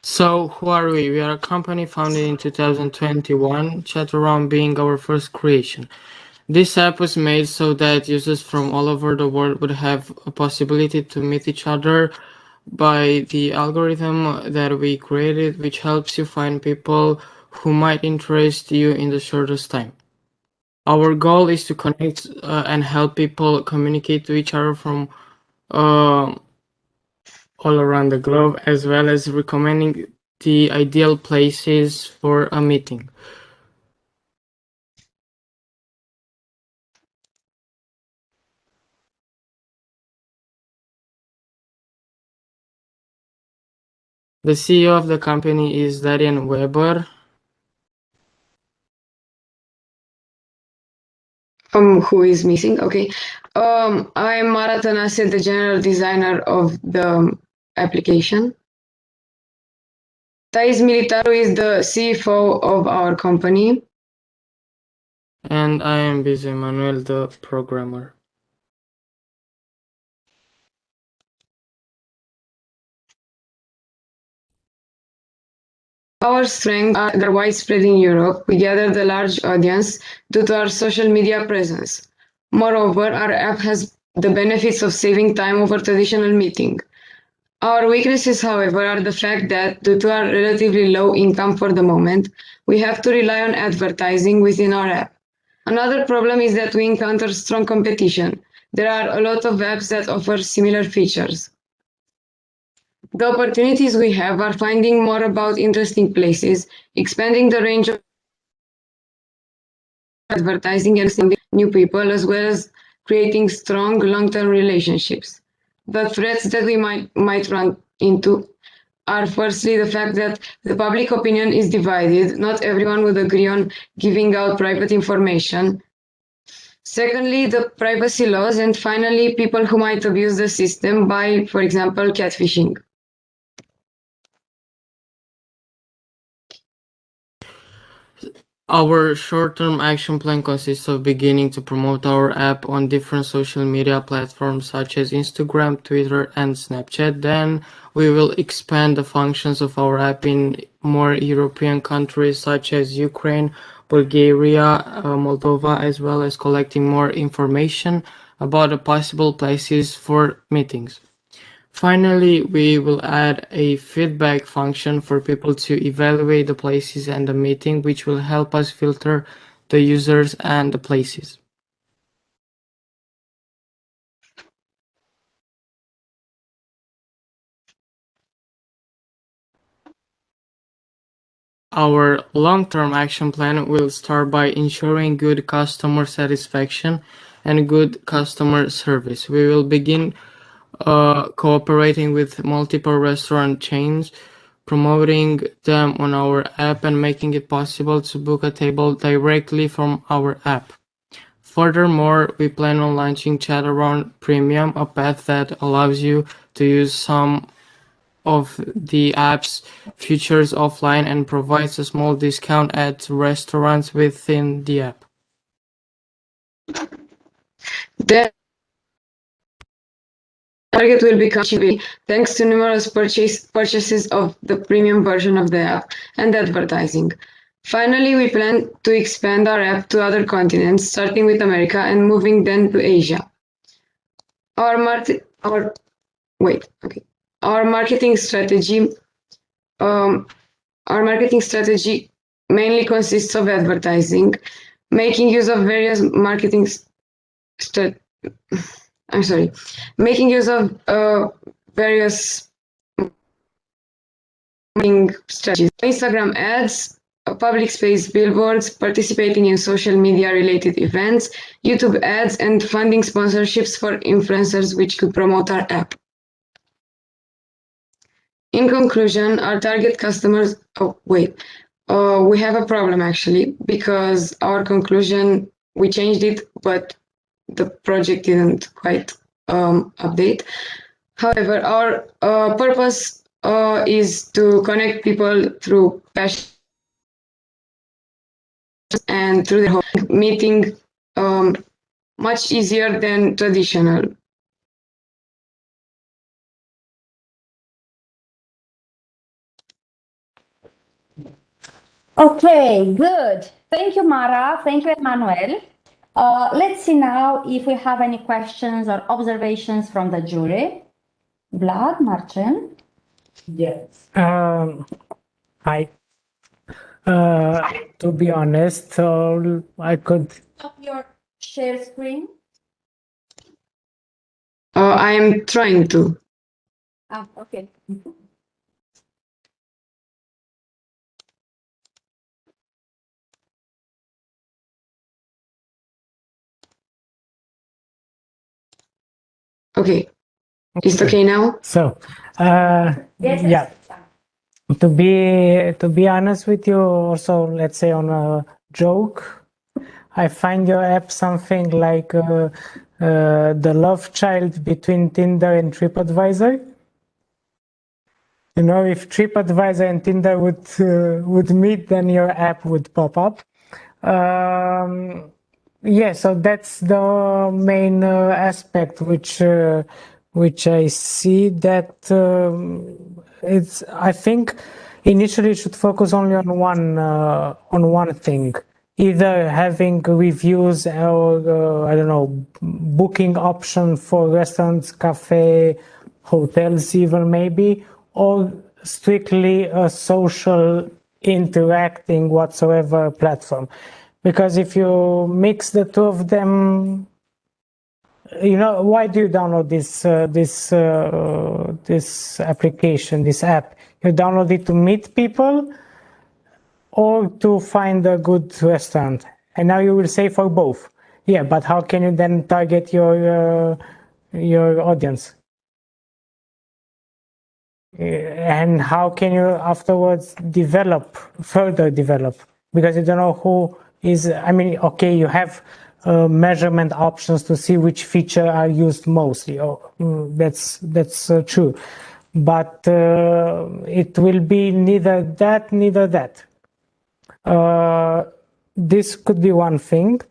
G: So, who are we? We are a company founded in 2021, Chataround being our first creation. This app was made so that users from all over the world would have a possibility to meet each other by the algorithm that we created, which helps you find people who might interest you in the shortest time. Our goal is to connect and help people communicate to each other from all around the globe, as well as recommending the ideal places for a meeting. The CEO of the company is Darian Weber.
D: Who is missing? Okay. I'm Mara Tanase, the general designer of the application. Thais Militaru is the CFO of our company.
G: And I am Jose Manuel, the programmer.
D: Our strengths are that are widespread in Europe. We gathered a large audience due to our social media presence. Moreover, our app has the benefits of saving time over traditional meeting. Our weaknesses, however, are the fact that, due to our relatively low income for the moment, we have to rely on advertising within our app. Another problem is that we encounter strong competition. There are a lot of apps that offer similar features. The opportunities we have are finding more about interesting places, expanding the range of advertising and sending new people, as well as creating strong long-term relationships. The threats that we might run into are firstly the fact that the public opinion is divided. Not everyone would agree on giving out private information. Secondly, the privacy laws, and finally, people who might abuse the system by, for example, catfishing.
G: Our short-term action plan consists of beginning to promote our app on different social media platforms such as Instagram, Twitter, and Snapchat. Then we will expand the functions of our app in more European countries such as Ukraine, Bulgaria, Moldova, as well as collecting more information about the possible places for meetings. Finally, we will add a feedback function for people to evaluate the places and the meeting, which will help us filter the users and the places. Our long-term action plan will start by ensuring good customer satisfaction and good customer service. We will begin cooperating with multiple restaurant chains, promoting them on our app and making it possible to book a table directly from our app. Furthermore, we plan on launching Chat-Around Premium, a path that allows you to use some of the app's features offline and provides a small discount at restaurants within the app.
D: The target will become cheap thanks to numerous purchases of the premium version of the app and advertising. Finally, we plan to expand our app to other continents, starting with America and moving then to Asia. Our marketing strategy mainly consists of advertising, making use of various marketing various marketing strategies. Instagram ads, public space billboards, participating in social media related events, YouTube ads, and funding sponsorships for influencers which could promote our app. In conclusion, our target customers, we have a problem actually, because our conclusion, we changed it, but the project didn't quite update. However, our purpose is to connect people through passion and through the whole meeting much easier than traditional.
O: Okay, good. Thank you, Mara. Thank you, Emmanuel. Let's see now if we have any questions or observations from the jury. Vlad, Marcin?
N: Yes. Hi. To be honest, I could.
O: Up your share screen.
D: I am trying to.
O: Ah, okay.
D: Okay. Is it okay now?
N: So,
O: Yes.
N: yeah. To be honest with you, also let's say on a joke, I find your app something like the love child between Tinder and TripAdvisor. You know, if TripAdvisor and Tinder would meet, then your app would pop up. Yeah, so that's the main aspect which I see that it's. I think initially it should focus only on one thing, either having reviews or I don't know, booking option for restaurants, cafe, hotels, even maybe, or strictly a social interacting whatsoever platform. Because if you mix the two of them, you know, why do you download this application, this app? You download it to meet people or to find a good restaurant. And now you will say for both. Yeah, but how can you then target your audience? And how can you afterwards further develop? Because you don't know who is, I mean, okay, you have measurement options to see which feature are used mostly. That's true. But it will be neither that, neither that. This could be one thing.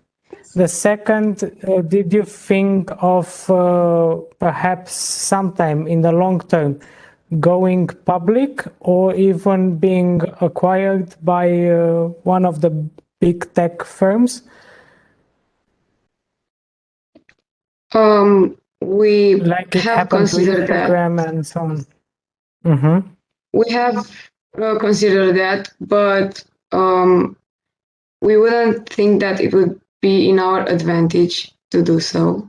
N: The second, did you think of perhaps sometime in the long term going public or even being acquired by one of the big tech firms?
D: We
N: like it
D: have
N: happened to
D: considered that.
N: Instagram and so on. Mm-hmm.
D: We have considered that, but we wouldn't think that it would be in our advantage to do so.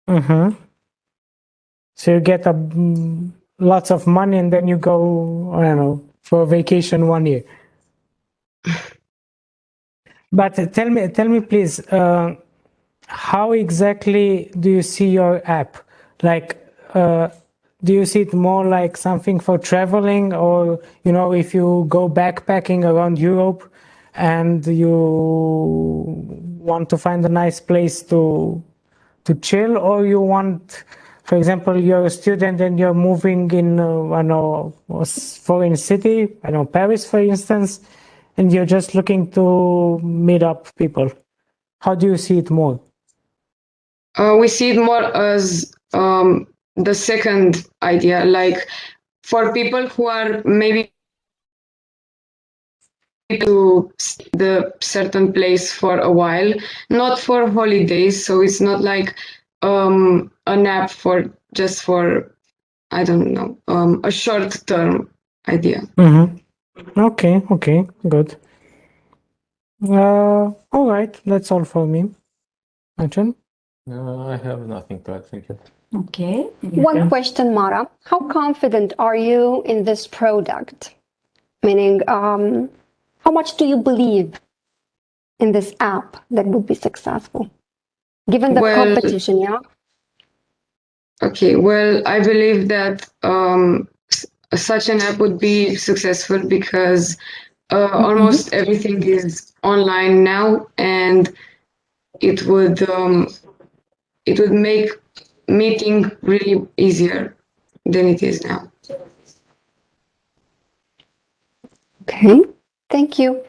N: Mm-hmm. So you get lots of money and then you go, I don't know, for a vacation 1 year. But tell me, please, how exactly do you see your app? Like, do you see it more like something for traveling, or you know, if you go backpacking around Europe and you want to find a nice place to chill, or you want, for example, you're a student and you're moving in, I don't know, a foreign city, I don't know, Paris, for instance, and you're just looking to meet up people. How do you see it more?
D: We see it more as the second idea, like for people who are maybe to the certain place for a while, not for holidays. So it's not like an app for just for, I don't know, a short term idea.
N: Mm-hmm. Okay, good. All right, that's all for me. Martin?
C: I have nothing to add, thank you.
O: Okay.
P: One question, Mara. How confident are you in this product? Meaning, how much do you believe in this app that would be successful, given the competition? Yeah.
D: Okay, well, I believe that such an app would be successful because almost everything is online now, and it would make meeting really easier than it is now.
P: Okay, thank you.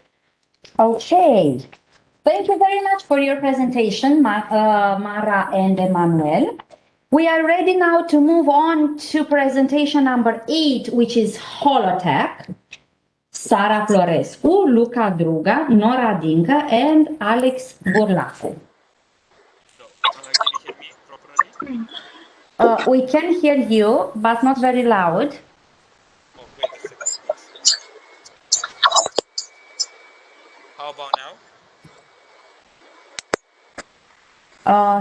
O: Okay. Thank you very much for your presentation, Mara and Emmanuel. We are ready now to move on to presentation number 8, which is Holotech. Sara Florescu, Luca Druga, Nora Dinka, and Alex Burlacu. We can hear you, but not very loud.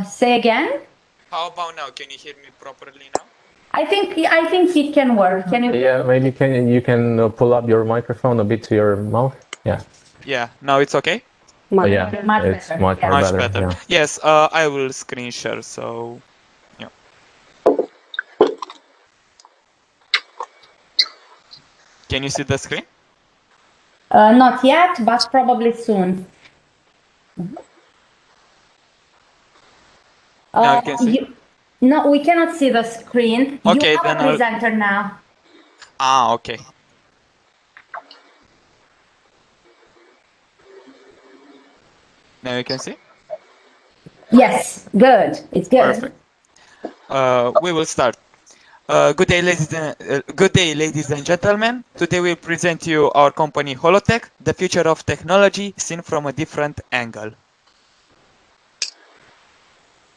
O: Say again?
A: How about now? Can you hear me properly now?
O: I think it can work. Can you?
C: Yeah, maybe you can pull up your microphone a bit to your mouth. Yeah.
A: Yeah, now it's okay?
C: Yeah, it's much more
A: Much
C: better.
A: better.
C: Yeah.
A: Yes, I will screen share, so yeah. Can you see the screen?
O: Not yet, but probably soon.
A: Now you can see?
O: No, we cannot see the screen.
A: Okay,
O: You have
A: then
O: a presenter now.
A: Ah, okay. Now you can see?
O: Yes, good. It's good.
A: Perfect. We will start. Good day, ladies and gentlemen. Today we'll present you our company Holotech, the future of technology seen from a different angle.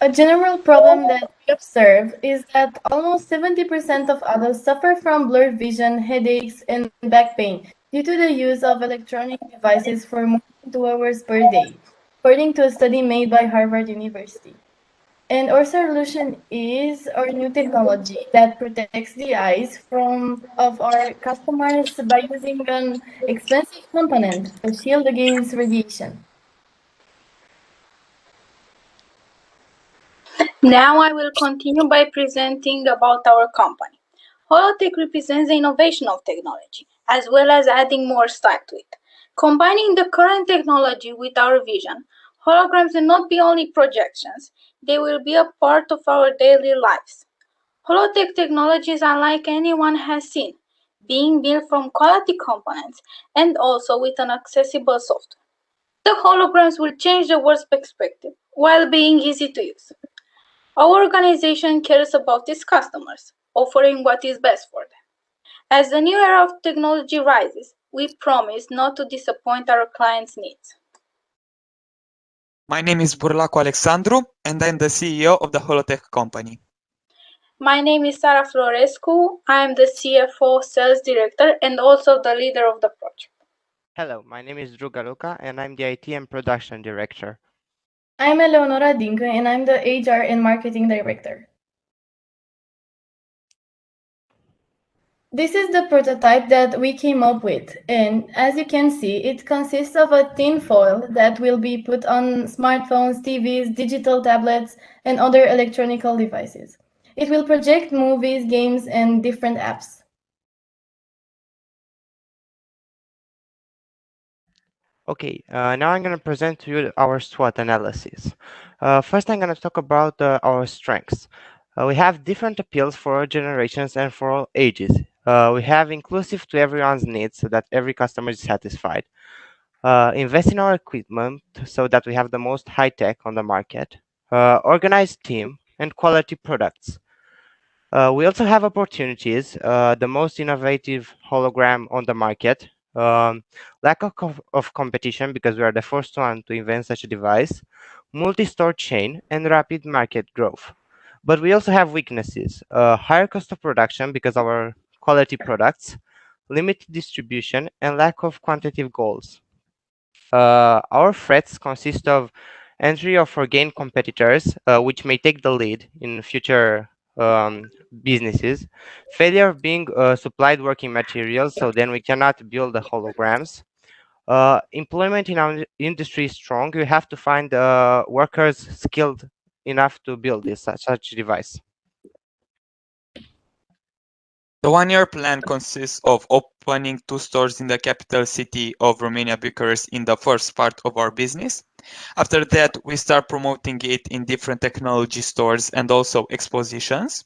M: A general problem that we observe is that almost 70% of adults suffer from blurred vision, headaches, and back pain due to the use of electronic devices for more than 2 hours per day, according to a study made by Harvard University. And our solution is our new technology that protects the eyes of our customers by using an expensive component, a shield against radiation.
H: Now I will continue by presenting about our company. Holotech represents the innovation of technology, as well as adding more style to it. Combining the current technology with our vision, holograms will not be only projections, they will be a part of our daily lives. Holotech technology is unlike anyone has seen, being built from quality components and also with an accessible software. The holograms will change the world's perspective while being easy to use. Our organization cares about its customers, offering what is best for them. As the new era of technology rises, we promise not to disappoint our clients' needs.
A: My name is Burlaco Alexandru, and I'm the CEO of the Holotech company.
H: My name is Sara Florescu. I am the CFO Sales Director and also the leader of the project.
I: Hello, my name is Druga Luca and I'm the IT and Production Director.
M: I'm Eleonora Dincă and I'm the HR and Marketing Director. This is the prototype that we came up with, and as you can see, it consists of a tin foil that will be put on smartphones, TVs, digital tablets, and other electronic devices. It will project movies, games, and different apps.
I: Okay, now I'm going to present to you our SWOT analysis. First, I'm going to talk about our strengths. We have different appeals for all generations and for all ages. We have inclusive to everyone's needs so that every customer is satisfied. Invest in our equipment so that we have the most high tech on the market. Organized team and quality products. We also have opportunities, the most innovative hologram on the market, lack of competition because we are the first one to invent such a device, multi-store chain, and rapid market growth. But we also have weaknesses, higher cost of production because of our quality products, limited distribution, and lack of quantitative goals. Our threats consist of entry of foreign competitors, which may take the lead in future businesses, failure of being supplied working materials, so then we cannot build the holograms. Employment in our industry is strong. You have to find workers skilled enough to build this such device.
A: The one-year plan consists of opening 2 stores in the capital city of Romania, Bucharest, in the first part of our business. After that, we start promoting it in different technology stores and also expositions.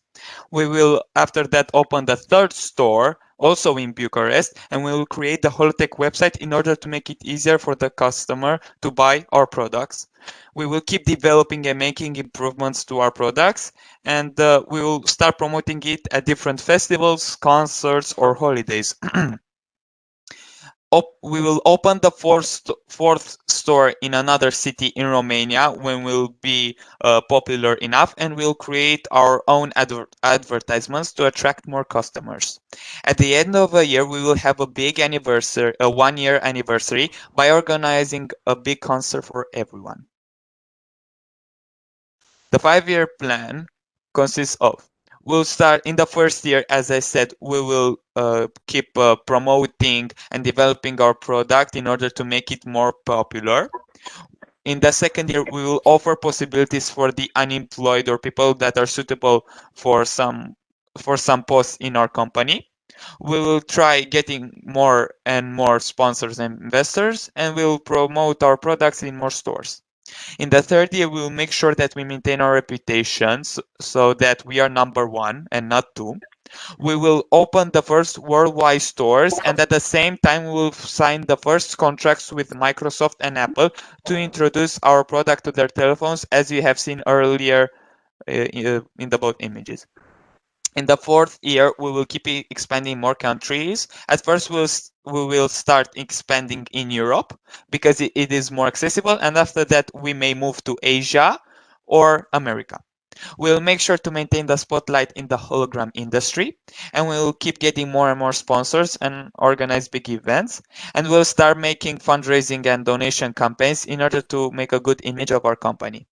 A: We will, after that, open the 3rd store, also in Bucharest, and we will create the Holotech website in order to make it easier for the customer to buy our products. We will keep developing and making improvements to our products, and we will start promoting it at different festivals, concerts, or holidays. We will open the fourth store in another city in Romania when we'll be popular enough, and we'll create our own advertisements to attract more customers. At the end of a year, we will have a big anniversary, a 1-year anniversary, by organizing a big concert for everyone. The 5-year plan consists of, we'll start in the first year, as I said, we will keep promoting and developing our product in order to make it more popular. In the second year, we will offer possibilities for the unemployed or people that are suitable for some posts in our company. We will try getting more and more sponsors and investors, and we'll promote our products in more stores. In the third year, we will make sure that we maintain our reputations so that we are number one and not two. We will open the first worldwide stores, and at the same time, we will sign the first contracts with Microsoft and Apple to introduce our product to their telephones, as you have seen earlier in the both images. In the fourth year, we will keep expanding more countries. At first, we will start expanding in Europe because it is more accessible, and after that, we may move to Asia or America. We'll make sure to maintain the spotlight in the hologram industry, and we'll keep getting more and more sponsors and organize big events. And we'll start making fundraising and donation campaigns in order to make a good image of our company.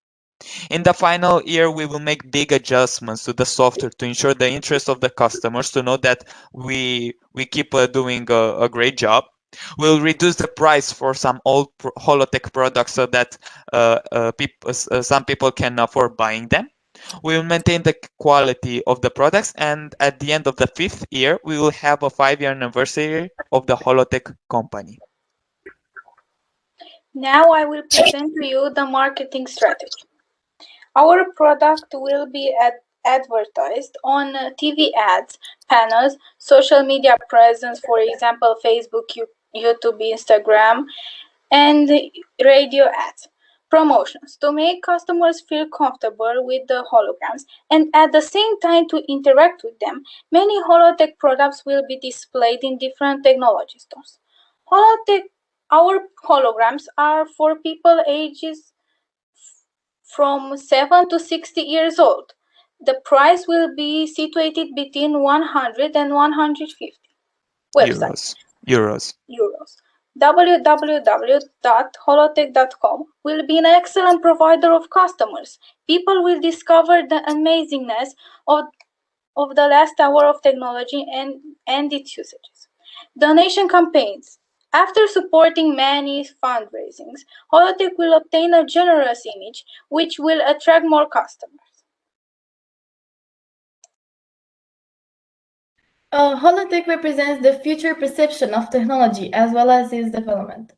A: In the final year, we will make big adjustments to the software to ensure the interest of the customers to know that we keep doing a great job. We'll reduce the price for some old Holotech products so that some people can afford buying them. We will maintain the quality of the products, and at the end of the 5th year, we will have a 5-year anniversary of the Holotech company.
H: Now I will present to you the marketing strategy. Our product will be advertised on TV ads, panels, social media presence, for example, Facebook, YouTube, Instagram, and radio ads. Promotions to make customers feel comfortable with the holograms and at the same time to interact with them. Many Holotech products will be displayed in different technology stores. Our holograms are for people ages from 7 to 60 years old. The price will be situated between 100 and 150. Website.
A: Euros.
H: www.holotech.com will be an excellent provider of customers. People will discover the amazingness of the last hour of technology and its usages. Donation campaigns. After supporting many fundraisings, Holotech will obtain a generous image, which will attract more customers.
M: Holotech represents the future perception of technology as well as its development.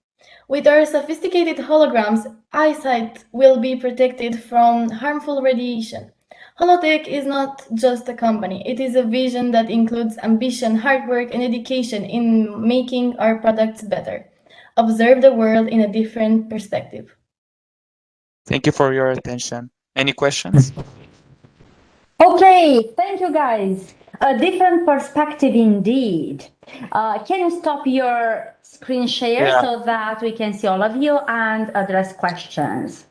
M: With our sophisticated holograms, eyesight will be protected from harmful radiation. Holotech is not just a company, it is a vision that includes ambition, hard work, and dedication in making our products better. Observe the world in a different perspective.
A: Thank you for your attention. Any questions?
O: Okay, thank you guys. A different perspective indeed. Can you stop your screen share so that we can see all of you and address questions?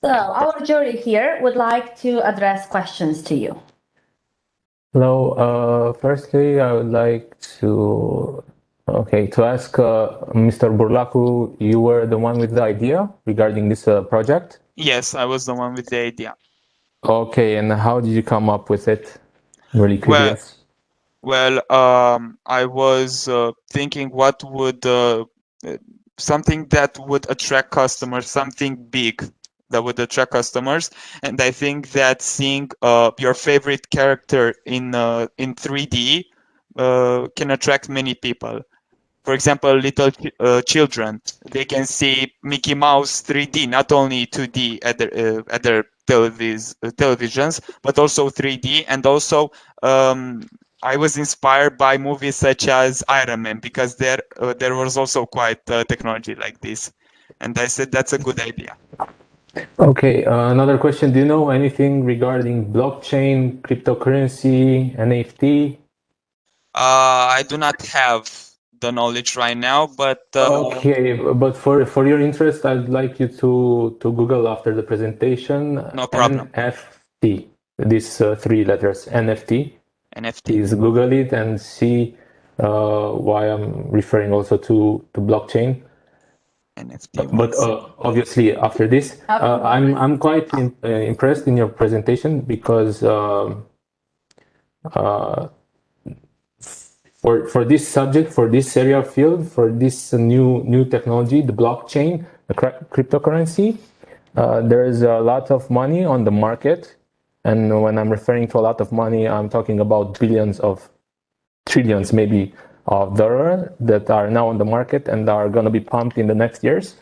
O: So our jury here would like to address questions to you.
C: Hello. Firstly, I would like to ask Mr. Burlacu, you were the one with the idea regarding this project?
A: Yes, I was the one with the idea.
C: Okay, and how did you come up with it? Really curious.
A: Well, I was thinking what would something that would attract customers, something big that would attract customers, and I think that seeing your favorite character in 3D can attract many people. For example, little children, they can see Mickey Mouse 3D, not only 2D at their televisions, but also 3D. And also, I was inspired by movies such as Iron Man because there was also quite technology like this, and I said that's a good idea.
C: Okay, another question. Do you know anything regarding blockchain, cryptocurrency, NFT?
A: I do not have the knowledge right now, but
C: okay, but for your interest, I'd like you to Google after the presentation.
A: No problem.
C: NFT. These 3 letters, NFT.
A: NFT.
C: Please Google it and see why I'm referring also to blockchain.
A: NFT
C: But
A: ones.
C: obviously, after this, I'm quite impressed in your presentation because for this subject, for this area of field, for this new technology, the blockchain, the cryptocurrency, there is a lot of money on the market. And when I'm referring to a lot of money, I'm talking about billions of trillions, maybe, of dollars that are now on the market and are going to be pumped in the next years.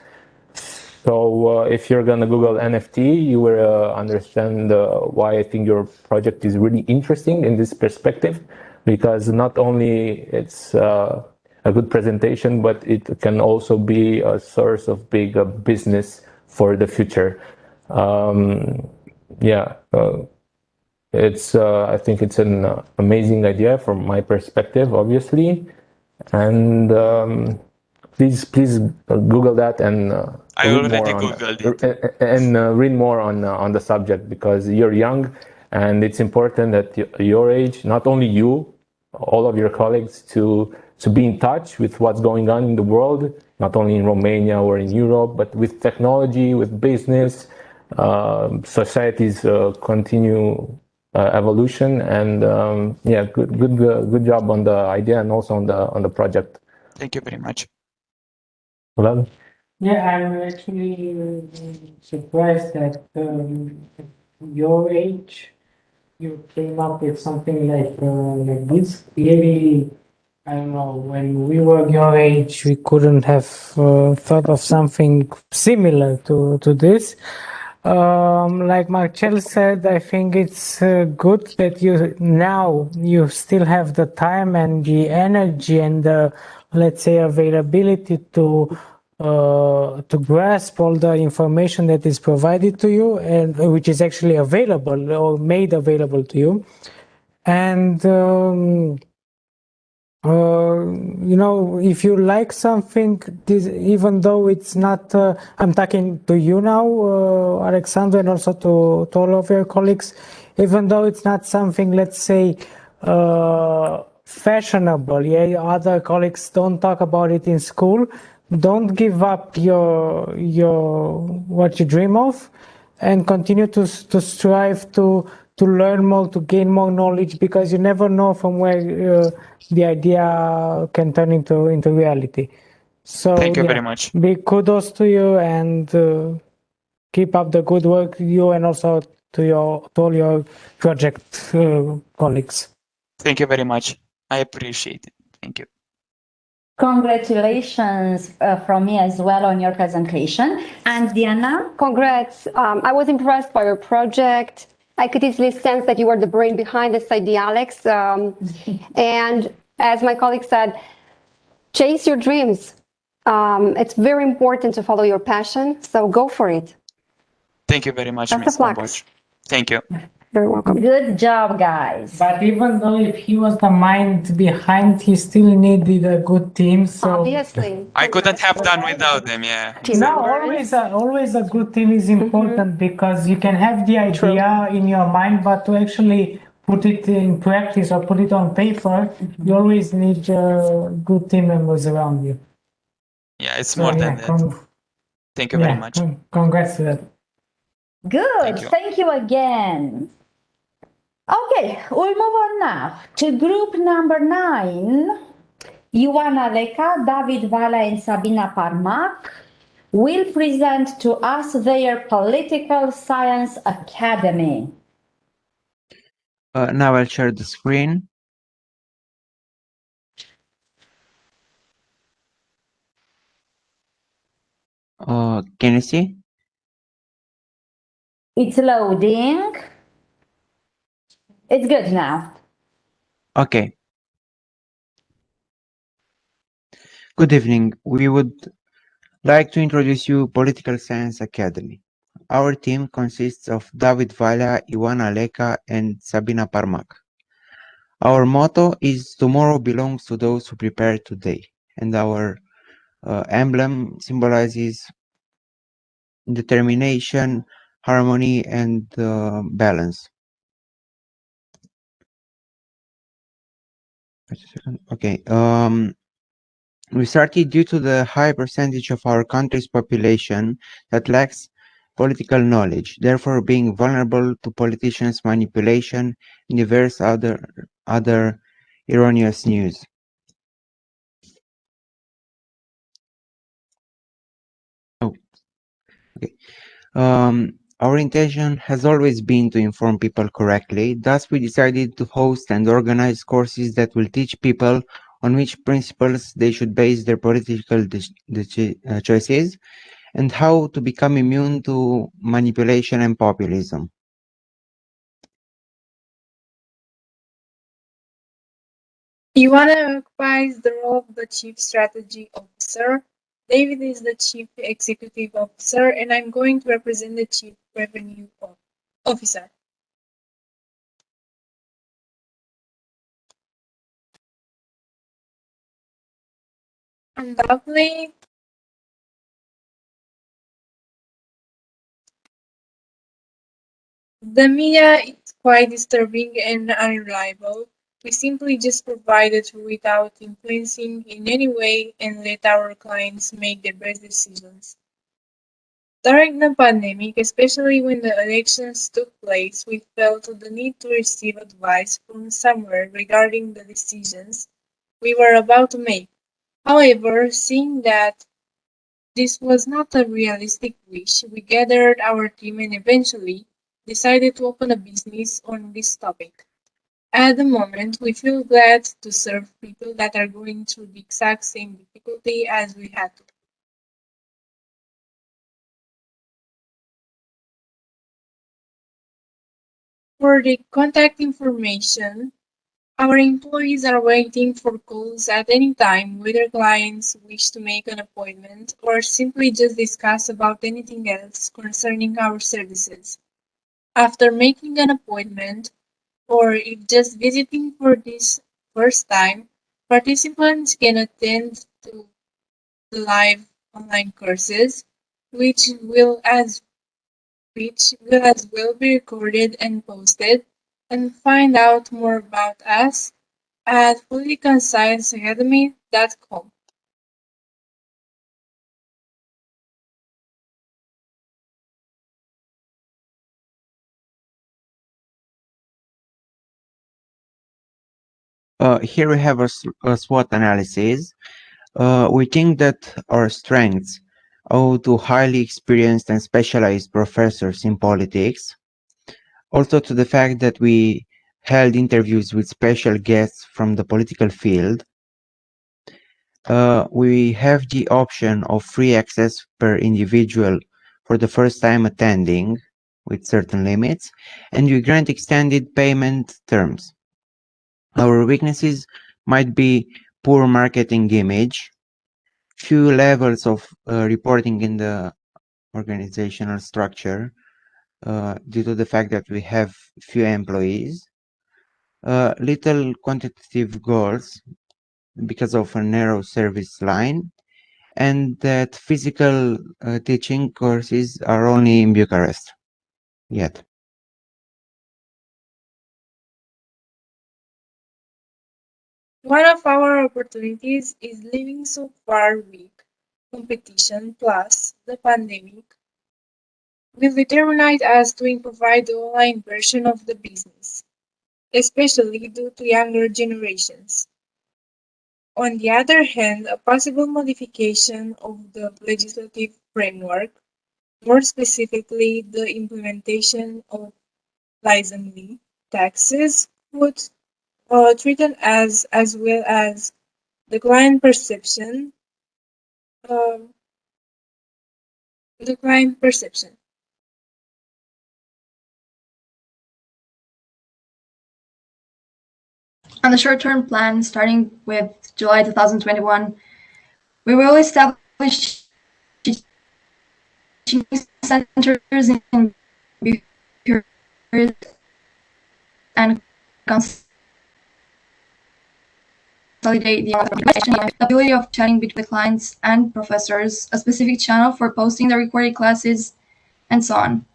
C: So if you're going to Google NFT, you will understand why I think your project is really interesting in this perspective, because not only it's a good presentation, but it can also be a source of big business for the future. Yeah, I think it's an amazing idea from my perspective, obviously, and please Google that and
A: I
C: read
A: already
C: more on
A: googled it.
C: read more on the subject, because you're young, and it's important that your age, not only you, all of your colleagues, to be in touch with what's going on in the world, not only in Romania or in Europe, but with technology, with business, societies continue evolution, and yeah, good job on the idea and also on the project.
A: Thank you very much.
C: Vlad?
N: Yeah, I'm actually surprised that your age you came up with something like this. Clearly, I don't know, when we were your age, we couldn't have thought of something similar to this. Like Marcel said, I think it's good that you still have the time and the energy and the, let's say, availability to grasp all the information that is provided to you and which is actually available or made available to you. And if you like something, even though it's not, I'm talking to you now, Alexandru, and also to all of your colleagues, even though it's not something, let's say, fashionable, yeah, other colleagues don't talk about it in school, don't give up your what you dream of, and continue to strive to learn more, to gain more knowledge, because you never know from where the idea can turn into reality. So
A: Thank you
N: yeah,
A: very much.
N: big kudos to you, and keep up the good work, you and also to all your project colleagues.
A: Thank you very much. I appreciate it. Thank you.
O: Congratulations from me as well on your presentation. And Diana?
P: Congrats. I was impressed by your project. I could easily sense that you were the brain behind this idea, Alex. And as my colleague said, chase your dreams. It's very important to follow your passion, so go for it.
A: Thank you very much,
P: Best
A: Ms.
P: of luck.
A: Komboch. Thank you.
P: Very welcome.
O: Good job, guys.
N: But even though if he was the mind behind, he still needed a good team. So
P: Obviously.
A: I couldn't have done without them, yeah.
N: no, always a good team is important, because you can have the idea in your mind, but to actually put it in practice or put it on paper, you always need good team members around you.
A: Yeah, it's
N: So,
A: more than that. Thank you very much.
N: Congrats to that.
O: Good, thank you again. Okay, we'll move on now to group number 9. Ioana Leca, David Vala, and Sabina Parmac will present to us their Political Science Academy.
K: Now I'll share the screen. Can you see?
O: It's loading. It's good now.
K: Okay. Good evening. We would like to introduce you Political Science Academy. Our team consists of David Valea, Ioana Leca, and Sabina Parmac. Our motto is "Tomorrow belongs to those who prepare today," and our emblem symbolizes determination, harmony, and balance. Okay. We started due to the high percentage of our country's population that lacks political knowledge, therefore being vulnerable to politicians' manipulation and diverse other erroneous news. Our intention has always been to inform people correctly. Thus, we decided to host and organize courses that will teach people on which principles they should base their political choices and how to become immune to manipulation and populism.
L: Ivana occupies the role of the Chief Strategy Officer. David is the Chief Executive Officer, and I'm going to represent the Chief Revenue Officer. Undoubtedly, the media is quite disturbing and unreliable. We simply just provide the truth without influencing in any way and let our clients make their best decisions. During the pandemic, especially when the elections took place, we felt the need to receive advice from somewhere regarding the decisions we were about to make. However, seeing that this was not a realistic wish, we gathered our team and eventually decided to open a business on this topic. At the moment, we feel glad to serve people that are going through the exact same difficulty as we had to. For the contact information, our employees are waiting for calls at any time, whether clients wish to make an appointment or simply just discuss about anything else concerning our services. After making an appointment, or if just visiting for this first time, participants can attend to the live online courses, which will as well be recorded and posted, and find out more about us at politicalscienceacademy.com.
K: Here we have a SWOT analysis. We think that our strengths owe to highly experienced and specialized professors in politics, also to the fact that we held interviews with special guests from the political field. We have the option of free access per individual for the first time attending with certain limits, and we grant extended payment terms. Our weaknesses might be poor marketing image, few levels of reporting in the organizational structure due to the fact that we have few employees, little quantitative goals because of a narrow service line, and that physical teaching courses are only in Bucharest yet.
L: One of our opportunities is living so far weak. Competition plus the pandemic will determine us to provide the online version of the business, especially due to younger generations. On the other hand, a possible modification of the legislative framework, more specifically the implementation of licensing taxes, would threaten us as well as the client perception. Um, the client perception.
Q: On the short-term plan, starting with July 2021, we will establish teaching centers in Bucharest and consolidate the ability of chatting between clients and professors, a specific channel for posting the recorded classes, and so on.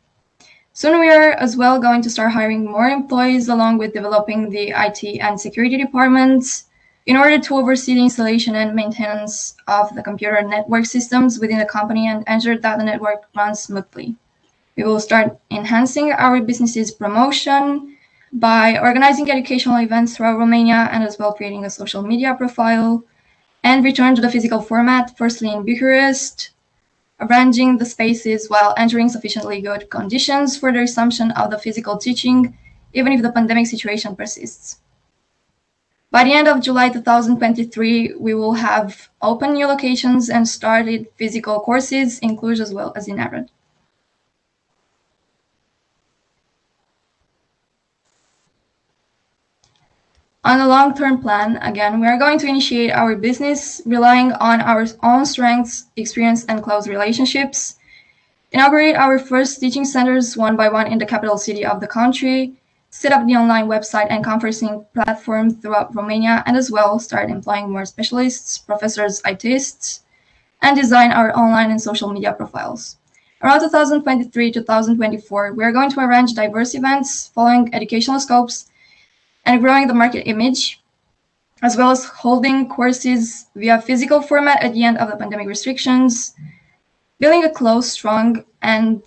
Q: Soon we are as well going to start hiring more employees along with developing the IT and security departments. in order to oversee the installation and maintenance of the computer network systems within the company and ensure that the network runs smoothly. We will start enhancing our business's promotion by organizing educational events throughout Romania and as well creating a social media profile, and return to the physical format, firstly in Bucharest, arranging the spaces while ensuring sufficiently good conditions for the resumption of the physical teaching, even if the pandemic situation persists. By the end of July 2023, we will have open new locations and started physical courses in Cluj as well as in Arad. On the long-term plan, again, we are going to initiate our business relying on our own strengths, experience, and close relationships, inaugurate our first teaching centers one by one in the capital city of the country, set up the online website and conferencing platform throughout Romania, and as well start employing more specialists, professors, ITists, and design our online and social media profiles. Around 2023-2024, we are going to arrange diverse events following educational scopes and growing the market image, as well as holding courses via physical format at the end of the pandemic restrictions, building a close, strong, and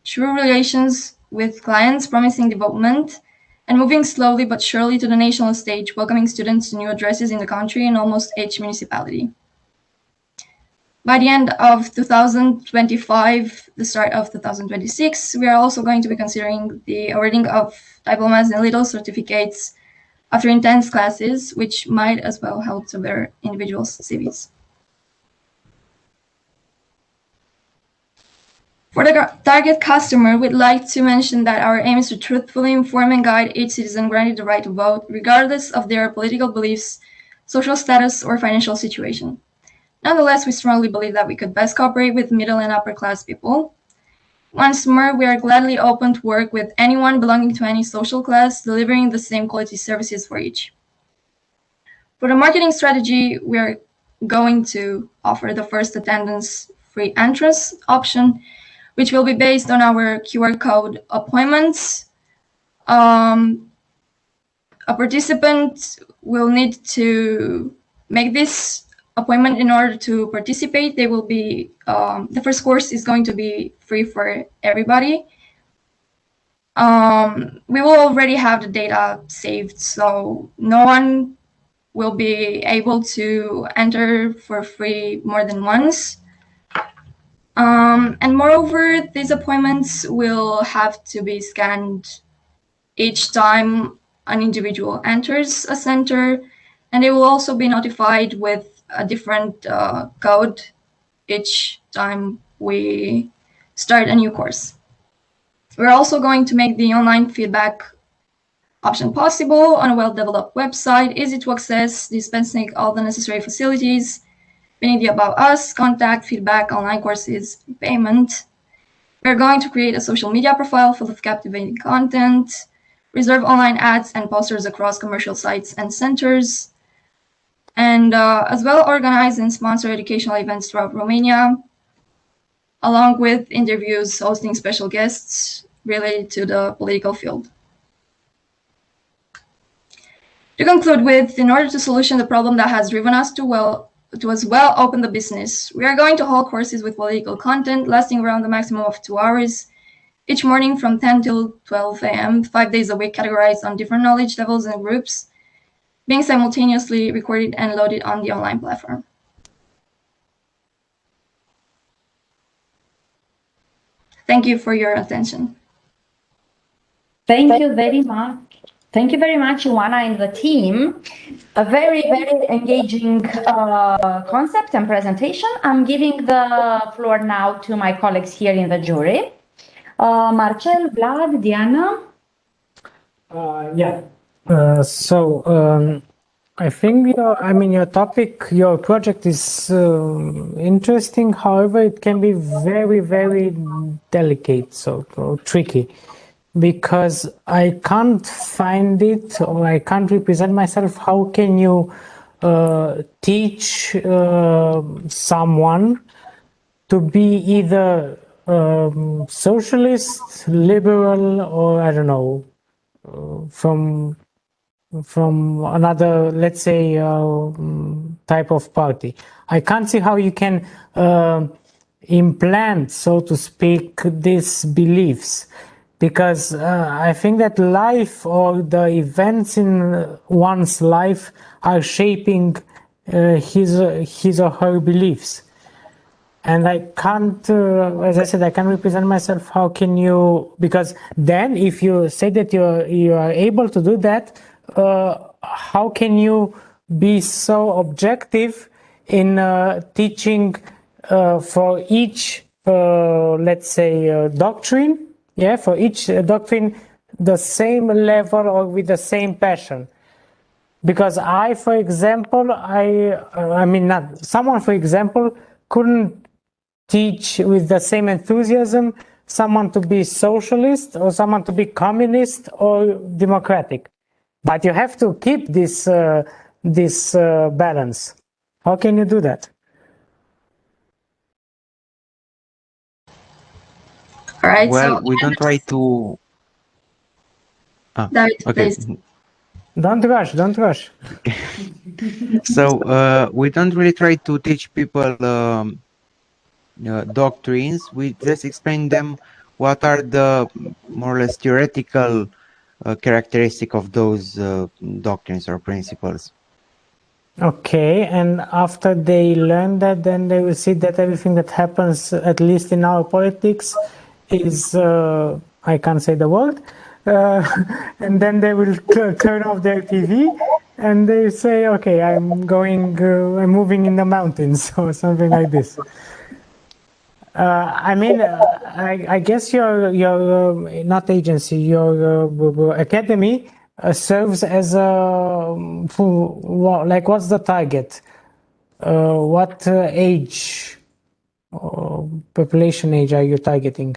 Q: true relations with clients, promising development, and moving slowly but surely to the national stage, welcoming students to new addresses in the country in almost each municipality. By the end of 2025, the start of 2026, we are also going to be considering the awarding of diplomas and little certificates after intense classes, which might as well help to their individuals' CVs. For the target customer, we'd like to mention that our aim is to truthfully inform and guide each citizen granted the right to vote, regardless of their political beliefs, social status, or financial situation. Nonetheless, we strongly believe that we could best cooperate with middle and upper class people. Once more, we are gladly open to work with anyone belonging to any social class, delivering the same quality services for each. For the marketing strategy, we are going to offer the first attendance free entrance option, which will be based on our QR code appointments. A participant will need to make this appointment in order to participate. They will be the first course is going to be free for everybody. We will already have the data saved, so no one will be able to enter for free more than once. And moreover, these appointments will have to be scanned each time an individual enters a center, and they will also be notified with a different code each time we start a new course. We're also going to make the online feedback option possible on a well-developed website, easy to access, dispensing all the necessary facilities, being the About Us, contact, feedback, online courses, payment. We're going to create a social media profile full of captivating content, reserve online ads and posters across commercial sites and centers, and as well organize and sponsor educational events throughout Romania, along with interviews hosting special guests related to the political field. To conclude with, in order to solution the problem that has driven us to as well open the business, we are going to hold courses with political content lasting around the maximum of 2 hours each morning from 10 till 12 a.m., 5 days a week, categorized on different knowledge levels and groups, being simultaneously recorded and loaded on the online platform. Thank you for your attention.
O: Thank you very much. Thank you very much, Ioana and the team. A very, very engaging concept and presentation. I'm giving the floor now to my colleagues here in the jury. Marcel, Vlad, Diana.
N: Yeah. I think your topic, your project is interesting. However, it can be very, very delicate, so tricky, because I can't find it, or I can't represent myself. How can you teach someone to be either socialist, liberal, or I don't know, from from another, let's say, type of party. I can't see how you can implant, so to speak, these beliefs, because I think that life or the events in one's life are shaping his or her beliefs. And I can't, as I said, I can't represent myself. How can you? Because then, if you say that you are able to do that, how can you be so objective in teaching for each, let's say, doctrine? Yeah, for each doctrine, the same level or with the same passion. Because I, for example, I mean, not someone, for example, couldn't teach with the same enthusiasm someone to be socialist or someone to be communist or democratic. But you have to keep this balance. How can you do that?
Q: All right.
K: Well,
Q: So
K: we don't try to.
Q: David,
K: Okay.
Q: please.
N: Don't rush. Don't rush.
K: So we don't really try to teach people doctrines. We just explain them what are the more or less theoretical characteristic of those doctrines or principles.
N: Okay, and after they learn that, then they will see that everything that happens, at least in our politics, is, I can't say the word, and then they will turn off their TV and they say, okay, I'm moving in the mountains or something like this. I mean, I guess your not agency, your academy serves as a like, what's the target? What age, population age are you targeting?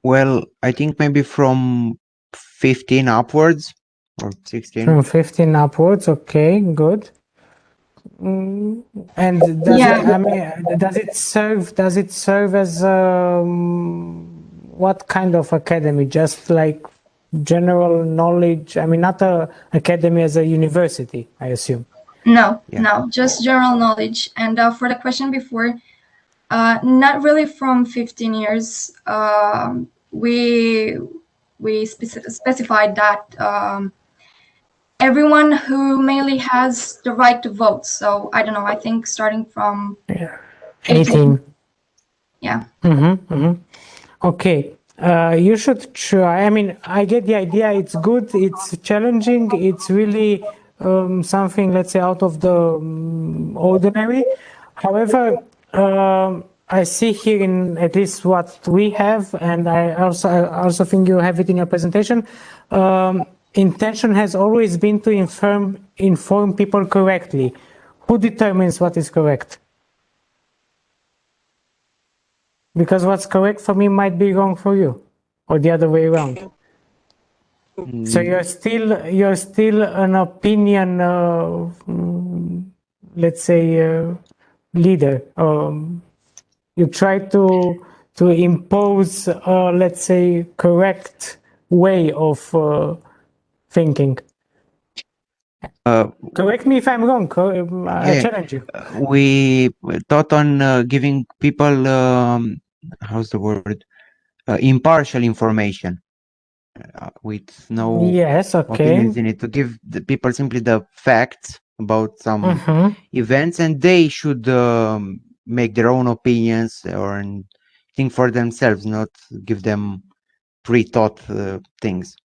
K: Well, I think maybe from 15 upwards or 16.
N: From 15 upwards, okay, good. And does it? I mean, does it serve as what kind of academy? Just like general knowledge? I mean, not a academy as a university, I assume.
Q: No, no, just general knowledge. And for the question before, not really from 15 years. We specified that everyone who mainly has the right to vote. So I don't know. I think starting from
N: 18.
Q: Yeah.
N: Okay. You should try. I mean, I get the idea. It's good. It's challenging. It's really something, let's say, out of the ordinary. However, I see here in at least what we have, and I also think you have it in your presentation. Intention has always been to inform people correctly. Who determines what is correct? Because what's correct for me might be wrong for you, or the other way around. So you're still an opinion, let's say, leader. You try to impose, let's say, correct way of thinking. Correct me if I'm wrong. I challenge you.
K: We thought on giving people, how's the word, impartial information with no opinions in it, to give the people simply the facts about some events, and they should make their own opinions or think for themselves, not give them pre-thought things.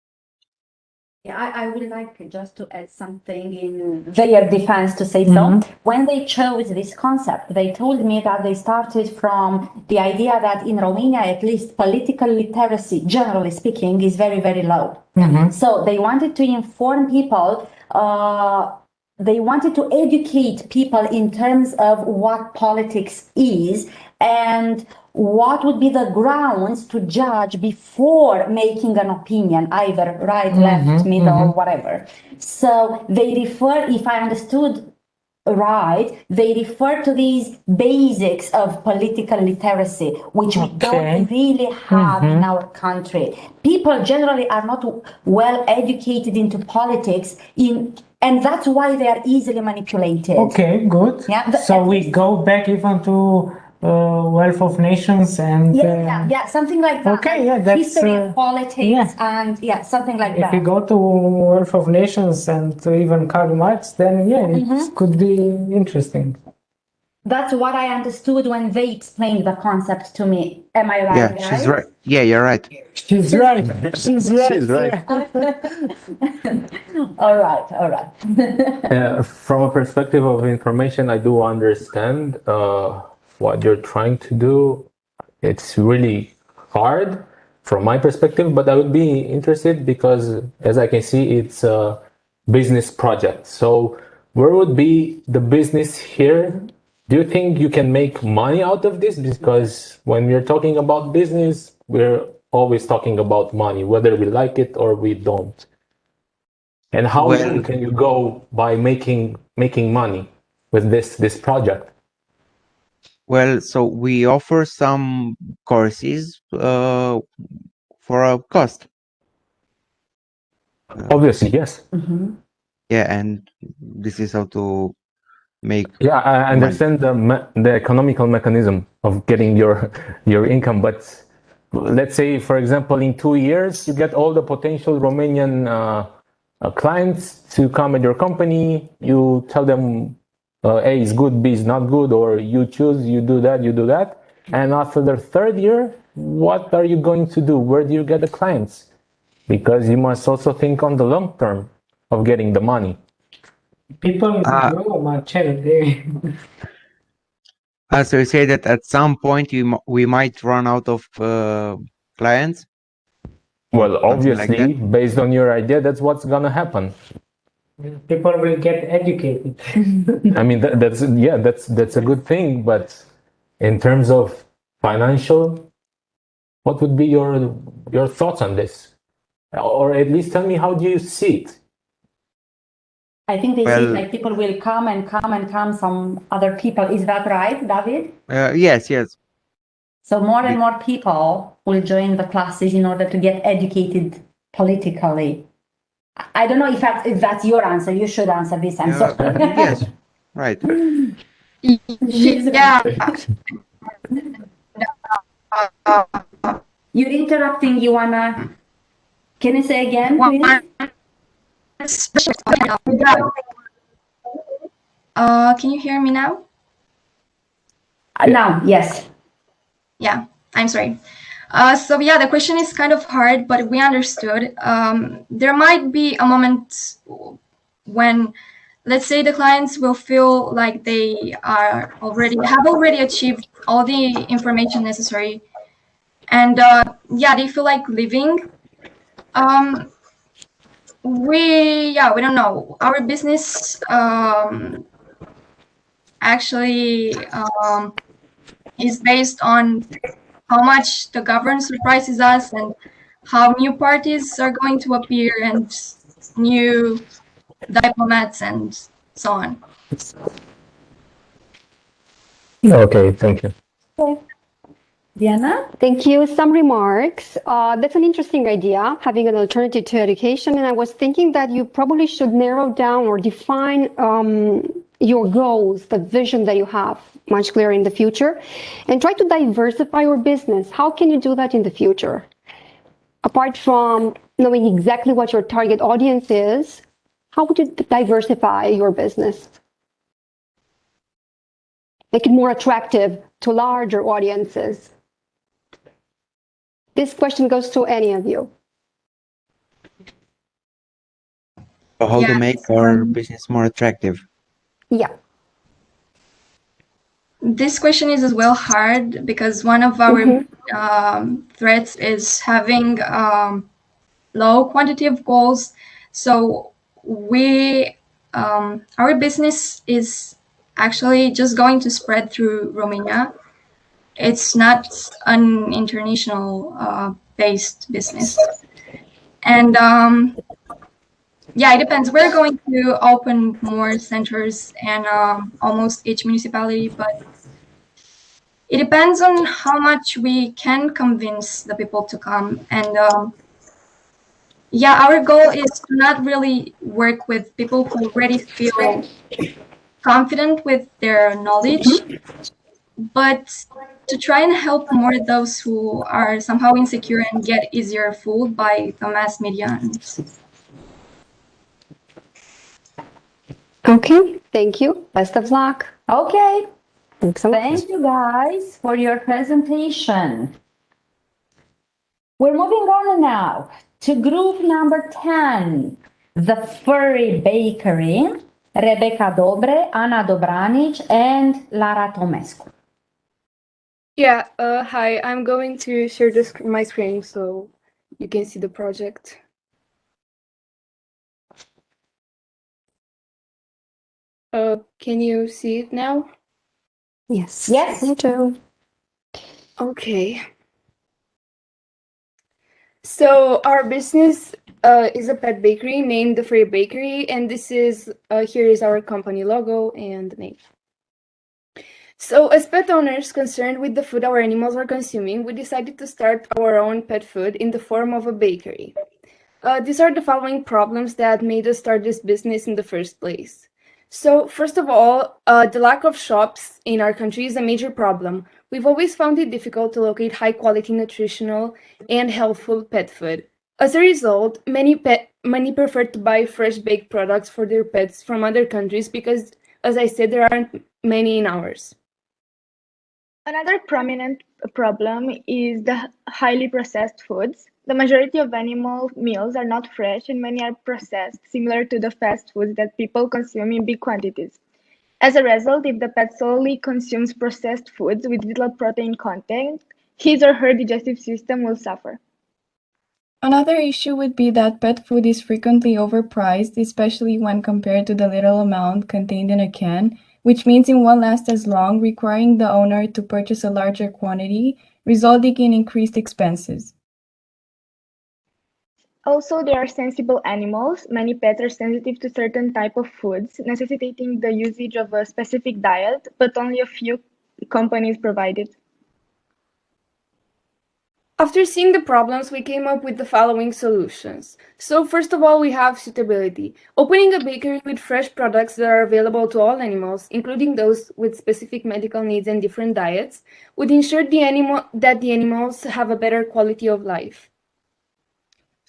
O: Yeah, I would like just to add something in their defense to say so. When they chose this concept, they told me that they started from the idea that in Romania, at least political literacy, generally speaking, is very, very low. So they wanted to inform people, they wanted to educate people in terms of what politics is and what would be the grounds to judge before making an opinion, either right, left, middle, whatever. So they refer, if I understood right, they refer to these basics of political literacy, which we don't really have in our country. People generally are not well educated into politics and that's why they are easily manipulated.
N: Okay, good.
O: Yeah,
N: so we go back even to Wealth of Nations and
O: something like that.
N: okay,
O: like
N: yeah, that's
O: history of politics and something like
N: if
O: that.
N: we go to Wealth of Nations and to even Karl Marx, then it could be interesting.
O: That's what I understood when they explained the concept to me. Am I right,
K: Yeah,
O: guys?
K: she's right. Yeah, you're right.
N: She's right. She's right.
K: She's right.
O: all right.
C: From a perspective of information, I do understand what you're trying to do. It's really hard from my perspective, but I would be interested because, as I can see, it's a business project. So, where would be the business here? Do you think you can make money out of this? Because when we're talking about business, we're always talking about money, whether we like it or we don't. And how
K: Well,
C: can you go by making money with this project?
K: well, so we offer some courses for a cost.
C: Obviously, yes.
K: Yeah, and this is how to make
C: Yeah, I
K: money.
C: understand the economical mechanism of getting your income, but let's say, for example, in 2 years, you get all the potential Romanian clients to come at your company. You tell them A is good, B is not good, or you choose, you do that. And after the third year, what are you going to do? Where do you get the clients? Because you must also think on the long term of getting the money.
N: People know my channel.
K: So you say that at some point we might run out of clients?
C: Well,
K: Something like
C: obviously,
K: that?
C: based on your idea, that's what's gonna happen.
N: People will get educated.
C: I mean, that's a good thing, but in terms of financial, what would be your thoughts on this? Or at least tell me, how do you see it?
O: I think they see
K: Well,
O: like people will come and come and come, some other people. Is that right, David?
K: yes.
O: So more and more people will join the classes in order to get educated politically. I don't know if that's your answer. You should answer this. I'm sorry.
K: Yes, right.
Q: Yeah.
O: You're interrupting, Ioana. Can you say again, please?
Q: Can you hear me now?
O: Now, yes.
Q: Yeah, I'm sorry. So yeah, the question is kind of hard, but we understood. There might be a moment when, let's say, the clients will feel like they have already achieved all the information necessary, and they feel like leaving. We don't know. Our business actually is based on how much the government surprises us and how new parties are going to appear and new diplomats and so on.
C: Okay, thank you.
O: Diana?
P: Thank you. Some remarks. That's an interesting idea, having an alternative to education. And I was thinking that you probably should narrow down or define your goals, the vision that you have much clearer in the future, and try to diversify your business. How can you do that in the future? Apart from knowing exactly what your target audience is, how would you diversify your business? Make it more attractive to larger audiences. This question goes to any of you.
K: How to make our business more attractive?
P: Yeah.
Q: This question is as well hard because one of our threats is having low quantity of goals. So our business is actually just going to spread through Romania. It's not an international based business. And Yeah, it depends. We're going to open more centers in almost each municipality, but it depends on how much we can convince the people to come. And yeah, our goal is to not really work with people who already feel confident with their knowledge, but to try and help more those who are somehow insecure and get easier fooled by the mass media.
P: Okay, thank you. Best of luck.
O: Okay,
P: Thanks so much.
O: thank you guys for your presentation. We're moving on now to group number 10, the Furry Bakery, Rebecca Dobre, Ana Dobranic, and Lara Tomescu.
M: Yeah, hi, I'm going to share my screen so you can see the project. Can you see it now?
P: Yes.
O: Yes.
P: Me too.
M: Okay. So our business is a pet bakery named the Furry Bakery, and this is here is our company logo and name. So as pet owners concerned with the food our animals are consuming, we decided to start our own pet food in the form of a bakery. These are the following problems that made us start this business in the first place. So first of all, the lack of shops in our country is a major problem. We've always found it difficult to locate high quality nutritional and healthful pet food. As a result, many prefer to buy fresh baked products for their pets from other countries because, as I said, there aren't many in ours.
R: Another prominent problem is the highly processed foods. The majority of animal meals are not fresh and many are processed, similar to the fast foods that people consume in big quantities. As a result, if the pet solely consumes processed foods with little protein content, his or her digestive system will suffer.
S: Another issue would be that pet food is frequently overpriced, especially when compared to the little amount contained in a can, which means it won't last as long, requiring the owner to purchase a larger quantity, resulting in increased expenses.
R: Also, there are sensible animals. Many pets are sensitive to certain type of foods, necessitating the usage of a specific diet, but only a few companies provide it.
M: After seeing the problems, we came up with the following solutions. So first of all, we have suitability. Opening a bakery with fresh products that are available to all animals, including those with specific medical needs and different diets, would ensure that the animals have a better quality of life.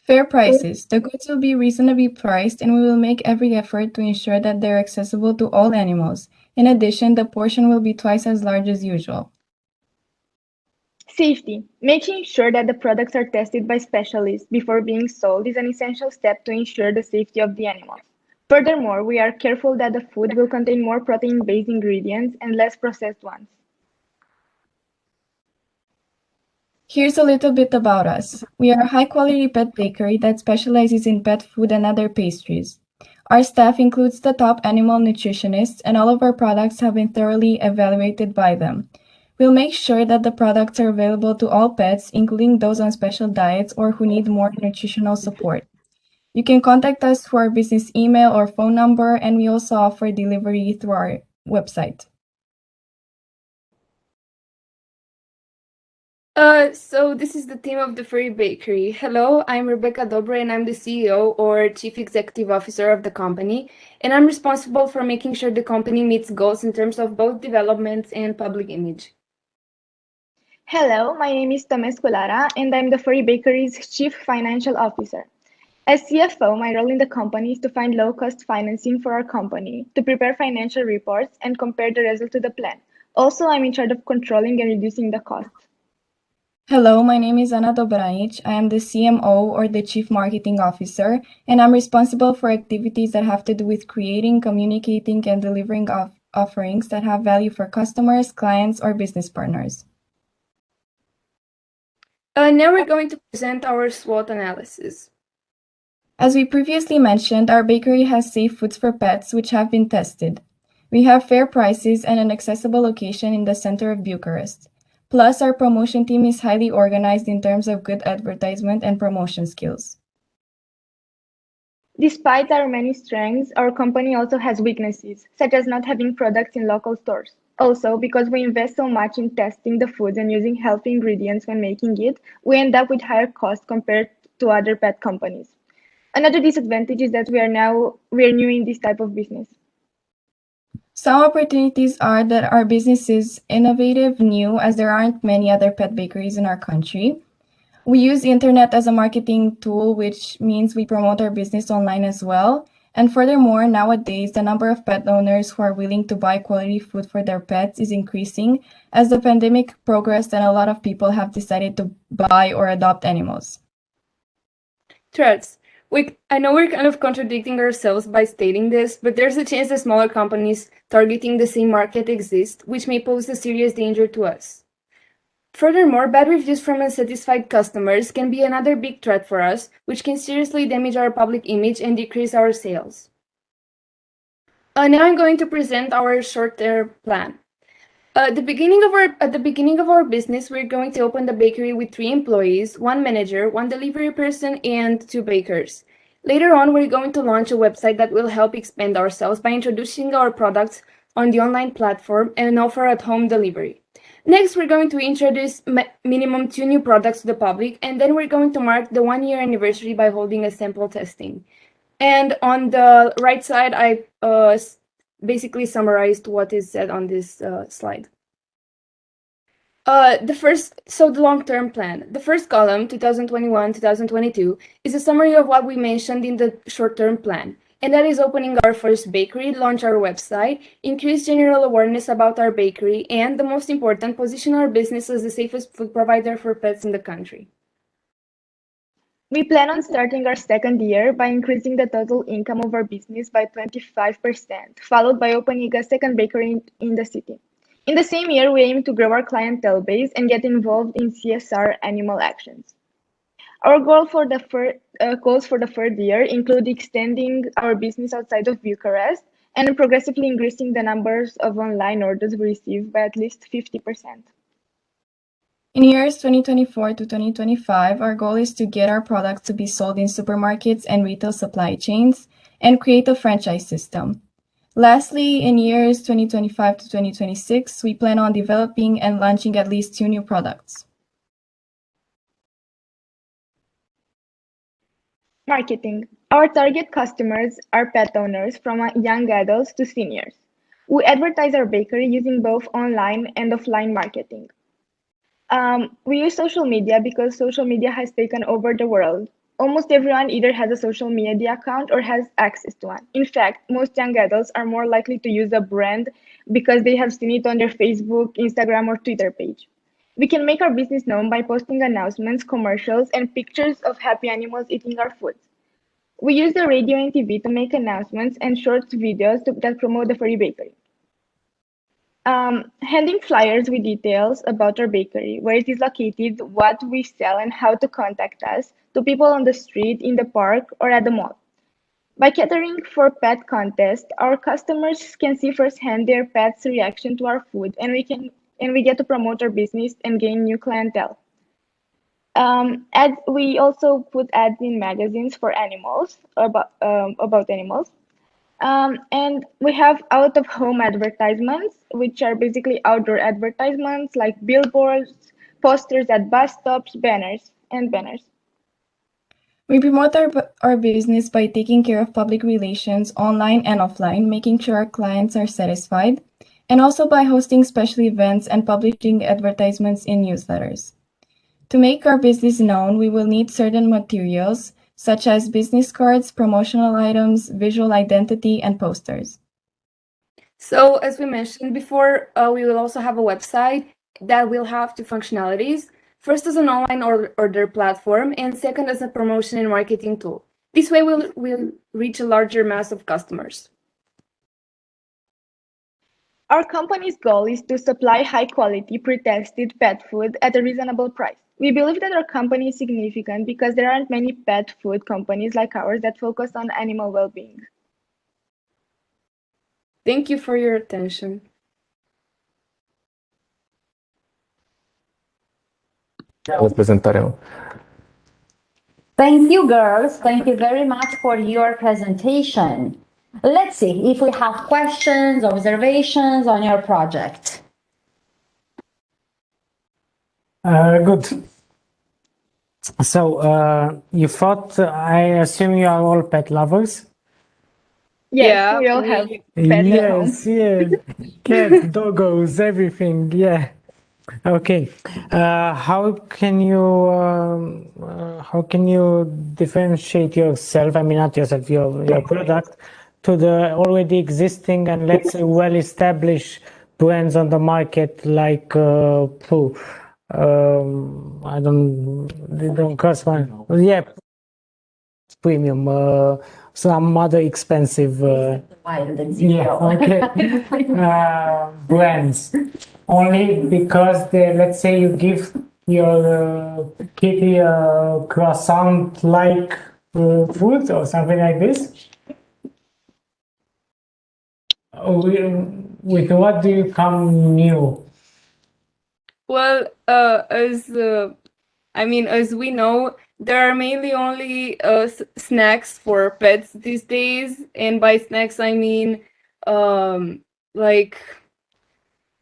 S: Fair prices. The goods will be reasonably priced, and we will make every effort to ensure that they're accessible to all animals. In addition, the portion will be twice as large as usual.
R: Safety. Making sure that the products are tested by specialists before being sold is an essential step to ensure the safety of the animals. Furthermore, we are careful that the food will contain more protein-based ingredients and less processed ones.
S: Here's a little bit about us. We are a high-quality pet bakery that specializes in pet food and other pastries. Our staff includes the top animal nutritionists, and all of our products have been thoroughly evaluated by them. We'll make sure that the products are available to all pets, including those on special diets or who need more nutritional support. You can contact us through our business email or phone number, and we also offer delivery through our website.
M: So this is the team of the Furry Bakery. Hello, I'm Rebecca Dobre and I'm the CEO or Chief Executive Officer of the company, and I'm responsible for making sure the company meets goals in terms of both development and public image.
R: Hello, my name is Tomescu Lara, and I'm the Furry Bakery's Chief Financial Officer. As CFO, my role in the company is to find low-cost financing for our company, to prepare financial reports, and compare the result to the plan. Also, I'm in charge of controlling and reducing the costs.
S: Hello, my name is Ana Dobranic. I am the CMO or the Chief Marketing Officer, and I'm responsible for activities that have to do with creating, communicating, and delivering offerings that have value for customers, clients, or business partners.
M: Now we're going to present our SWOT analysis.
S: As we previously mentioned, our bakery has safe foods for pets which have been tested. We have fair prices and an accessible location in the center of Bucharest. Plus, our promotion team is highly organized in terms of good advertisement and promotion skills.
R: Despite our many strengths, our company also has weaknesses, such as not having products in local stores. Also, because we invest so much in testing the foods and using healthy ingredients when making it, we end up with higher costs compared to other pet companies. Another disadvantage is that we are new in this type of business.
S: Some opportunities are that our business is innovative, new, as there aren't many other pet bakeries in our country. We use the internet as a marketing tool, which means we promote our business online as well. And furthermore, nowadays, the number of pet owners who are willing to buy quality food for their pets is increasing as the pandemic progressed and a lot of people have decided to buy or adopt animals.
M: Threats. I know we're kind of contradicting ourselves by stating this, but there's a chance that smaller companies targeting the same market exist, which may pose a serious danger to us. Furthermore, bad reviews from unsatisfied customers can be another big threat for us, which can seriously damage our public image and decrease our sales. Now I'm going to present our short-term plan. At the beginning of our business, we're going to open the bakery with 3 employees, 1 manager, 1 delivery person, and 2 bakers. Later on, we're going to launch a website that will help expand our sales by introducing our products on the online platform and offer at-home delivery. Next, we're going to introduce minimum 2 new products to the public, and then we're going to mark the 1-year anniversary by holding a sample testing. And on the right side, I basically summarized what is said on this slide. The long-term plan. The first column, 2021-2022, is a summary of what we mentioned in the short-term plan, and that is opening our first bakery, launch our website, increase general awareness about our bakery, and the most important, position our business as the safest food provider for pets in the country.
R: We plan on starting our second year by increasing the total income of our business by 25%, followed by opening a second bakery in the city. In the same year, we aim to grow our clientele base and get involved in CSR animal actions. Our goals for the third year include extending our business outside of Bucharest and progressively increasing the numbers of online orders we receive by at least 50%.
S: In years 2024 to 2025, our goal is to get our products to be sold in supermarkets and retail supply chains and create a franchise system. Lastly, in years 2025 to 2026, we plan on developing and launching at least 2 new products.
R: Marketing. Our target customers are pet owners from young adults to seniors. We advertise our bakery using both online and offline marketing. We use social media because social media has taken over the world. Almost everyone either has a social media account or has access to one. In fact, most young adults are more likely to use a brand because they have seen it on their Facebook, Instagram, or Twitter page. We can make our business known by posting announcements, commercials, and pictures of happy animals eating our food. We use the radio and TV to make announcements and short videos that promote the furry bakery. Handing flyers with details about our bakery, where it is located, what we sell, and how to contact us to people on the street, in the park, or at the mall. By catering for pet contests, our customers can see firsthand their pet's reaction to our food, and we get to promote our business and gain new clientele. We also put ads in magazines for animals, about animals. And we have out-of-home advertisements, which are basically outdoor advertisements like billboards, posters at bus stops, banners.
S: We promote our business by taking care of public relations online and offline, making sure our clients are satisfied, and also by hosting special events and publishing advertisements in newsletters. To make our business known, we will need certain materials, such as business cards, promotional items, visual identity, and posters.
M: So, as we mentioned before, we will also have a website that will have 2 functionalities. First, as an online order platform, and second, as a promotion and marketing tool. This way, we'll reach a larger mass of customers.
R: Our company's goal is to supply high-quality, pre-tested pet food at a reasonable price. We believe that our company is significant because there aren't many pet food companies like ours that focus on animal well-being.
M: Thank you for your attention.
C: Prezentarea.
O: Thank you, girls. Thank you very much for your presentation. Let's see if we have questions, observations on your project.
N: Good. So, you thought, I assume you are all pet lovers?
R: Yes, we all have pets at home.
N: Yes, yes. Cats, doggos, everything, yeah. Okay. How can you differentiate yourself, I mean, not yourself, your product, to the already existing and, let's say, well-established brands on the market like, they don't cost money. Yeah, premium, some other expensive, yeah, okay, brands. Only because let's say you give your kitty a croissant like food or something like this. With what do you come new?
S: Well, as we know, there are mainly only snacks for pets these days, and by snacks I mean like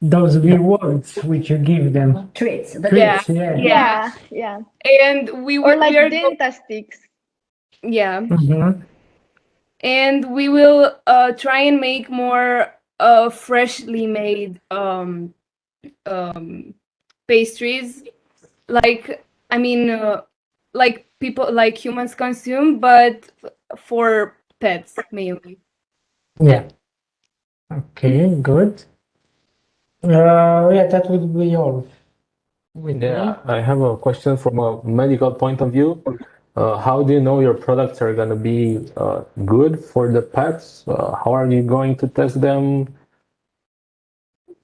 N: Those rewards which you give them.
O: Treats.
N: Treats,
S: yeah,
N: yeah.
R: Yeah.
S: and
R: Or like
S: we are
R: Denta sticks.
S: yeah,
N: Mm-hmm.
S: and we will try and make more freshly made pastries, like like people like humans consume, but for pets mainly.
N: Yeah. Okay, good. Yeah, that would be all.
C: Yeah, I have a question from a medical point of view. How do you know your products are going to be good for the pets? How are you going to test them?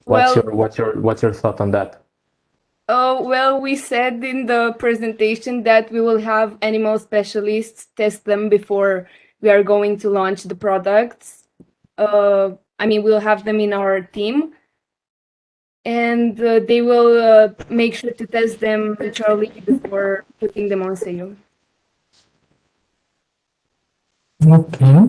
S: Well,
C: What's your thought on that?
S: well, we said in the presentation that we will have animal specialists test them before we are going to launch the products. We'll have them in our team, and they will make sure to test them thoroughly before putting them on sale.
N: Okay.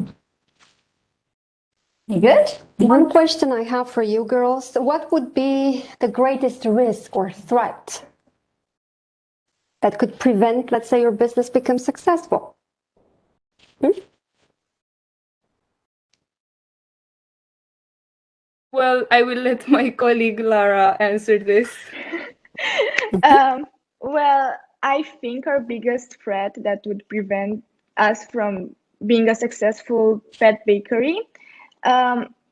O: Good.
P: One question I have for you girls. What would be the greatest risk or threat that could prevent, let's say, your business becomes successful?
S: Well, I will let my colleague Lara answer this.
R: Well, I think our biggest threat that would prevent us from being a successful pet bakery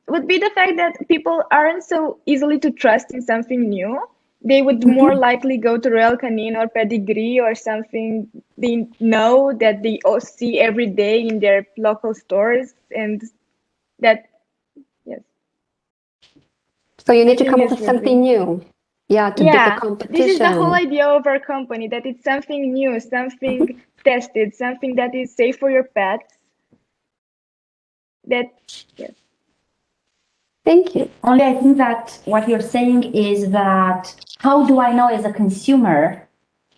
R: would be the fact that people aren't so easily to trust in something new. They would more likely go to Royal Canin or Pedigree or something they know that they all see every day in their local stores, and that, yes.
P: So you need to
R: I
P: come
R: think
P: up with
R: this would
P: something
R: be.
P: new. Yeah, to beat the
R: Yeah, this is the whole
P: competition.
R: idea of our company, that it's something new, something tested, something that is safe for your pets. That, yes.
O: Thank you. Only I think that what you're saying is that how do I know as a consumer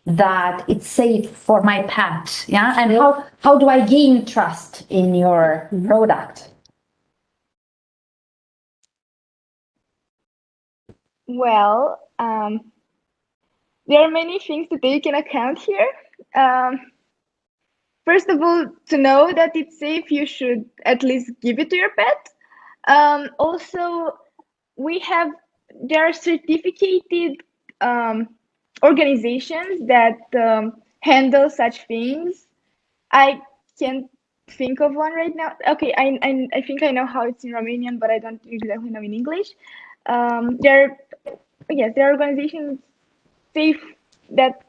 O: that it's safe for my pet? Yeah. And how do I gain trust in your product?
R: Well, there are many things to take in account here. First of all, to know that it's safe, you should at least give it to your pet. Also, there are certificated organizations that handle such things. I can't think of one right now. Okay, I think I know how it's in Romanian, but I don't exactly know in English. There are organizations safe that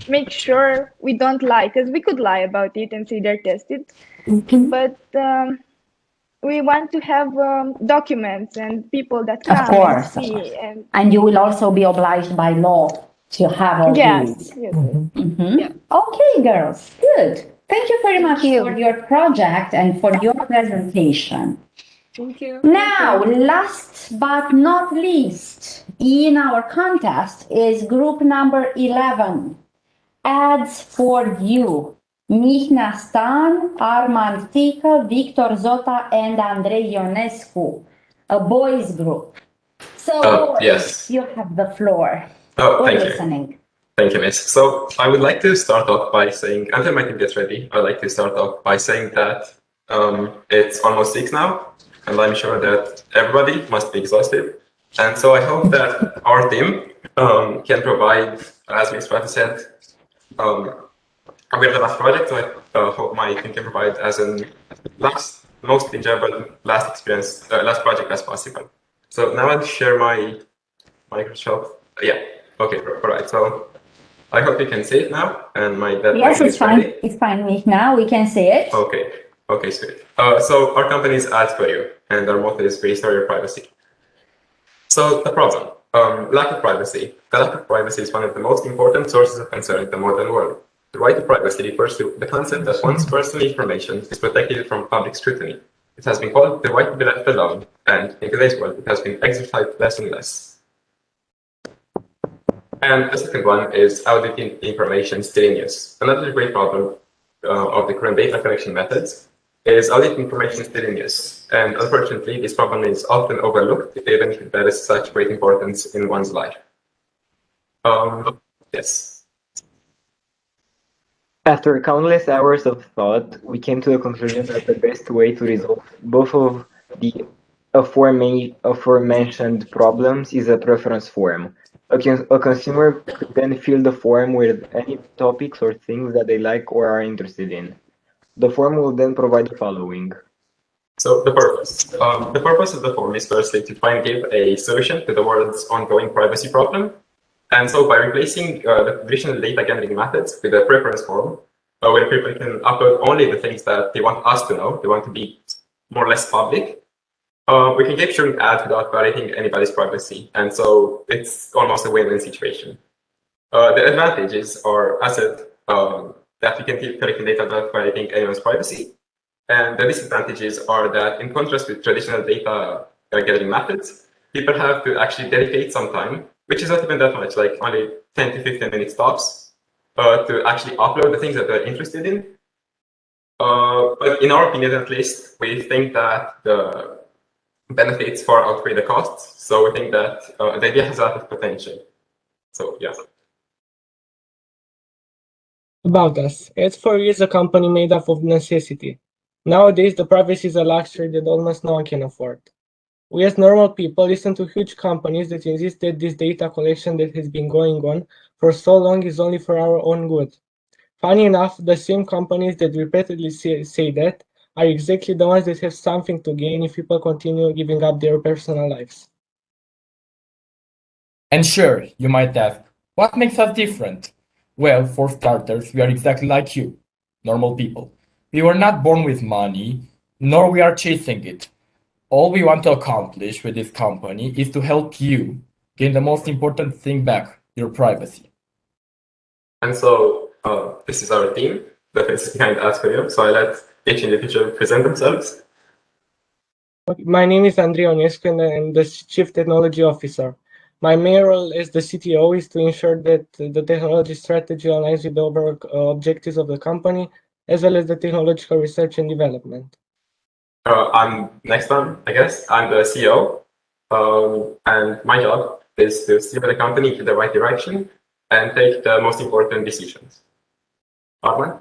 R: make sure we don't lie, because we could lie about it and say they're tested, but we want to have documents and people that
O: Of
R: come and
O: course, of
R: see,
O: course.
R: and
O: And you will also be obliged by law to have all
R: yes,
O: these.
R: yes.
O: Yeah. Okay, girls, good. Thank you very much
P: you.
O: for your project and for your presentation.
S: Thank you.
O: Now, last but not least in our contest is group number 11. ads for you. Mihnea Stan, Armand Tica, Victor Zota, and Andrei Ionescu, a boys group. So, boys,
U: yes.
O: you have the floor.
U: Oh,
O: We're
U: thank
O: listening.
U: you. Thank you, Miss. So I would like to start off by saying, until my team gets ready, I'd like to start off by saying that it's almost 6 now, and I'm sure that everybody must be exhausted. And so I hope that our team can provide, as Ms. Pratt said, we have the last project, so I hope my team can provide as an most enjoyable last experience, last project as possible. So now I'll share my Microsoft. Yeah. Okay. All right. So I hope you can see it now, and
O: Yes, it's fine.
U: ready.
O: It's fine, Mihnea. We can see it.
U: Okay. Okay, sweet. So our company is Ads for You, and our motto is restore your privacy. So the problem, lack of privacy. The lack of privacy is one of the most important sources of concern in the modern world. The right to privacy refers to the concept that one's personal information is protected from public scrutiny. It has been called the right to be left alone, and in today's world, it has been exercised less and less. And the second one is auditing information still in use. Another great problem of the current data collection methods is audit information still in use. And unfortunately, this problem is often overlooked, even if there is such great importance in one's life. Yes.
V: After countless hours of thought, we came to the conclusion that the best way to resolve both of the aforementioned problems is a preference form. A consumer could then fill the form with any topics or things that they like or are interested in. The form will then provide the following.
U: So the purpose of the form is firstly to try and give a solution to the world's ongoing privacy problem. And so by replacing the traditional data gathering methods with a preference form, where people can upload only the things that they want us to know, they want to be more or less public, we can keep showing ads without violating anybody's privacy. And so it's almost a win-win situation. The advantages are, as said, that we can keep collecting data without violating anyone's privacy. And the disadvantages are that in contrast with traditional data gathering methods, people have to actually dedicate some time, which is not even that much, like only 10 to 15 minutes tops, to actually upload the things that they're interested in. But in our opinion, at least, we think that the benefits far outweigh the costs. So we think that the idea has a lot of potential. So yeah.
G: About us. Ads4U is a company made up of necessity. Nowadays, the privacy is a luxury that almost no one can afford. We as normal people listen to huge companies that insist that this data collection that has been going on for so long is only for our own good. Funny enough, the same companies that repeatedly say that are exactly the ones that have something to gain if people continue giving up their personal lives.
W: And sure, you might ask, what makes us different? Well, for starters, we are exactly like you, normal people. We were not born with money, nor we are chasing it. All we want to accomplish with this company is to help you gain the most important thing back, your privacy.
U: And so this is our team that is behind Ask.io. So I let each individual present themselves.
G: My name is Andrei Ionescu and I am the Chief Technology Officer. My main role as the CTO is to ensure that the technology strategy aligns with the overall objectives of the company, as well as the technological research and development.
U: I'm next one, I guess. I'm the CEO, and my job is to steer the company in the right direction and take the most important decisions. Arman?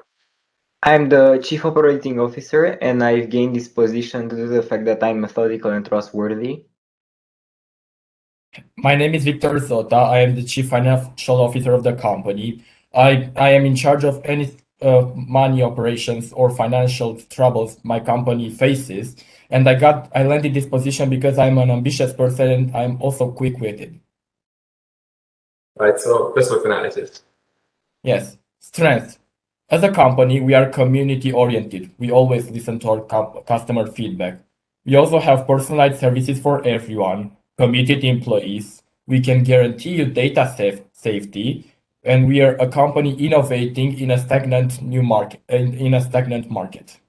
V: I'm the Chief Operating Officer, and I've gained this position due to the fact that I'm methodical and trustworthy.
W: My name is Victor Zota. I am the Chief Financial Officer of the company. I am in charge of any money operations or financial troubles my company faces. And I landed this position because I'm an ambitious person and I'm also quick-witted.
U: Right, so that's Swot Analysis.
W: Yes, strength. As a company, we are community-oriented. We always listen to our customer feedback. We also have personalized services for everyone, committed employees. We can guarantee you data safety, and we are a company innovating in a stagnant market.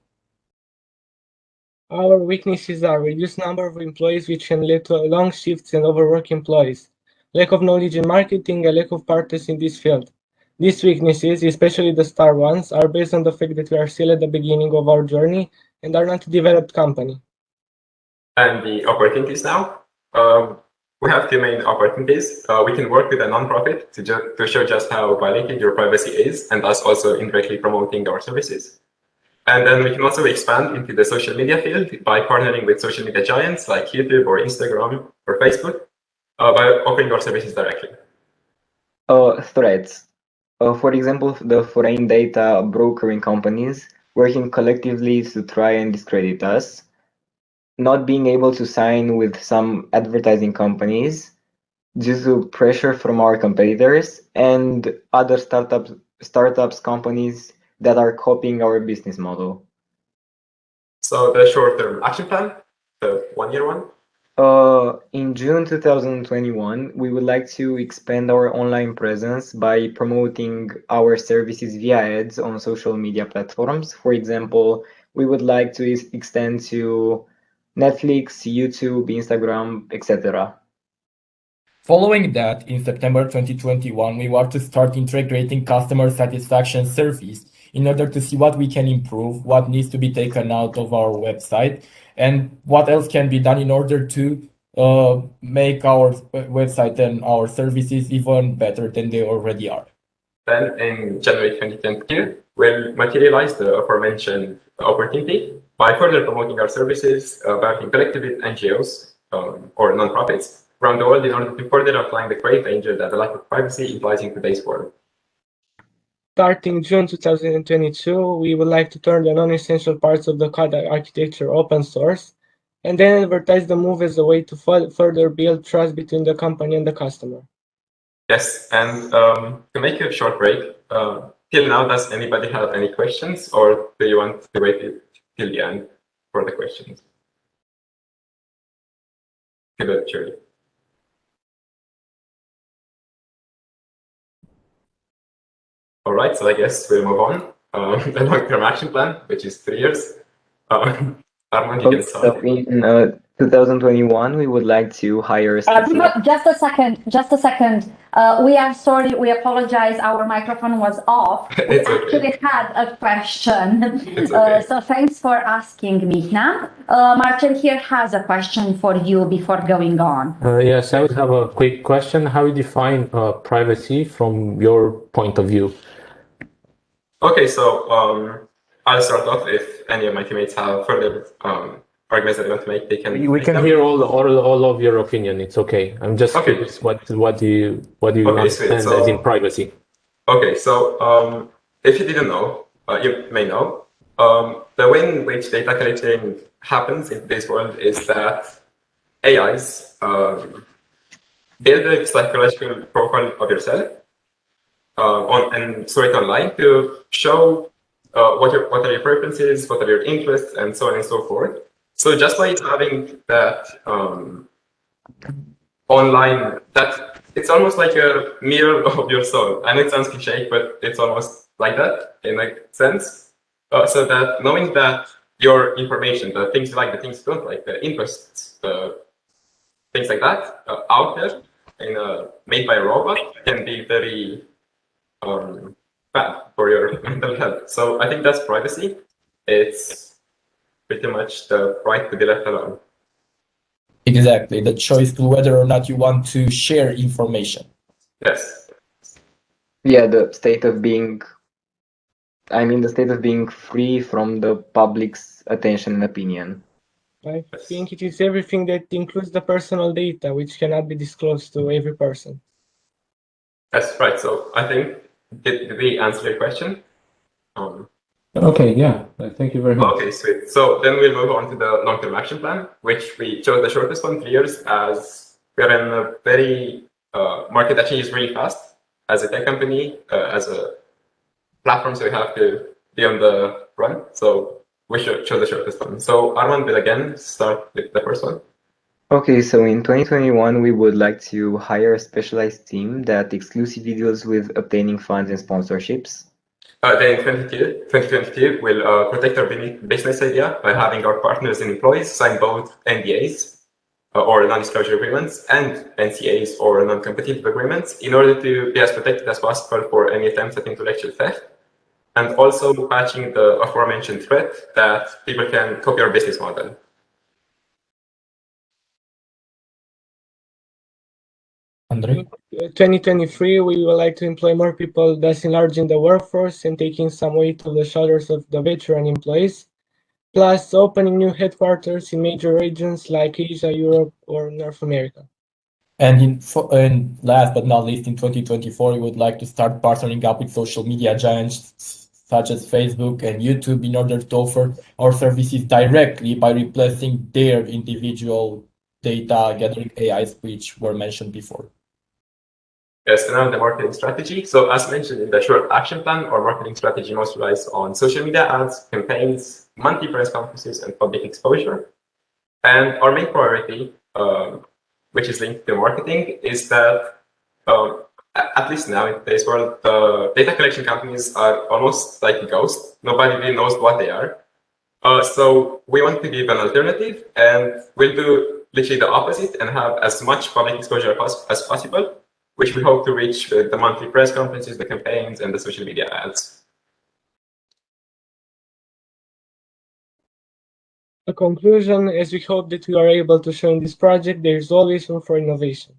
G: Our weaknesses are reduced number of employees, which can lead to long shifts and overwork employees, lack of knowledge in marketing, a lack of partners in this field.
E: These weaknesses, especially the star ones, are based on the fact that we are still at the beginning of our journey and are not a developed company.
U: And the opportunities now? We have two main opportunities. We can work with a nonprofit to show just how violated your privacy is, and us also indirectly promoting our services. And then we can also expand into the social media field by partnering with social media giants like YouTube or Instagram or Facebook by offering our services directly.
V: Threats. For example, the foreign data brokering companies working collectively to try and discredit us, not being able to sign with some advertising companies due to pressure from our competitors, and other startups companies that are copying our business model.
U: So the short-term action plan, the one-year one?
V: In June 2021, we would like to expand our online presence by promoting our services via ads on social media platforms. For example, we would like to extend to Netflix, YouTube, Instagram, etc.
W: Following that, in September 2021, we want to start integrating customer satisfaction surveys in order to see what we can improve, what needs to be taken out of our website, and what else can be done in order to make our website and our services even better than they already are.
U: Then in January 2022, we'll materialize the aforementioned opportunity by further promoting our services, working collectively with NGOs or nonprofits around the world in order to further applying the great danger that the lack of privacy implies in today's world.
E: Starting June 2022, we would like to turn the non-essential parts of the code architecture open source, and then advertise the move as a way to further build trust between the company and the customer.
U: Yes, and to make a short break, till now, does anybody have any questions, or do you want to wait till the end for the questions? Good, sure. All right, so I guess we'll move on. The long-term action plan, which is 3 years. Armand, you can start.
V: So in 2021, we would like to hire a
O: Just a second. We are sorry, we apologize, our microphone was off. We actually had a question. So thanks for asking, Mihna. Marcel here has a question for you before going on.
C: Yes, I would have a quick question. How do you define privacy from your point of view?
U: Okay, so I'll start off. If any of my teammates have further arguments that they want to make, they can.
C: We can hear all of your opinion. It's okay. I'm just curious. What do you understand as in privacy?
U: Okay, so if you didn't know, you may know, the way in which data collecting happens in today's world is that AIs build a psychological profile of yourself and store it online to show what are your preferences, what are your interests, and so on and so forth. So just by having that online, that it's almost like a mirror of your soul. I know it sounds cliche, but it's almost like that in a sense. So that knowing that your information, the things you like, the things you don't like, the interests, the things like that, out there made by a robot can be very bad for your mental health. So I think that's privacy. It's pretty much the right to be left alone.
W: Exactly, the choice to whether or not you want to share information.
U: Yes.
V: Yeah, the state of being free from the public's attention and opinion.
E: I think it is everything that includes the personal data, which cannot be disclosed to every person.
U: That's right. So I think, did we answer your question?
C: Okay, yeah. Thank you very much.
U: Okay, sweet. So then we'll move on to the long-term action plan, which we chose the shortest one, 3 years, as we're in a very market that changes really fast. As a tech company, as a platform, so we have to be on the run. So we should chose the shortest one. So Armand will again start with the first one.
V: Okay, so in 2021, we would like to hire a specialized team that exclusively deals with obtaining funds and sponsorships.
U: Then in 2022, we'll protect our business idea by having our partners and employees sign both NDAs or non-disclosure agreements and NCAs or non-competitive agreements in order to be as protected as possible for any attempts at intellectual theft, and also patching the aforementioned threat that people can copy our business model.
W: Andre?
E: 2023, we would like to employ more people, thus enlarging the workforce and taking some weight off the shoulders of the veteran employees, plus opening new headquarters in major regions like Asia, Europe, or North America.
W: And last but not least, in 2024, we would like to start partnering up with social media giants such as Facebook and YouTube in order to offer our services directly by replacing their individual data gathering AIs, which were mentioned before.
U: Yes, and now the marketing strategy. So as mentioned in the short action plan, our marketing strategy most relies on social media ads, campaigns, monthly press conferences, and public exposure. And our main priority, which is linked to marketing, is that at least now in today's world, the data collection companies are almost like ghosts. Nobody really knows what they are. So we want to give an alternative, and we'll do literally the opposite and have as much public exposure as possible, which we hope to reach with the monthly press conferences, the campaigns, and the social media ads.
E: A conclusion, as we hope that we are able to show in this project, there is always room for innovation.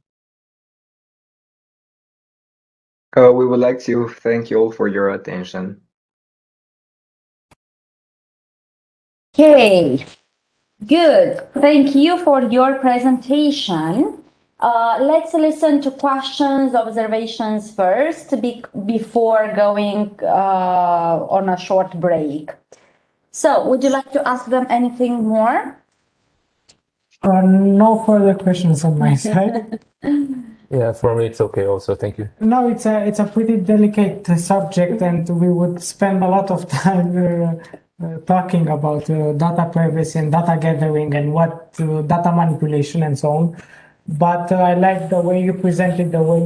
V: We would like to thank you all for your attention.
O: Okay, good. Thank you for your presentation. Let's listen to questions, observations first before going on a short break. So, would you like to ask them anything more?
N: No further questions on my side.
C: Yeah, for me it's okay also, thank you.
N: No, it's a pretty delicate subject, and we would spend a lot of time talking about data privacy and data gathering and what data manipulation and so on. But I like the way you presented, the way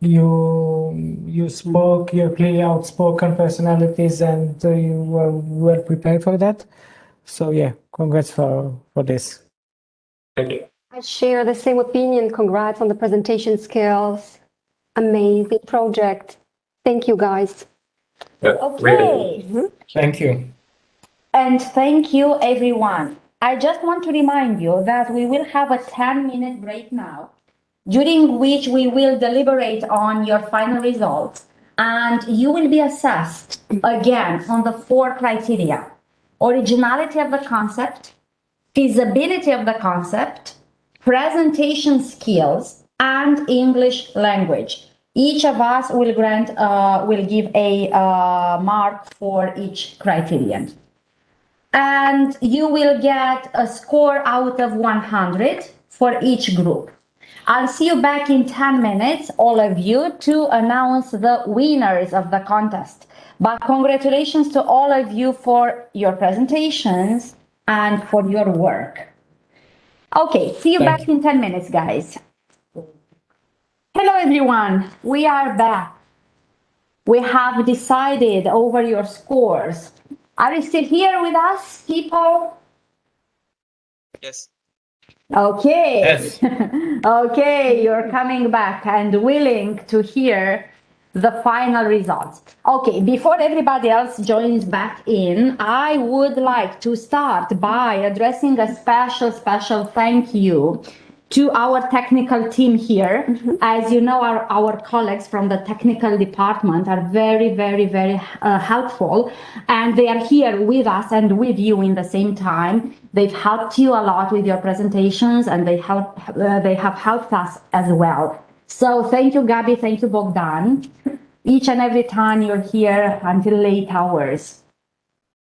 N: you spoke, your clearly outspoken personalities, and you were well prepared for that. So yeah, congrats for this.
U: Thank you.
P: I share the same opinion. Congrats on the presentation skills. Amazing project. Thank you, guys.
O: Okay.
W: Thank you.
O: And thank you, everyone. I just want to remind you that we will have a 10-minute break now, during which we will deliberate on your final results, and you will be assessed again on the 4 criteria: originality of the concept, feasibility of the concept, presentation skills, and English language. Each of us will give a mark for each criterion. And you will get a score out of 100 for each group. I'll see you back in 10 minutes, all of you, to announce the winners of the contest. But congratulations to all of you for your presentations and for your work. Okay, see you back in 10 minutes, guys. Hello, everyone. We are back. We have decided over your scores. Are you still here with us, people?
A: Yes.
O: Okay.
W: Yes.
O: Okay, you're coming back and willing to hear the final results. Okay, before everybody else joins back in, I would like to start by addressing a special thank you to our technical team here. As you know, our colleagues from the technical department are very helpful, and they are here with us and with you in the same time. They've helped you a lot with your presentations, and they have helped us as well. So thank you, Gabi, thank you, Bogdan. Each and every time you're here until late hours.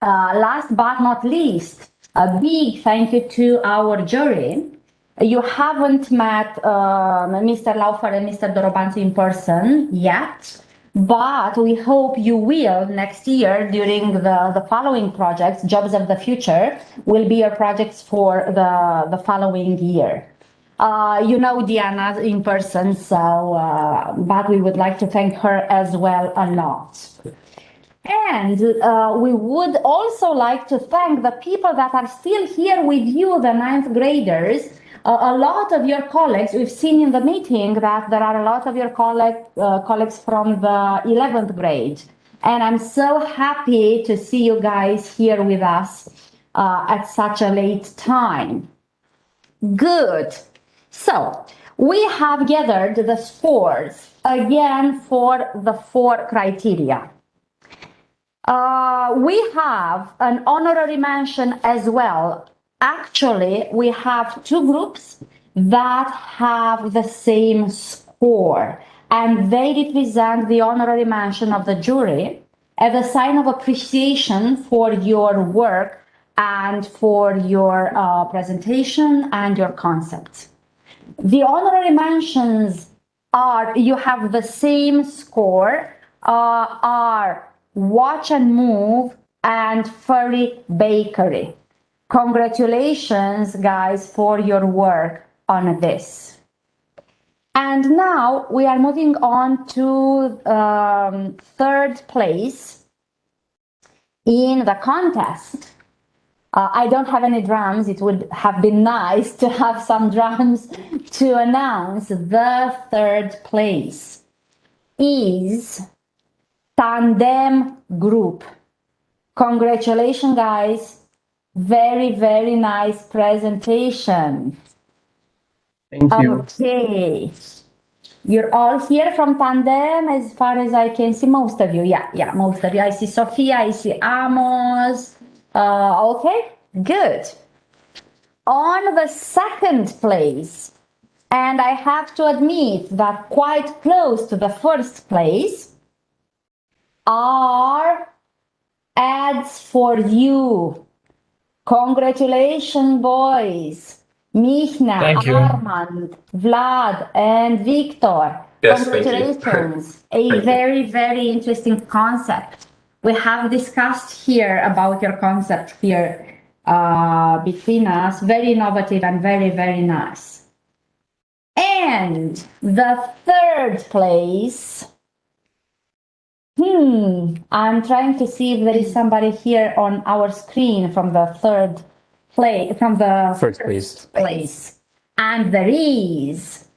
O: Last but not least, a big thank you to our jury. You haven't met Mr. Laufer and Mr. Robanzo in person yet, but we hope you will next year during the following projects. Jobs of the Future will be your projects for the following year. You know Diana in person, so but we would like to thank her as well a lot. And we would also like to thank the people that are still here with you, the 9th graders. A lot of your colleagues, we've seen in the meeting that there are a lot of your colleagues from the 11th grade. And I'm so happy to see you guys here with us at such a late time. Good. So we have gathered the scores again for the 4 criteria. We have an honorary mention as well. Actually, we have 2 groups that have the same score, and they represent the honorary mention of the jury as a sign of appreciation for your work and for your presentation and your concepts. The honorary mentions are, you have the same score, are Watch and Move and Furry Bakery. Congratulations, guys, for your work on this. And now we are moving on to 3rd place in the contest. I don't have any drums. It would have been nice to have some drums to announce the 3rd place is Tandem Group. Congratulations, guys. Very, very nice presentation.
E: Thank you.
O: Okay. You're all here from Tandem, as far as I can see. Most of you, yeah, most of you. I see Sophia, I see Amos. Okay, good. On the 2nd place, and I have to admit that quite close to the 1st place, are Ads for You. Congratulations, boys. Mihna,
W: Thank you.
O: Armand, Vlad, and Victor.
U: Yes, thank you.
O: Congratulations. A
U: Thank you.
O: very, very interesting concept. We have discussed here about your concept here between us. Very innovative and very, very nice. And the 3rd place. I'm trying to see if there is somebody here on our screen from the 3rd place, from the
C: 1st
O: place. And there is.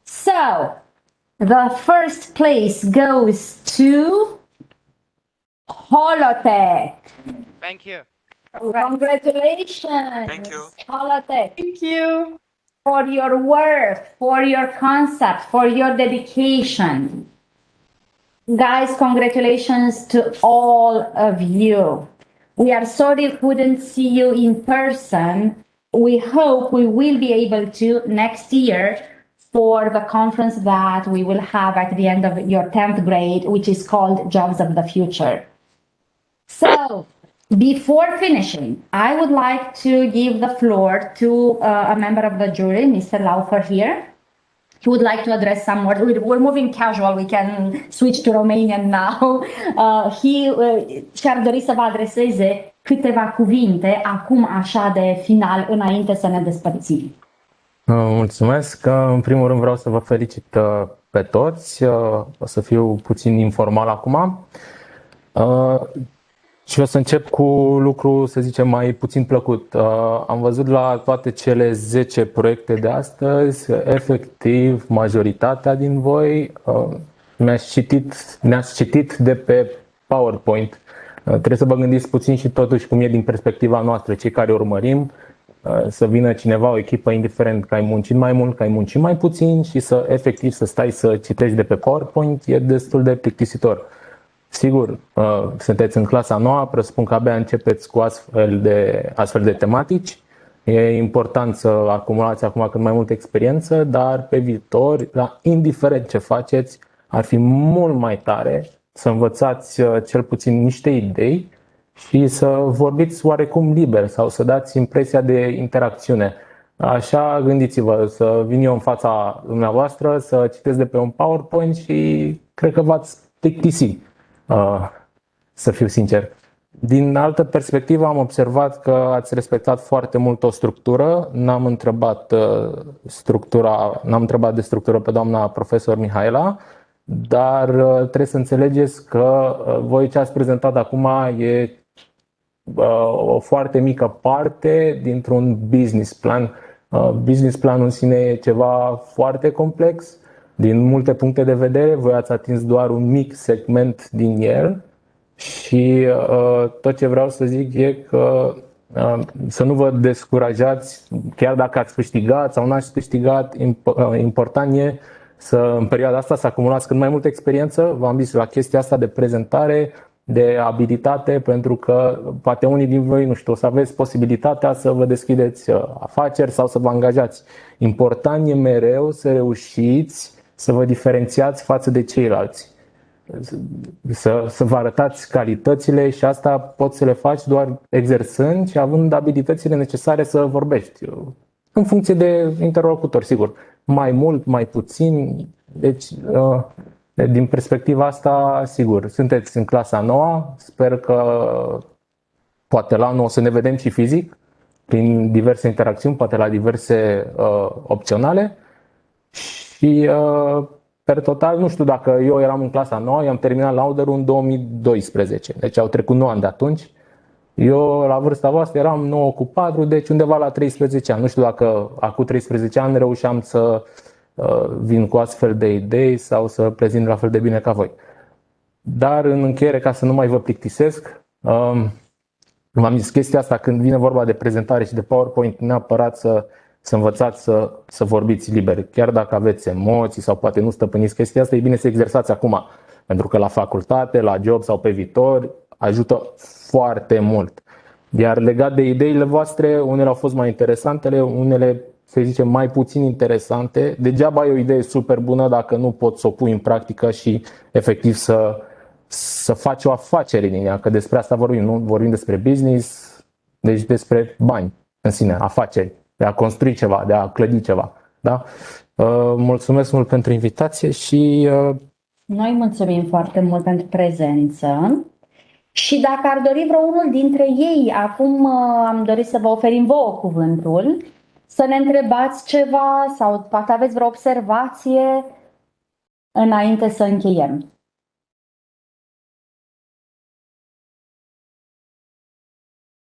O: So, the 1st place goes to Holotech.
I: Thank you.
O: Congratulations.
A: Thank you.
O: Holotech.
L: Thank you.
O: For your work, for your concept, for your dedication. Guys, congratulations to all of you. We are sorry we couldn't see you in person. We hope we will be able to next year for the conference that we will have at the end of your 10th grade, which is called Jobs of the Future. So, before finishing, I would like to give the floor to a member of the jury, Mr. Laufer here. He would like to address some words. We're moving casual. We can switch to Romanian now. Și-ar dori să vă adreseze câteva cuvinte, acum așa de final, înainte să ne despărțim.
C: Mulțumesc. În primul rând vreau să vă felicit pe toți. O să fiu puțin informal acum. Și o să încep cu lucru, să zicem, mai puțin plăcut. Am văzut la toate cele 10 proiecte de astăzi, efectiv, majoritatea din voi ne-ați citit de pe PowerPoint. Trebuie să vă gândiți puțin și totuși cum e din perspectiva noastră, cei care urmărim, să vină cineva, o echipă, indiferent că ai muncit mai mult, că ai muncit mai puțin și să efectiv să stai să citești de pe PowerPoint e destul de plictisitor. Sigur, sunteți în clasa nouă, presupun că abia începeți cu astfel de tematici. E important să acumulați acum cât mai multă experiență, dar pe viitor, indiferent ce faceți, ar fi mult mai tare să învățați cel puțin niște idei și să vorbiți oarecum liber sau să dați impresia de interacțiune. Așa gândiți-vă, să vin eu în fața dumneavoastră, să citesc de pe un PowerPoint și cred că v-ați plictisi. Să fiu sincer. Din altă perspectivă am observat că ați respectat foarte mult o structură. N-am întrebat de structură pe doamna profesor Mihaela, dar trebuie să înțelegeți că voi ce ați prezentat acum e o foarte mică parte dintr-un business plan Business planul în sine e ceva foarte complex, din multe puncte de vedere. Voi ați atins doar un mic segment din el și tot ce vreau să zic e că să nu vă descurajați, chiar dacă ați câștigat sau nu ați câștigat, important e să în perioada asta să acumulați cât mai multă experiență. V-am zis la chestia asta de prezentare, de abilitate, pentru că poate unii din voi, nu știu, o să aveți posibilitatea să vă deschideți afaceri sau să vă angajați. Important e mereu să reușiți să vă diferențiați față de ceilalți. Să vă arătați calitățile și asta poți să le faci doar exersând și având abilitățile necesare să vorbești. În funcție de interlocutor, sigur. Mai mult, mai puțin. Deci, din perspectiva asta, sigur, sunteți în clasa 9. Sper că poate la anul o să ne vedem și fizic, prin diverse interacțiuni, poate la diverse opționale. Și per total, nu știu dacă eu eram în clasa 9, eu am terminat Laude-Reut în 2012, deci au trecut 9 ani de atunci. Eu la vârsta voastră eram 9 cu 4, deci undeva la 13 ani. Nu știu dacă acum 13 ani reușeam să vin cu astfel de idei sau să prezint la fel de bine ca voi. Dar în încheiere, ca să nu mai vă plictisesc, v-am zis chestia asta, când vine vorba de prezentare și de PowerPoint, neapărat să învățați să vorbiți liber. Chiar dacă aveți emoții sau poate nu stăpâniți chestia asta, e bine să exersați acum. Pentru că la facultate, la job sau pe viitor ajută foarte mult. Iar legat de ideile voastre, unele au fost mai interesante, unele, să zicem, mai puțin interesante. Degeaba e o idee super bună dacă nu poți să o pui în practică și efectiv să faci o afacere din ea, că despre asta vorbim, nu vorbim despre business, deci despre bani în sine, afaceri, de a construi ceva, de a clădi ceva. Da? Mulțumesc mult pentru invitație și...
O: Noi mulțumim foarte mult pentru prezență. Și dacă ar dori vreunul dintre ei, acum am dorit să vă oferim vouă cuvântul, să ne întrebați ceva sau poate aveți vreo observație înainte să încheiem.